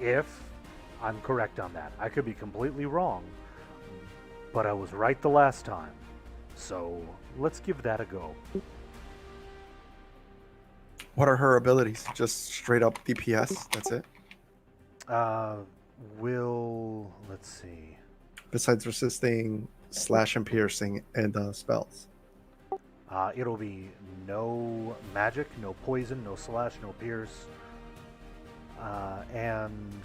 if I'm correct on that, I could be completely wrong, but I was right the last time. So let's give that a go. What are her abilities? Just straight up DPS. That's it. Let's see. Besides resisting slash and piercing and spells. It'll be no magic, no poison, no slash, no pierce. And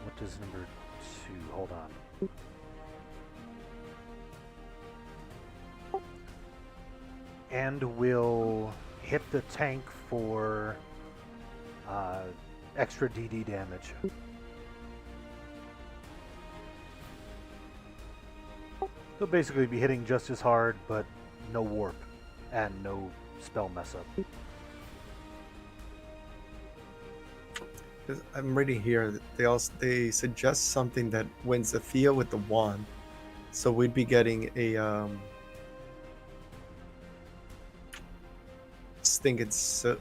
what does number 2? Hold on. And we'll hit the tank for extra DD damage. They'll basically be hitting just as hard, but no warp and no spell mess up. 'Cause I'm reading here that they suggest something that wins the field with the wand, so we'd be getting a Stinged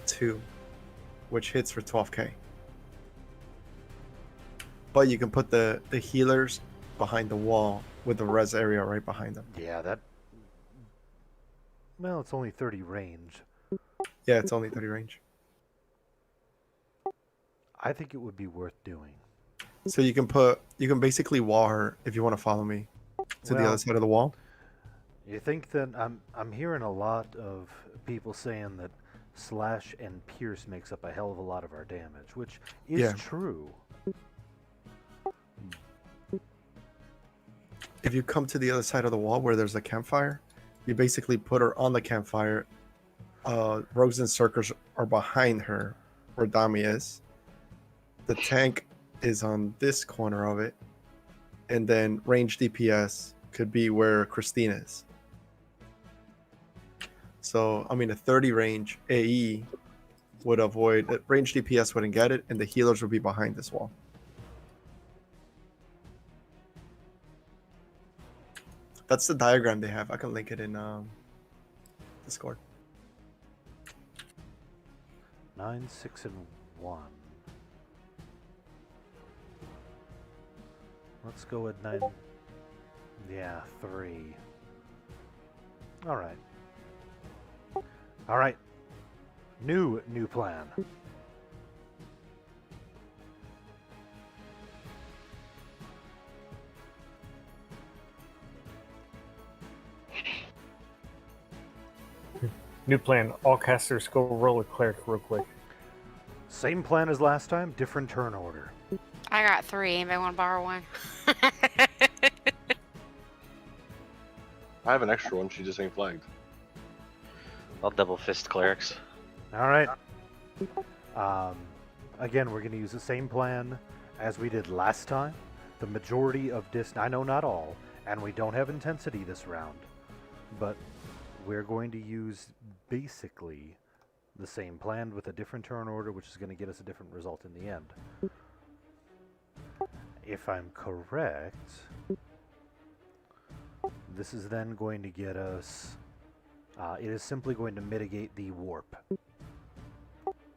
2, which hits for 12k. But you can put the healers behind the wall with the res area right behind them. Yeah, well, it's only 30 range. Yeah, it's only 30 range. I think it would be worth doing. So you can basically wall her if you want to follow me to the Well, other side of the wall. You think that I'm hearing a lot of people saying that slash and pierce makes up a hell of a lot of our damage, which is Yeah. true. If you come to the other side of the wall where there's a campfire, you basically put her on the campfire. Rogues and Circus are behind her where Dami is. The tank is on this corner of it. And then range DPS could be where Christine is. So, I mean, a 30 range AE would avoid, range DPS wouldn't get it, and the healers would be behind this wall. That's the diagram they have. I can link it in Discord. 9, 6, and 1. Let's go with 9. Yeah, 3. All right. All right. New plan. New plan. All casters go roll a cleric real quick. Same plan as last time, different turn order. I got 3. Anybody want to borrow one? I have an extra one. She just ain't flagged. I'll double fist clerics. All right. Again, we're going to use the same plan as we did last time. The majority of I know not all, and we don't have intensity this round, but we're going to use basically the same plan with a different turn order, which is going to get us a different result in the end. If I'm correct, this is then going to get us... it is simply going to mitigate the warp.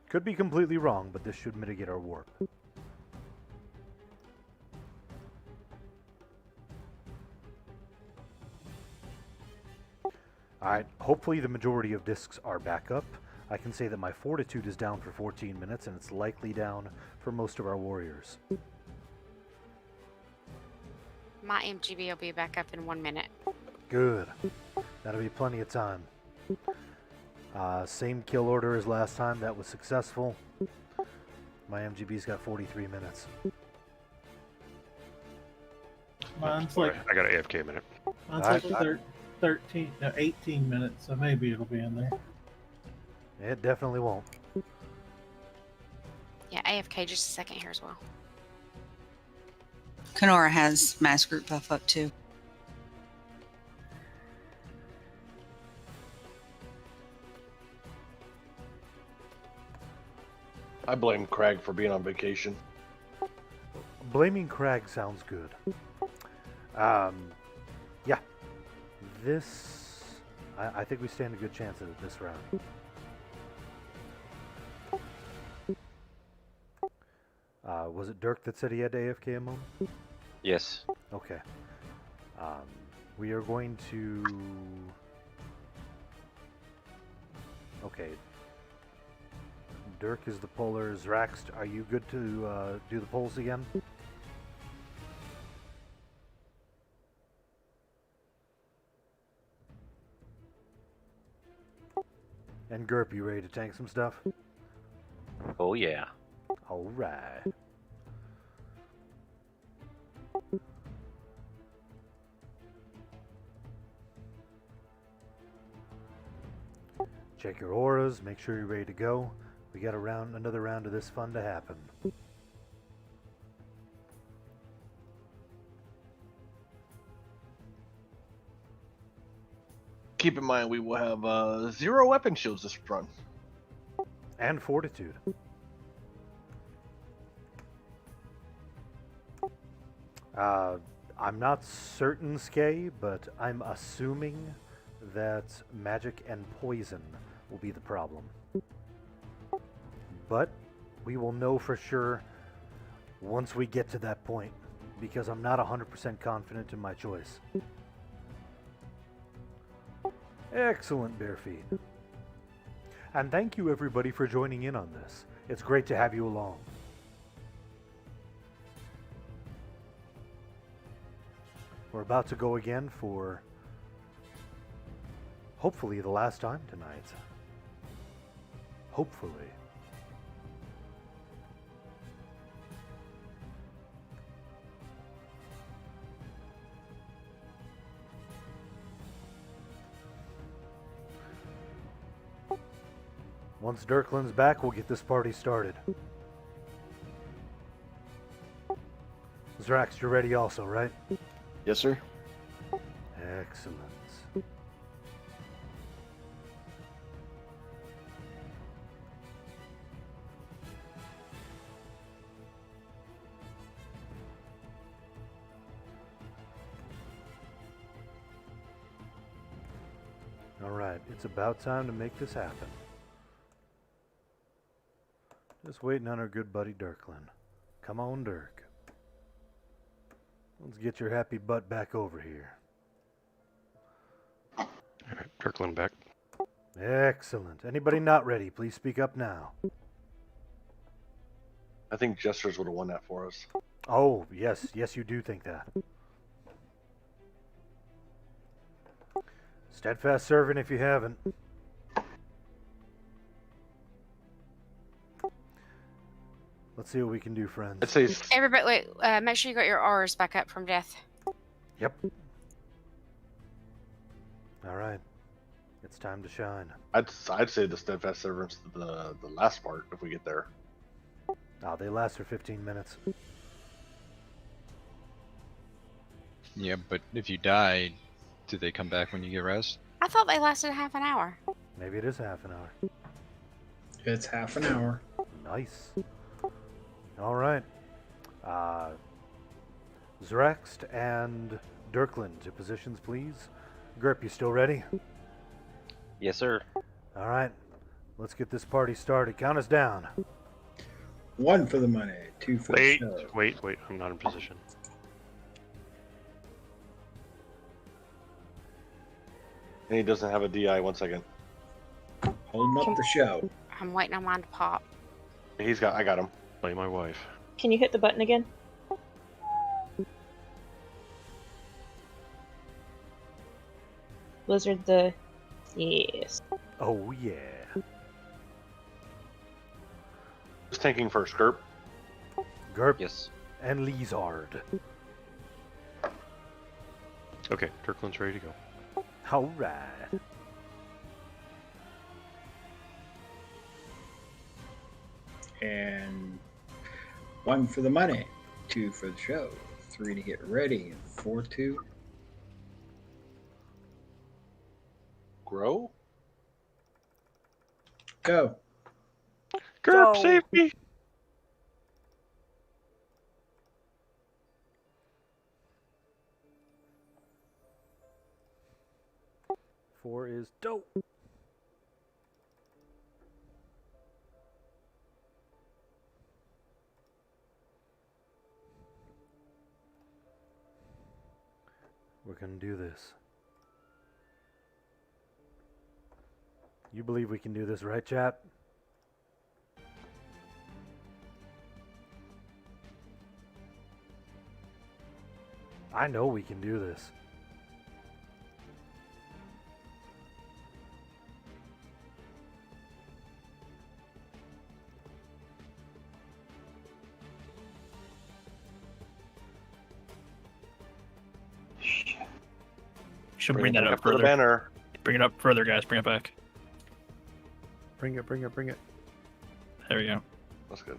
Could be completely wrong, but this should mitigate our warp. Alright, hopefully the majority of discs are back up. I can say that my fortitude is down for 14 minutes, and it's likely down for most of our warriors. My MGB will be back up in 1 minute. Good. That'll be plenty of time. Same kill order as last time. That was successful. My MGB's got 43 minutes. Mine's like I got an AFK minute. mine's like 18 minutes, so maybe it'll be in there. It definitely won't. Yeah, AFK just a second here as well. Kenora has mass group buff up too. I blame Craig for being on vacation. Blaming Crag sounds good. Yeah. This... I think we stand a good chance at it this round. Was it Dirk that said he had AFK a moment? Yes. Okay. We are going to... Okay. Dirk is the poller. Zrax, are you good to do the polls again? And Gerp, you ready to tank some stuff? Oh yeah. Alright. Check your auras, make sure you're ready to go. We got another round of this fun to happen. Keep in mind, we will have 0 weapon shields this run. And fortitude. I'm not certain, Skay, but I'm assuming that magic and poison will be the problem. But we will know for sure once we get to that point, because I'm not 100% confident in my choice. Excellent, Barefeet. And thank you everybody for joining in on this. It's great to have you along. We're about to go again for hopefully the last time tonight. Hopefully. Once Dirklin's back, we'll get this party started. Zrax, you're ready also, right? Yes, sir. Excellent. All right, it's about time to make this happen. Just waiting on our good buddy Dirklin. Come on, Dirk. Let's get your happy butt back over here. All right, Dirklin back. Excellent. Anybody not ready, please speak up now. I think Jesters would have won that for us. Oh, yes. Yes, you do think that. Steadfast servant if you haven't. Let's see what we can do, friends. I'd say Everybody, wait. Make sure you got your auras back up from death. Yep. All right. It's time to shine. I'd say the steadfast servants the last part if we get there. Oh, they last for 15 minutes. Yeah, but if you die, do they come back when you get rest? I thought they lasted half an hour. Maybe it is half an hour. It's half an hour. Nice. All right. Zrext and Dirklin to positions, please. Gerp, you still ready? Yes, sir. All right. Let's get this party started. Count us down. 1 for the money, 2 for the show. Wait. I'm not in position. And he doesn't have a DI. 1 second. Holding up the show. I'm waiting on mine to pop. I got him. Play my wife. Can you hit the button again? Blizzard the... Yes. Oh yeah. Who's tanking first, Gerp? Gerp. Yes. And Lizard. Okay, Turklin's ready to go. All right. And 1 for the money, 2 for the show, 3 to get ready, and 4 to Grow? go. Gerp, save me! Four is dope. We're gonna do this. You believe we can do this, right, chat? I know we can do this. Should bring that up for the further. banner. Bring it up further, guys. Bring it back. Bring it, bring it, bring it. There we go. That's good.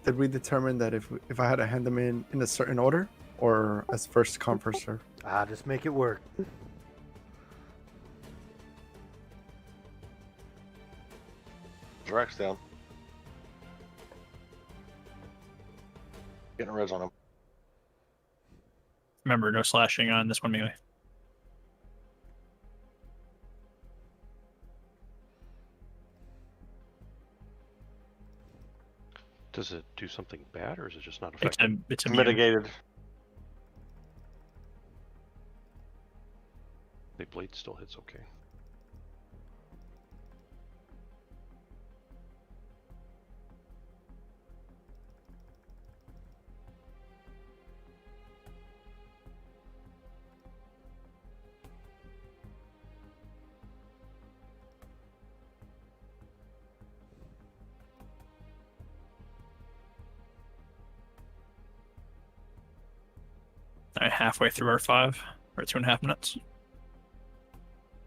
Did we determine that if I had to hand them in a certain order or as first come first serve? Just make it work. Drax down. Getting reds on him. Remember, no slashing on this one melee. Does it do something bad, or is it just not It's effective? it's mitigated. The blade still hits okay. All right, halfway through our 5 or 2.5 minutes.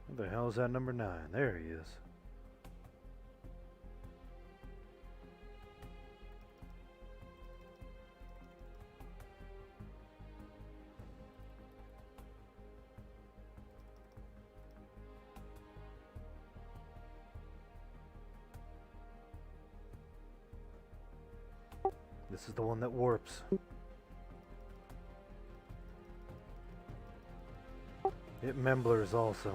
What the hell is that number 9? There he is. This is the one that warps. It memblers also.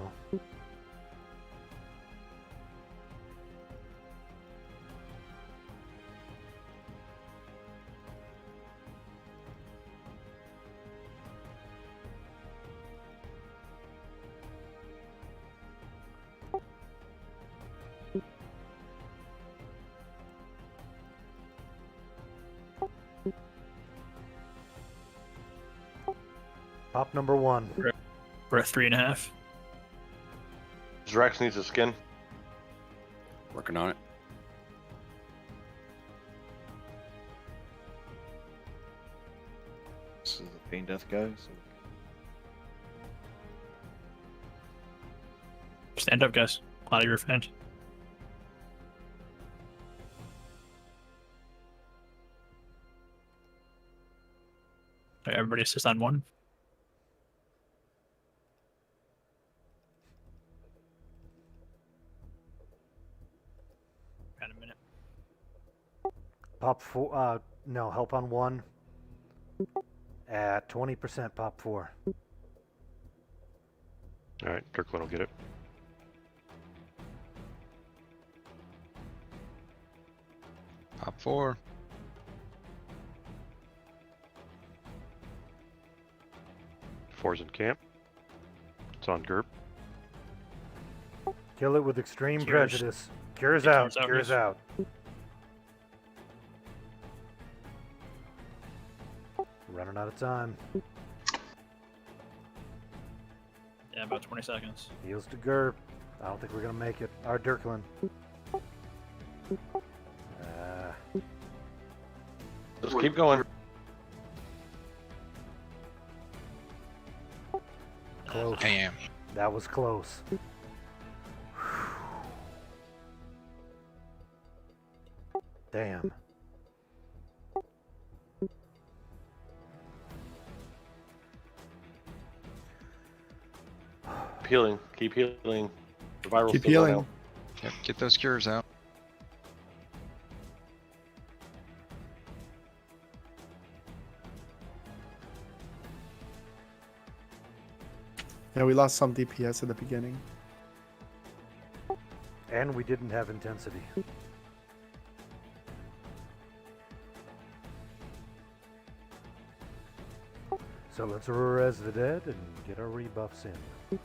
Pop number 1. We're at 3.5. Drax needs a skin. Working on it. This is the Pain Death guys. Stand up, guys. Out of your revenge. All right, everybody assist on 1. Got a minute. Pop 4. No, help on 1. At 20%, pop 4. Alright, Turklin will get it. Pop 4. Four's in camp. It's on Gerp. Kill it with extreme Cures. prejudice. Cures It out. cures out, Cures yes. out. Running out of time. Yeah, about 20 seconds. Heals to Gerb. I don't think we're gonna make it. Our Dirklin. Just keep going. Close. Damn. That was close. Damn. Healing. Keep healing. The viral's Keep still going healing. out. Yep, get those cures out. Yeah, we lost some DPS at the beginning. And we didn't have intensity. So let's res the dead and get our rebuffs in.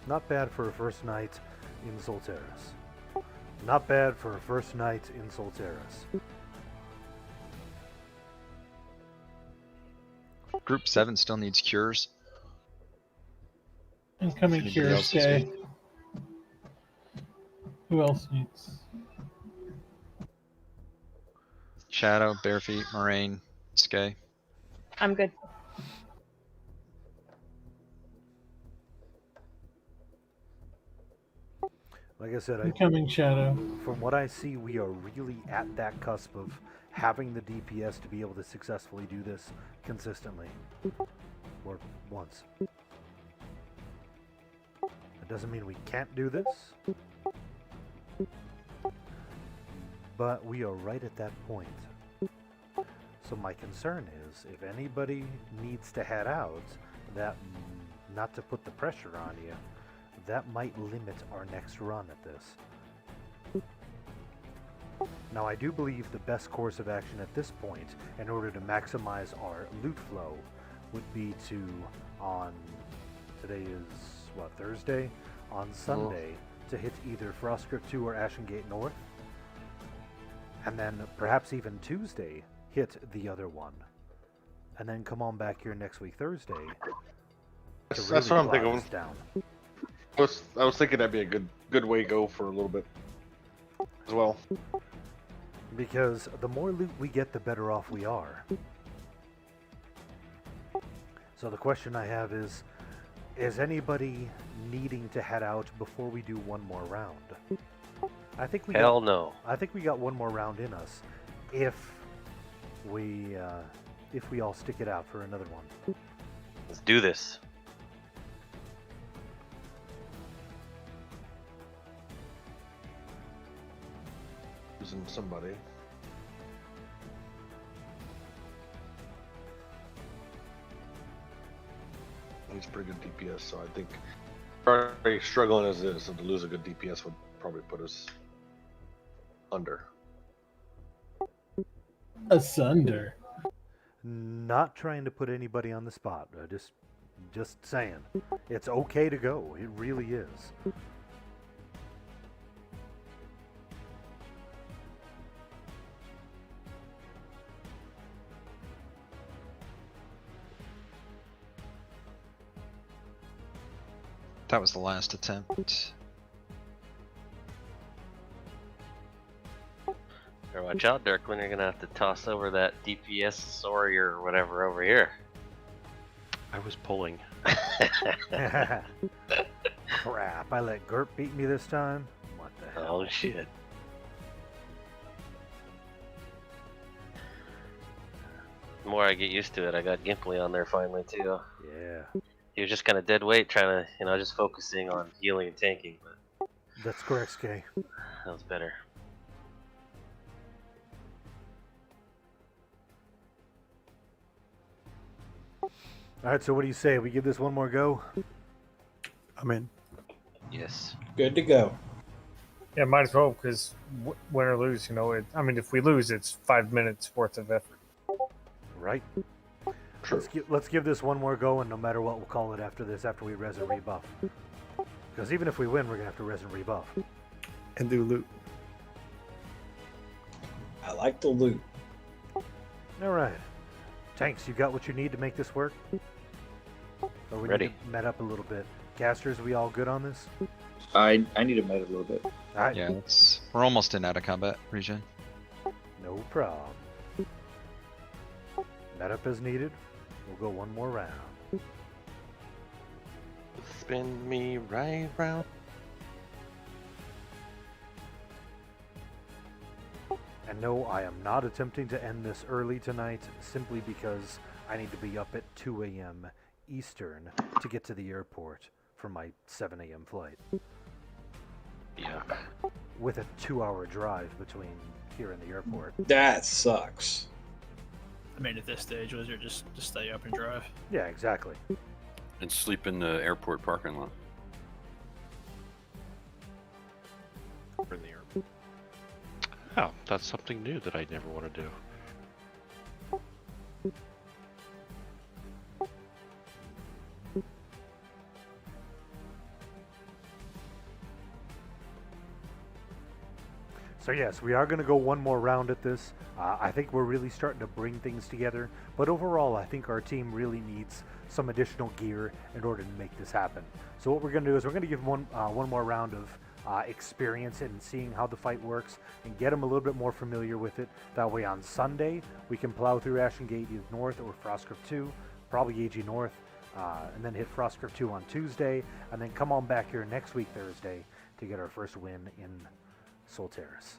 Not bad for a first night in Solteris. Not bad for a first night in Solteris. Group 7 still needs cures. Incoming Anybody cure, else this stay. week? Who else needs? Shadow, Barefeet, Moraine, Skay. I'm good. Like I said, Incoming shadow. From what I see, we are really at that cusp of having the DPS to be able to successfully do this consistently. Or once. That doesn't mean we can't do this. But we are right at that point. So my concern is, if anybody needs to head out, that, not to put the pressure on you, that might limit our next run at this. Now I do believe the best course of action at this point, in order to maximize our loot flow, would be to, on, today is, what, Thursday? On Sunday, to hit either Frostgrip 2 or Ashen Gate North, and then perhaps even Tuesday, hit the other one. And then come on back here next week, Thursday, to That's really what I'm drive thinking. us down. I was thinking that'd be a good way to go for a little bit as well. Because the more loot we get, the better off we are. So the question I have is anybody needing to head out before we do one more round? I think we Hell no. I think we got one more round in us, if we all stick it out for another one. Let's do this. Losing somebody. He's pretty good DPS, so I think already struggling as is, so to lose a good DPS would probably put us under. Asunder. Not trying to put anybody on the spot. Just saying, it's okay to go. It really is. That was the last attempt. Better watch out, Dirk, when you're gonna have to toss over that DPS sorry or whatever over here. I was pulling. Crap, I let Gert beat me this time? What the hell? Oh shit. The more I get used to it, I got Gimpley on there finally too. Yeah. He was just kind of dead weight, trying to, just focusing on healing and tanking, but That's correct, Skay. that was better. Alright, so what do you say? We give this one more go? I'm in. Yes. Good to go. Yeah, might as well, because win or lose, I mean, if we lose, it's 5 minutes worth of effort. Right. Let's give this one more go, and no matter what, we'll call it after this. After we res and rebuff. Because even if we win, we're gonna have to res and rebuff. And do loot. I like the loot. All right, Tanks, you got what you need to make this work? Or we Ready. need to met up a little bit. Casters, we all good on this? I need to med a little bit. All right. Yeah, we're almost in out of combat region. No problem. Met up as needed. We'll go one more round. Spin me right round. And no, I am not attempting to end this early tonight, simply because I need to be up at 2 a.m. Eastern to get to the airport for my 7 a.m. flight. Yeah. With a 2-hour drive between here and the airport. That sucks. I mean, at this stage, Wizard, just stay up and drive. Yeah, exactly. And sleep in the airport parking lot. In the airport. Oh, that's something new that I never want to do. So yes, we are going to go one more round at this. I think we're really starting to bring things together. But overall, I think our team really needs some additional gear in order to make this happen. So what we're going to do is we're going to give one more round of experience in seeing how the fight works and get them a little bit more familiar with it. That way on Sunday, we can plow through Ashen Gate either North or Frostgrove 2, probably AG North, and then hit Frostgrove 2 on Tuesday, and then come on back here next week, Thursday, to get our first win in Solteris.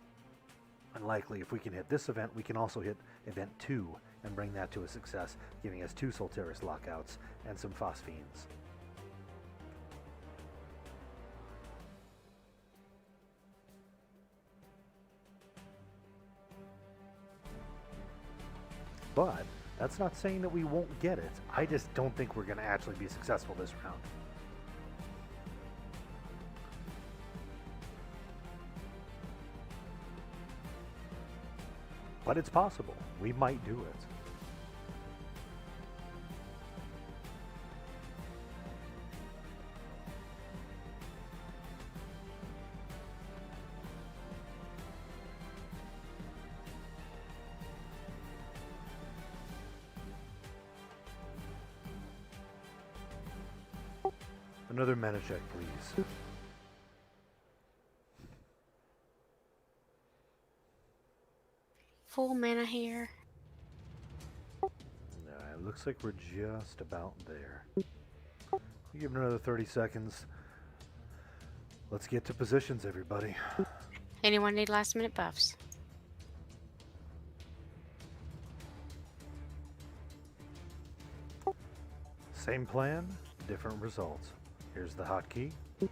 And likely, if we can hit this event, we can also hit event 2 and bring that to a success, giving us 2 Solteris lockouts and some Phosphines. But that's not saying that we won't get it. I just don't think we're going to actually be successful this round. But it's possible. We might do it. Another mana check, please. Full mana here. It looks like we're just about there. We'll give it another 30 seconds. Let's get to positions, everybody. Anyone need last minute buffs? Same plan, different results. Here's the hotkey. Let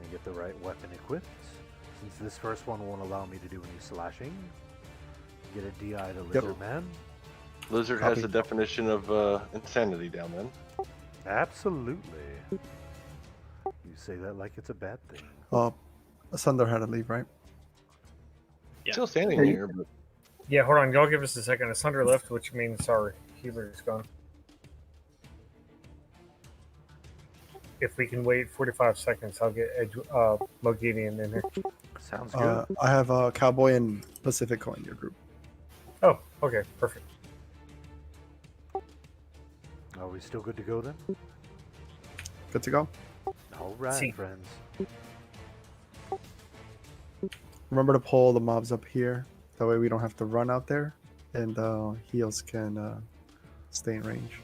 me get the right weapon equipped. Since this first one won't allow me to do any slashing, get a DI to Lizard Man. Lizard has the definition of insanity down then. Absolutely. You say that like it's a bad thing. Sunder had to leave, right? Yeah. Still standing here, but Yeah, hold on. Y'all give us a second. Asunder left, which means our healer is gone. If we can wait 45 seconds, I'll get Mogedian in here. Sounds good. I have Cowboy and Pacifico in your group. Oh, okay. Perfect. Are we still good to go then? Good to go. All right, See. friends. Remember to pull the mobs up here. That way we don't have to run out there. And heals can stay in range.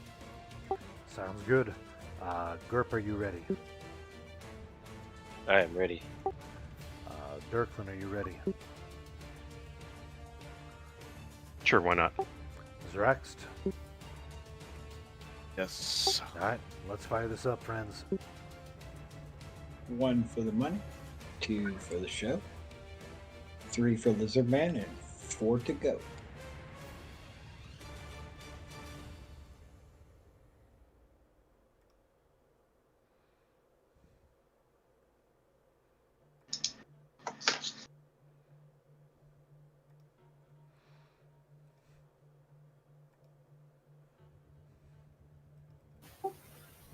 Sounds good. Gerp, are you ready? I am ready. Dirklin, are you ready? Sure, why not? Zraxt? Yes. Alright, let's fire this up, friends. 1 for the money, 2 for the show, 3 for Lizard Man, and 4 to go.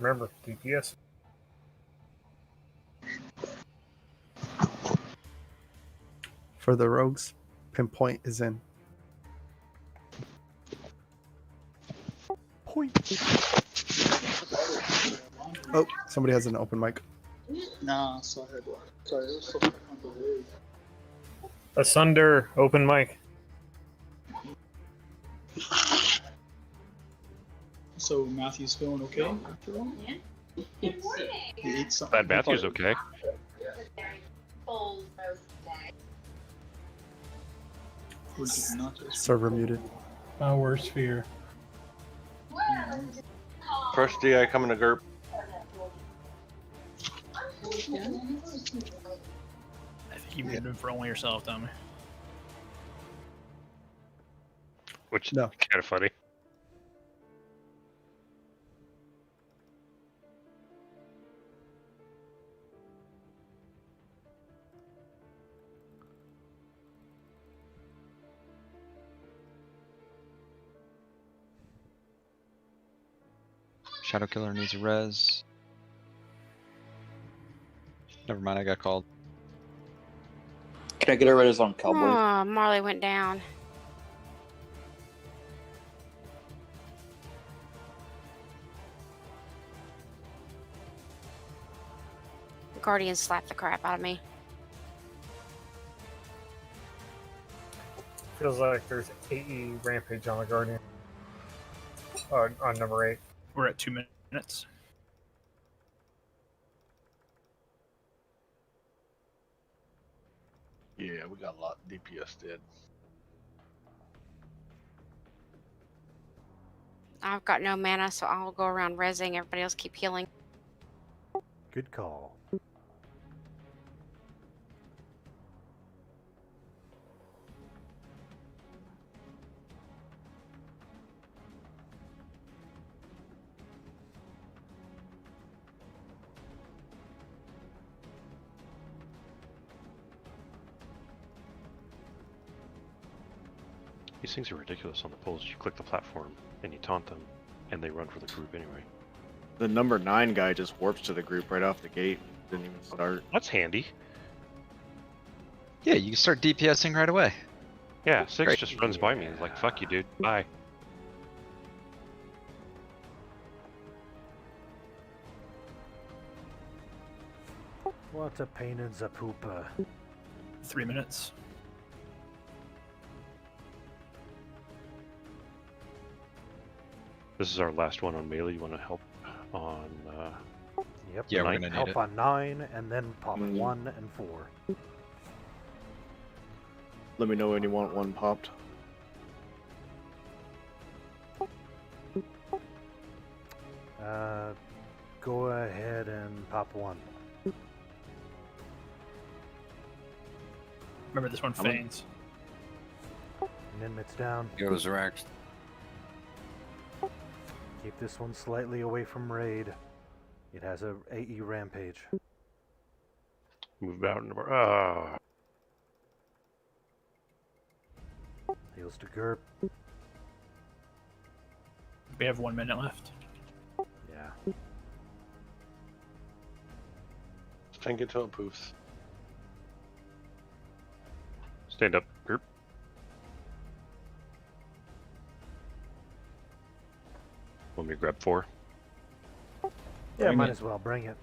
Remember, DPS. For the rogues, pinpoint is in. Oh, somebody has an open mic. Nah, so I had sorry, it was so on the way. Asunder, open mic. So Matthew's feeling okay after all? Yeah. He ate something. Glad Matthew's okay. Server muted. My worst fear. First DI coming to GURP. I think you muted him for only yourself, Tommy. Which no. Kind of funny. Shadow Killer needs a res. Never mind, I got called. Can I get a res on Cowboy? Oh, Marley went down. Guardian slapped the crap out of me. Feels like there's AE Rampage on the Guardian. On number 8. We're at 2 minutes. Yeah, we got a lot of DPS dead. I've got no mana, so I'll go around rezzing. Everybody else keep healing. Good call. These things are ridiculous on the polls. You click the platform and you taunt them, and they run for the group anyway. The number 9 guy just warps to the group right off the gate. Didn't even start. That's handy. Yeah, you can start DPSing right away. Yeah, 6 Great. just runs by me. He's like, fuck you, dude. Bye. What a pain in the pooper. 3 minutes. This is our last one on melee. You want to help on? Yep. Yeah, we're 9? gonna need Help it. on 9 and then pop 1 and 4. Let me know when you want one popped. Go ahead and pop 1. Remember, this one feigns. Minutes down. Goes Rex. Keep this one slightly away from raid. It has a AE rampage. Move out. Ah. Heals to GURP. We have 1 minute left. Yeah. Tank it till it poofs. Stand up, group. Want me to grab 4? Yeah, Bring might it. as well bring it.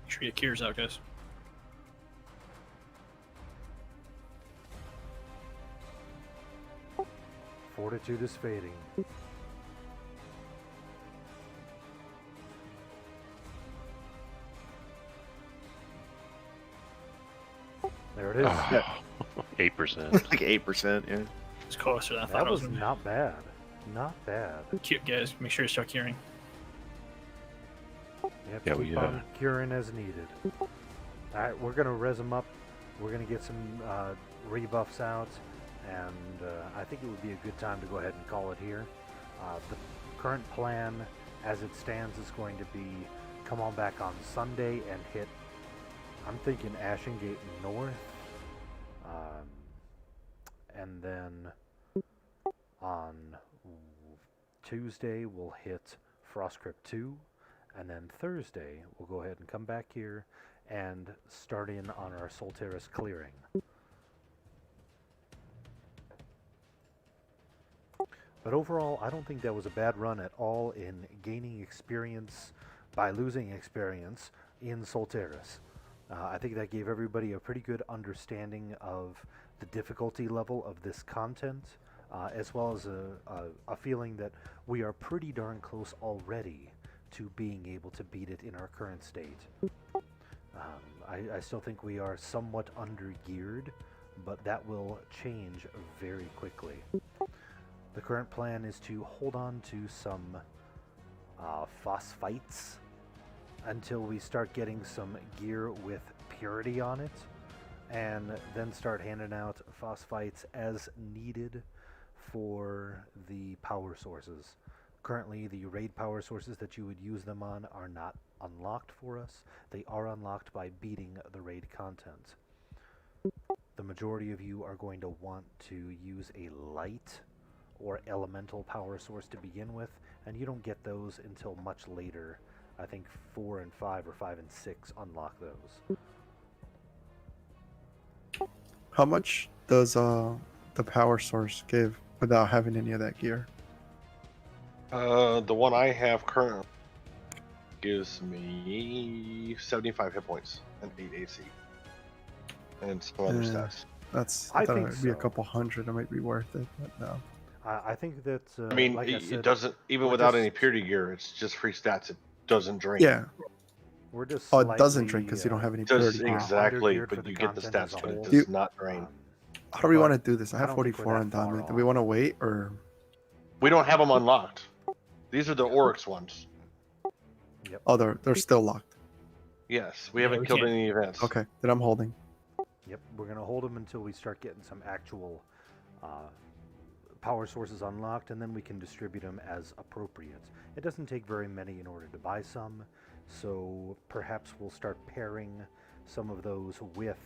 Make sure your Kier's out, guys. Fortitude is fading. There it is. Yeah. 8%. Like 8%, yeah. It's closer than I thought That it was was. not bad. Not bad. Cute, guys. Make sure you start curing. You have Yeah, to we, keep on curing as needed. Alright, we're gonna res them up. We're gonna get some rebuffs out, and I think it would be a good time to go ahead and call it here. The current plan, as it stands, is going to be come on back on Sunday and hit, I'm thinking Ashen Gate North, and then on Tuesday we'll hit Frostcrypt 2, and then Thursday we'll go ahead and come back here and start in on our Solteris clearing. But overall, I don't think that was a bad run at all in gaining experience by losing experience in Solteris. I think that gave everybody a pretty good understanding of the difficulty level of this content, as well as a feeling that we are pretty darn close already to being able to beat it in our current state. I still think we are somewhat under-geared, but that will change very quickly. The current plan is to hold on to some phosphites until we start getting some gear with purity on it, and then start handing out phosphites as needed for the power sources. Currently, the raid power sources that you would use them on are not unlocked for us. They are unlocked by beating the raid content. The majority of you are going to want to use a light or elemental power source to begin with, and you don't get those until much later. I think 4 and 5 or 5 and 6 unlock those. How much does the power source give without having any of that gear? The one I have currently gives me 75 hit points and 8 AC. And some other stats. I thought it would be a couple hundred. It might be worth it, but no. I think that. I mean, like it doesn't, even without any purity gear, it's just free stats. It doesn't drain. Yeah. We're just Oh, it doesn't drink because you don't have any purity gear. Exactly, but you get the stats, but it does not drain. How do we want to do this? I have 44 on diamond. Do we want to wait or? We don't have them unlocked. These are the Oryx ones. Yep. Oh, they're still locked. Yes, we haven't killed any events. Okay, then I'm holding. Yep, we're gonna hold them until we start getting some actual power sources unlocked, and then we can distribute them as appropriate. It doesn't take very many in order to buy some, so perhaps we'll start pairing some of those with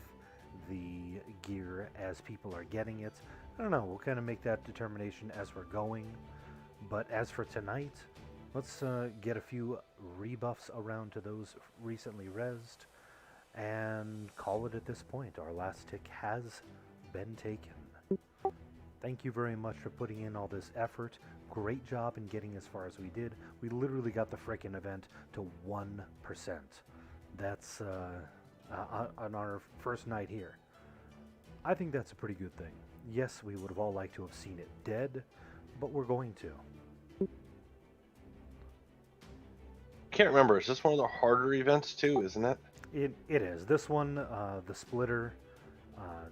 the gear as people are getting it. I don't know, we'll kind of make that determination as we're going. But as for tonight, let's get a few rebuffs around to those recently rezzed and call it at this point. Our last tick has been taken. Thank you very much for putting in all this effort. Great job in getting as far as we did. We literally got the frickin' event to 1%. That's on our first night here. I think that's a pretty good thing. Yes, we would have all liked to have seen it dead, but we're going to. Can't remember. Is this one of the harder events too? Isn't it? It is. This one, the splitter,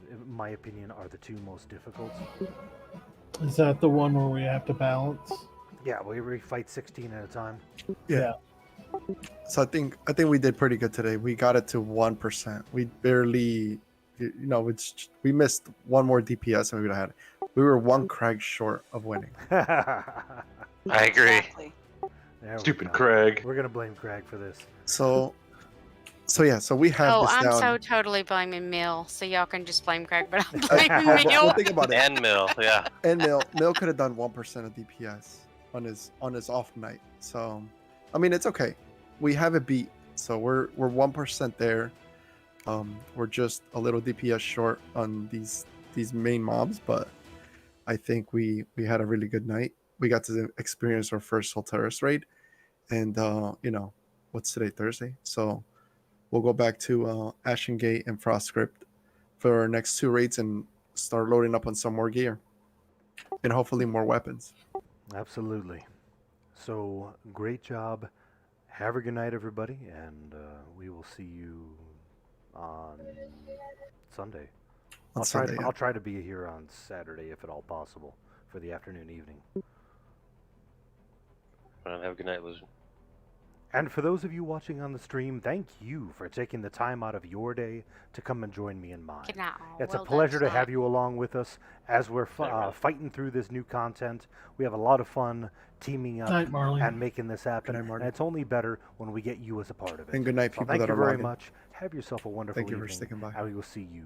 in my opinion, are the two most difficult. Is that the one where we have to balance? Yeah, we fight 16 at a time. Yeah. So I think we did pretty good today. We got it to 1%. We barely, we missed one more DPS and we would have had it. We were one Craig short of winning. I agree. Stupid Craig. We're gonna blame Craig for this. So we have this I'm down. so totally blaming Mill, so y'all can just blame Craig, but I'm blaming Mill. Well, think about it. And Mill, yeah. And Mill could have done 1% of DPS on his off night. So, I mean, it's okay. We have it beat. So we're 1% there. We're just a little DPS short on these main mobs, but I think we had a really good night. We got to experience our first Solteris raid, and what's today, Thursday? So we'll go back to Ashen Gate and Frostcrypt for our next 2 raids and start loading up on some more gear and hopefully more weapons. Absolutely. So great job. Have a good night, everybody, and we will see you on Sunday. I'll try to be here on Saturday if at all possible for the afternoon, evening. Have a good night, Loser. And for those of you watching on the stream, thank you for taking the time out of your day to come and join me in mine. Good night, all. It's Well a done pleasure to have tonight. you along with us as we're fighting through this new content. We have a lot of fun teaming up Night, Marley. and making this happen. Good night, Marty. And it's only better when we get you as a part of it. And good night, So people thank that you are very logging. much. Have yourself a wonderful Thank you for evening. sticking by. And we will see you